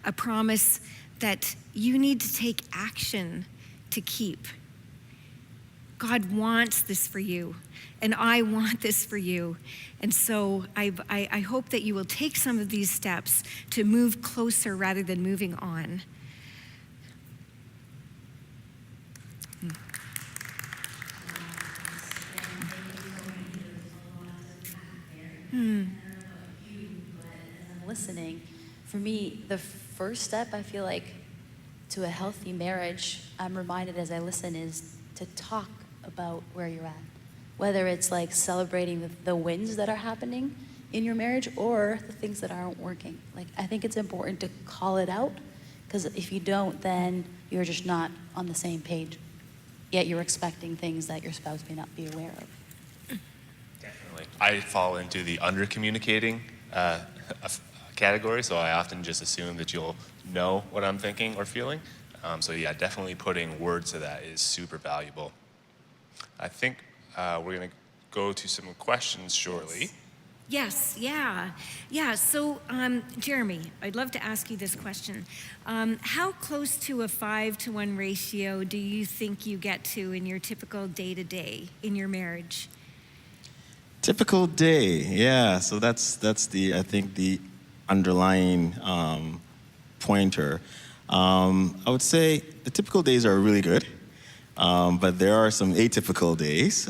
a promise that you need to take action to keep. God wants this for you, and I want this for you. And so I hope that you will take some of these steps to move closer rather than moving on. Listening, for me, the first step, I feel like, to a healthy marriage, I'm reminded as I listen, is to talk about where you're at. Whether it's like celebrating the wins that are happening in your marriage or the things that aren't working. Like, I think it's important to call it out, because if you don't, then you're just not on the same page. Yet you're expecting things that your spouse may not be aware of. Definitely. I fall into the under-communicating category, so I often just assume that you'll know what I'm thinking or feeling. So yeah, definitely putting words to that is super valuable. I think we're going to go to some questions shortly. Yes, yeah. So, Jeremy, I'd love to ask you this question. How close to a 5-to-1 ratio do you think you get to in your typical day-to-day in your marriage? Typical day, yeah. So that's the, I think, the underlying pointer. I would say the typical days are really good, but there are some atypical days.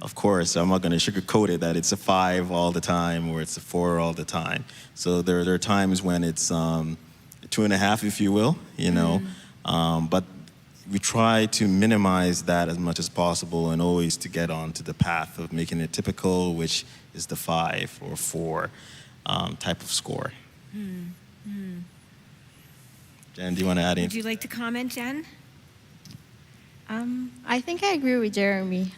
Of course, I'm not going to sugarcoat it that it's a 5 all the time or it's a 4 all the time. So there are times when it's 2.5, if you will, you know. But we try to minimize that as much as possible and always to get onto the path of making it typical, which is the 5 or 4 type of score. Jen, do you want to add anything? Would you like to comment, Jen? I think I agree with Jeremy.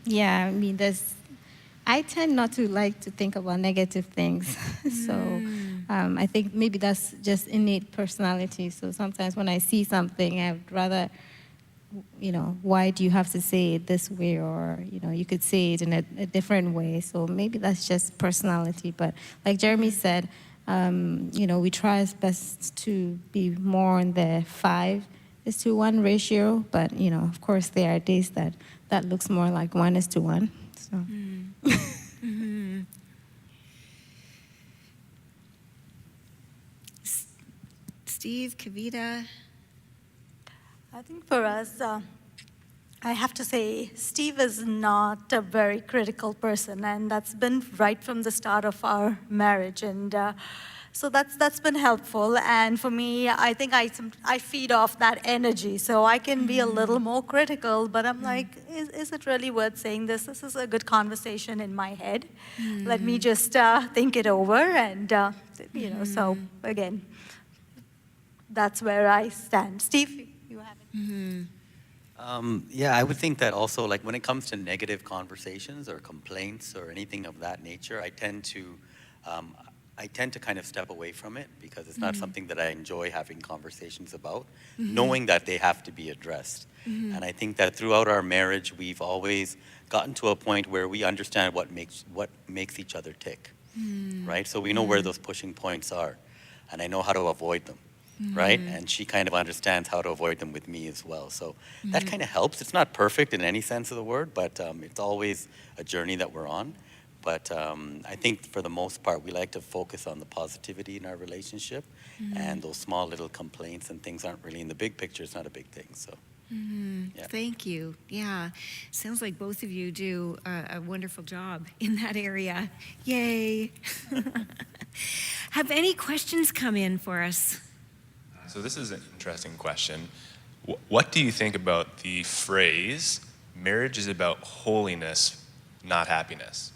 Yeah, I mean, I tend not to like to think about negative things. So I think maybe that's just innate personality. So sometimes when I see something, I'd rather, why do you have to say it this way? Or, you could say it in a different way. So maybe that's just personality. But like Jeremy said, we try as best to be more on the 5:1 ratio. But, of course, there are days that looks more like 1:1. So. Steve, Kavita? I think for us, I have to say, Steve is not a very critical person, and that's been right from the start of our marriage. And so that's been helpful. And for me, I think I feed off that energy, so I can be a little more critical. But I'm like, is it really worth saying this? This is a good conversation in my head. Let me just think it over, and So again, that's where I stand. Steve, you have it. Yeah, I would think that also, like when it comes to negative conversations or complaints or anything of that nature, I tend to kind of step away from it because it's not something that I enjoy having conversations about, knowing that they have to be addressed. And I think that throughout our marriage, we've always gotten to a point where we understand what makes each other tick, right? So we know where those pushing points are, and I know how to avoid them. Right? And she kind of understands how to avoid them with me as well. So that kind of helps. It's not perfect in any sense of the word, but it's always a journey that we're on. But I think for the most part, we like to focus on the positivity in our relationship, and those small little complaints and things aren't really in the big picture. It's not a big thing. So. Yeah. Thank you. Yeah. Sounds like both of you do a wonderful job in that area. Yay. Have any questions come in for us? So this is an interesting question. What do you think about the phrase, marriage is about holiness, not happiness.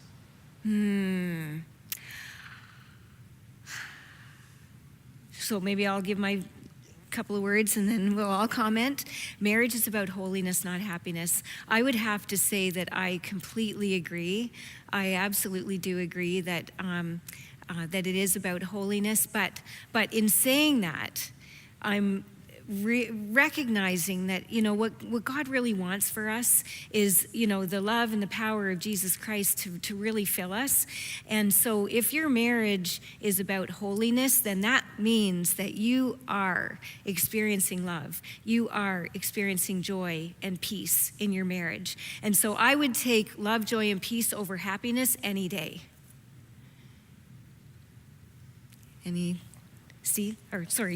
So maybe I'll give my couple of words and then we'll all comment. Marriage is about holiness, not happiness. I would have to say that I completely agree. I absolutely do agree that that it is about holiness. But in saying that, I'm recognizing that, you know, what God really wants for us is, you know, the love and the power of Jesus Christ to really fill us. And so if your marriage is about holiness, then that means that you are experiencing love. You are experiencing joy and peace in your marriage. And so I would take love, joy, and peace over happiness any day.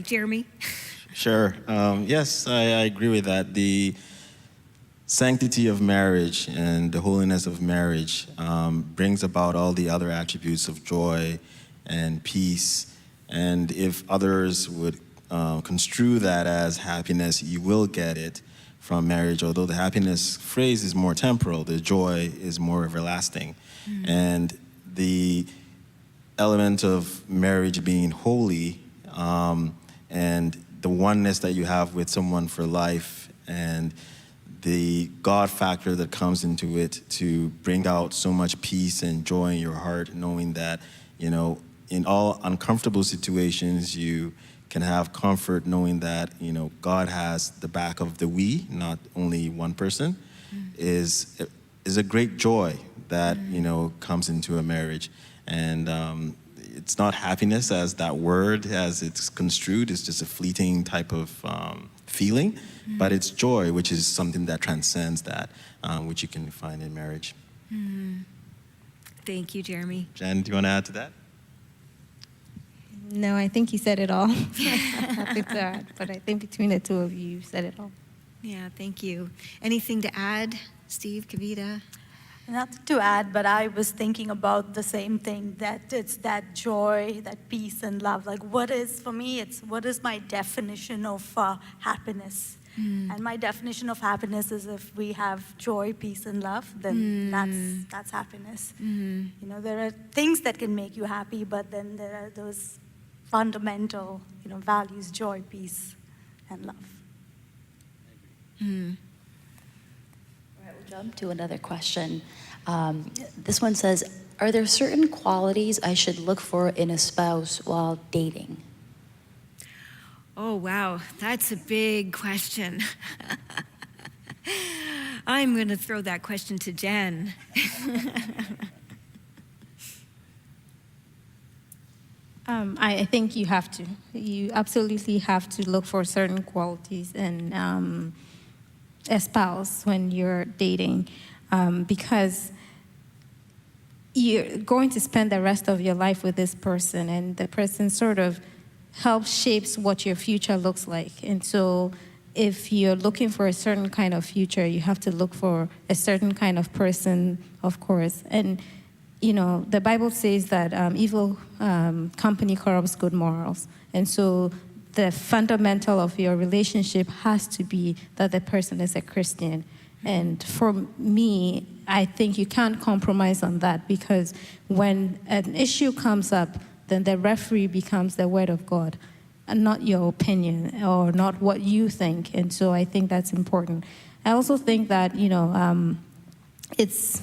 Jeremy? Sure. Yes, I agree with that. The sanctity of marriage and the holiness of marriage brings about all the other attributes of joy and peace. And if others would construe that as happiness, you will get it from marriage. Although the happiness phrase is more temporal, the joy is more everlasting. And the element of marriage being holy and the oneness that you have with someone for life and the God factor that comes into it to bring out so much peace and joy in your heart, knowing that, you know, in all uncomfortable situations, you can have comfort knowing that, you know, God has the back of the we, not only one person, is a great joy that, you know, comes into a marriage. And it's not happiness as that word, as it's construed. It's just a fleeting type of feeling, but it's joy, which is something that transcends that, which you can find in marriage. Thank you, Jeremy. Jen, do you want to add to that? No, I think you said it all. Happy to add, but I think between the two of you said it all. Yeah, thank you. Anything to add, Steve, Kavita? Nothing to add, but I was thinking about the same thing, that it's that joy, that peace and love. Like what is, for me, it's what is my definition of happiness? And my definition of happiness is if we have joy, peace, and love, then that's happiness. You know, there are things that can make you happy, but then there are those fundamental, you know, values, joy, peace, and love. Jump to another question. This one says, are there certain qualities I should look for in a spouse while dating? Oh, wow, that's a big question. I'm going to throw that question to Jen. I think you have to. You absolutely have to look for certain qualities in a spouse when you're dating, because you're going to spend the rest of your life with this person, and the person sort of helps shapes what your future looks like. And so if you're looking for a certain kind of future, you have to look for a certain kind of person, of course. And you know, the Bible says that evil company corrupts good morals. And so the fundamental of your relationship has to be that the person is a Christian. And for me, I think you can't compromise on that, because when an issue comes up, then the referee becomes the word of God and not your opinion or not what you think. And so I think that's important. I also think that, you know, it's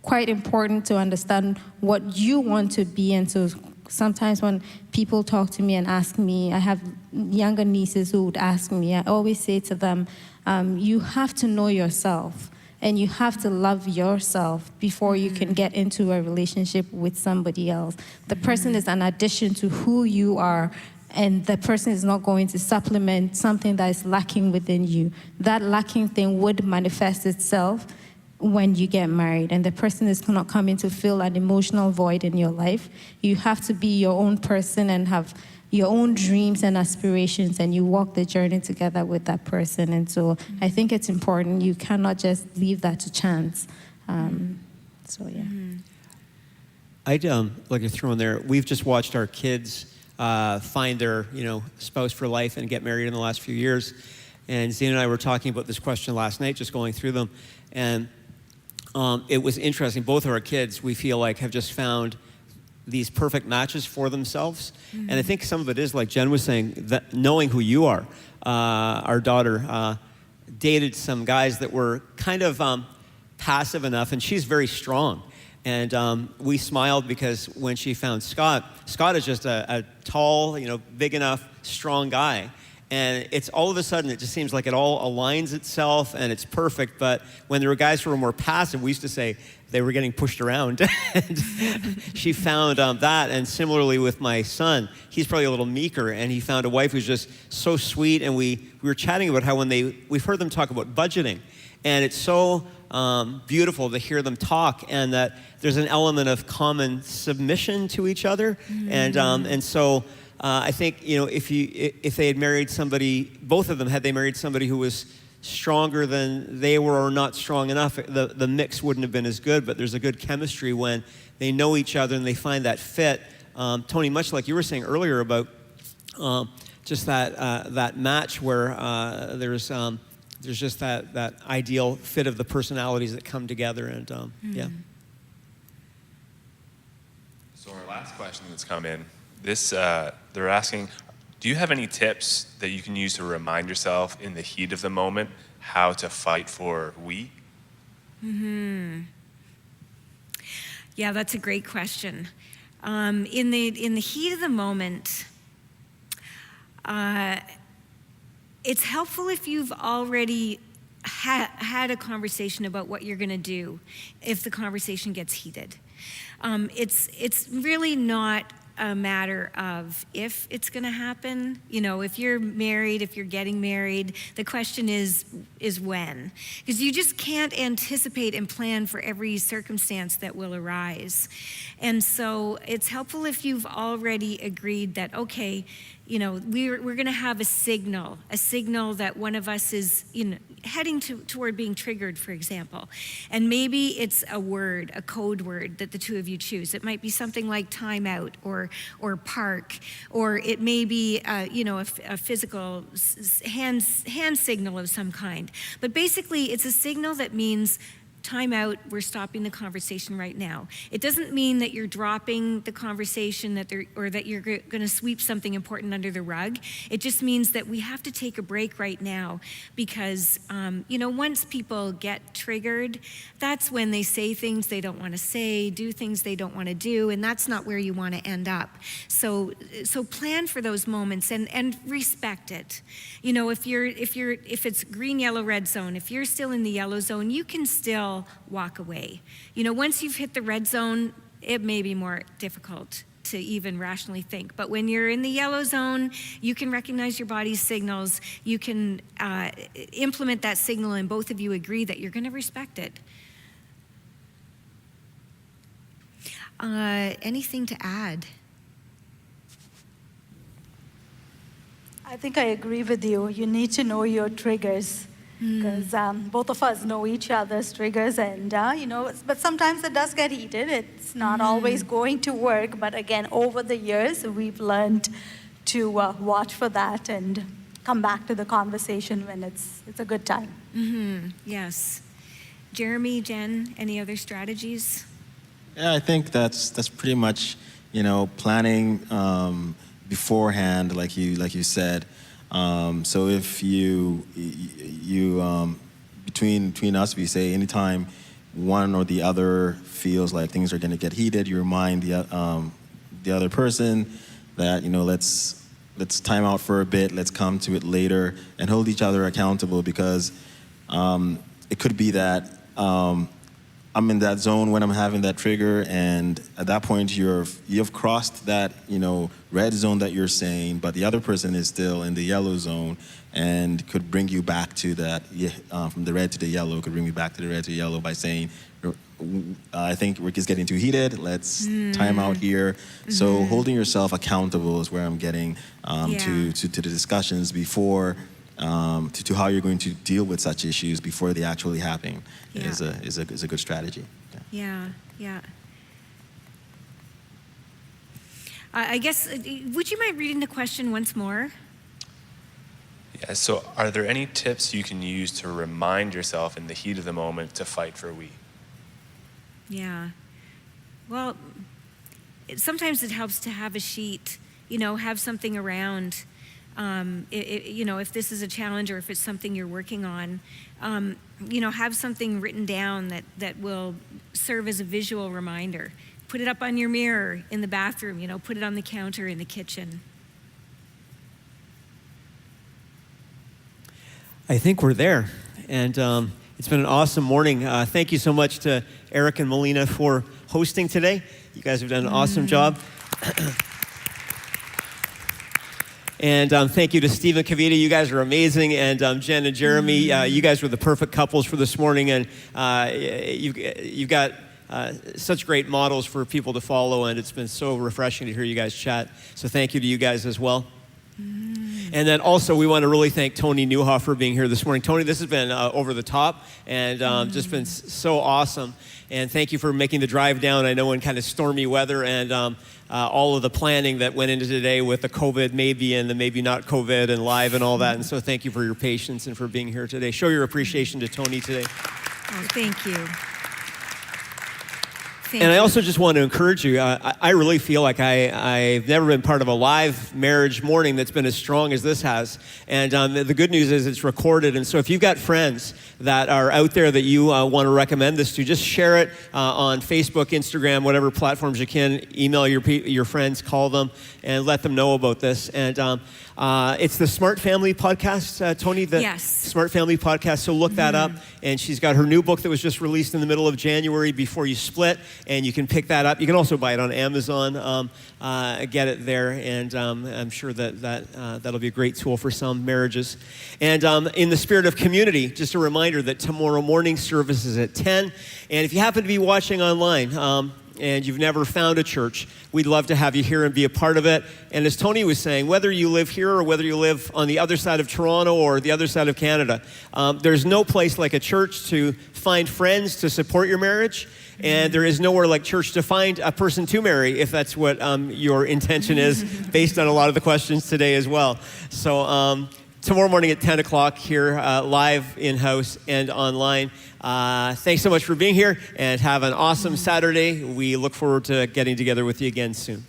quite important to understand what you want to be. And so sometimes when people talk to me and ask me, I have younger nieces who would ask me, I always say to them, you have to know yourself and you have to love yourself before you can get into a relationship with somebody else. The person is an addition to who you are, and the person is not going to supplement something that is lacking within you. That lacking thing would manifest itself when you get married, and the person is not coming to fill an emotional void in your life. You have to be your own person and have your own dreams and aspirations, and you walk the journey together with that person. And so I think it's important. You cannot just leave that to chance. So yeah. I'd like to throw in there, we've just watched our kids find their, you know, spouse for life and get married in the last few years. And Zane and I were talking about this question last night, just going through them. And it was interesting. Both of our kids, we feel like, have just found these perfect matches for themselves. And I think some of it is, like Jen was saying, that knowing who you are. Our daughter dated some guys that were kind of passive enough, and she's very strong. And we smiled because when she found Scott is just a tall, big enough, strong guy. And it's all of a sudden, it just seems like it all aligns itself and it's perfect. But when there were guys who were more passive, we used to say they were getting pushed around. And she found that. And similarly with my son, he's probably a little meeker, and he found a wife who's just so sweet. And we were chatting about how we've heard them talk about budgeting. And it's so beautiful to hear them talk, and that there's an element of common submission to each other. And so I think, if they had married somebody, both of them, had they married somebody who was stronger than they were or not strong enough, the mix wouldn't have been as good. But there's a good chemistry when they know each other and they find that fit. Tony, much like you were saying earlier about just that match where there's just that ideal fit of the personalities that come together, and yeah. So our last question that's come in, they're asking, do you have any tips that you can use to remind yourself in the heat of the moment how to fight for we? Yeah, that's a great question. In the heat of the moment, it's helpful if you've already had a conversation about what you're going to do if the conversation gets heated. It's really not a matter of if it's going to happen. If you're married, if you're getting married, the question is when. Because you just can't anticipate and plan for every circumstance that will arise. And so it's helpful if you've already agreed that, okay, we're going to have a signal that one of us is, heading toward being triggered, for example. And maybe it's a code word that the two of you choose. It might be something like timeout or park, or it may be, a physical hand signal of some kind. But basically, it's a signal that means time out, we're stopping the conversation right now. It doesn't mean that you're dropping the conversation or that you're going to sweep something important under the rug. It just means that we have to take a break right now because, once people get triggered, that's when they say things they don't want to say, do things they don't want to do, and that's not where you want to end up. So plan for those moments and respect it. If it's green, yellow, red zone, if you're still in the yellow zone, you can still walk away. Once you've hit the red zone, it may be more difficult to even rationally think. But when you're in the yellow zone, you can recognize your body's signals. You can implement that signal, and both of you agree that you're going to respect it. Anything to add? I think I agree with you. You need to know your triggers. Because both of us know each other's triggers, and but sometimes it does get heated. It's not always going to work, but again, over the years, we've learned to watch for that and come back to the conversation when it's a good time. Yes. Jeremy, Jen, any other strategies? Yeah, I think that's pretty much planning beforehand, like you said. So if you between us, we say anytime one or the other feels like things are going to get heated, you remind the other person that let's time out for a bit, let's come to it later, and hold each other accountable, because it could be that I'm in that zone when I'm having that trigger, and at that point you've crossed that red zone that you're saying, but the other person is still in the yellow zone, and could bring you back to that from the red to the yellow. Could bring you back to the red to the yellow by saying, I think Rick is getting too heated. Let's time out here. So holding yourself accountable is where I'm getting to the discussions before. To how you're going to deal with such issues before they actually happen is a good strategy. Yeah. I guess, would you mind reading the question once more? Yeah, so are there any tips you can use to remind yourself in the heat of the moment to fight for we? Yeah. Well, sometimes it helps to have a sheet, have something around. If this is a challenge or if it's something you're working on, have something written down that will serve as a visual reminder. Put it up on your mirror in the bathroom, put it on the counter in the kitchen. I think we're there. And it's been an awesome morning. Thank you so much to Eric and Melina for hosting today. You guys have done an awesome job. And thank you to Stephen Kavita. You guys are amazing. And Jen and Jeremy, you guys were the perfect couples for this morning. And you've got such great models for people to follow. And it's been so refreshing to hear you guys chat. So thank you to you guys as well. And then also we want to really thank Tony Newhoff for being here this morning. Tony, this has been over the top and just been so awesome. And thank you for making the drive down, I know in kind of stormy weather, and all of the planning that went into today with the COVID maybe and the maybe not COVID and live and all that. And so thank you for your patience and for being here today. Show your appreciation to Tony today. Oh, thank you. And I also just want to encourage you, I really feel like I've never been part of a live marriage morning that's been as strong as this has. And the good news is it's recorded. And so if you've got friends that are out there that you want to recommend this to, just share it on Facebook, Instagram, whatever platforms you can. Email your friends, call them, and let them know about this. And it's the Smart Family Podcast, Tony, the Yes. Smart Family Podcast. So look that up. And she's got her new book that was just released in the middle of January, Before You Split. And you can pick that up. You can also buy it on Amazon, get it there, and I'm sure that'll be a great tool for some marriages. And in the spirit of community, just a reminder that tomorrow morning service is at 10. And if you happen to be watching online and you've never found a church, we'd love to have you here and be a part of it. And as Tony was saying, whether you live here or whether you live on the other side of Toronto or the other side of Canada, there's no place like a church to find friends to support your marriage. And there is nowhere like church to find a person to marry, if that's what your intention is, based on a lot of the questions today as well. So tomorrow morning at 10 o'clock here, live in-house and online. Thanks so much for being here, and have an awesome Saturday. We look forward to getting together with you again soon.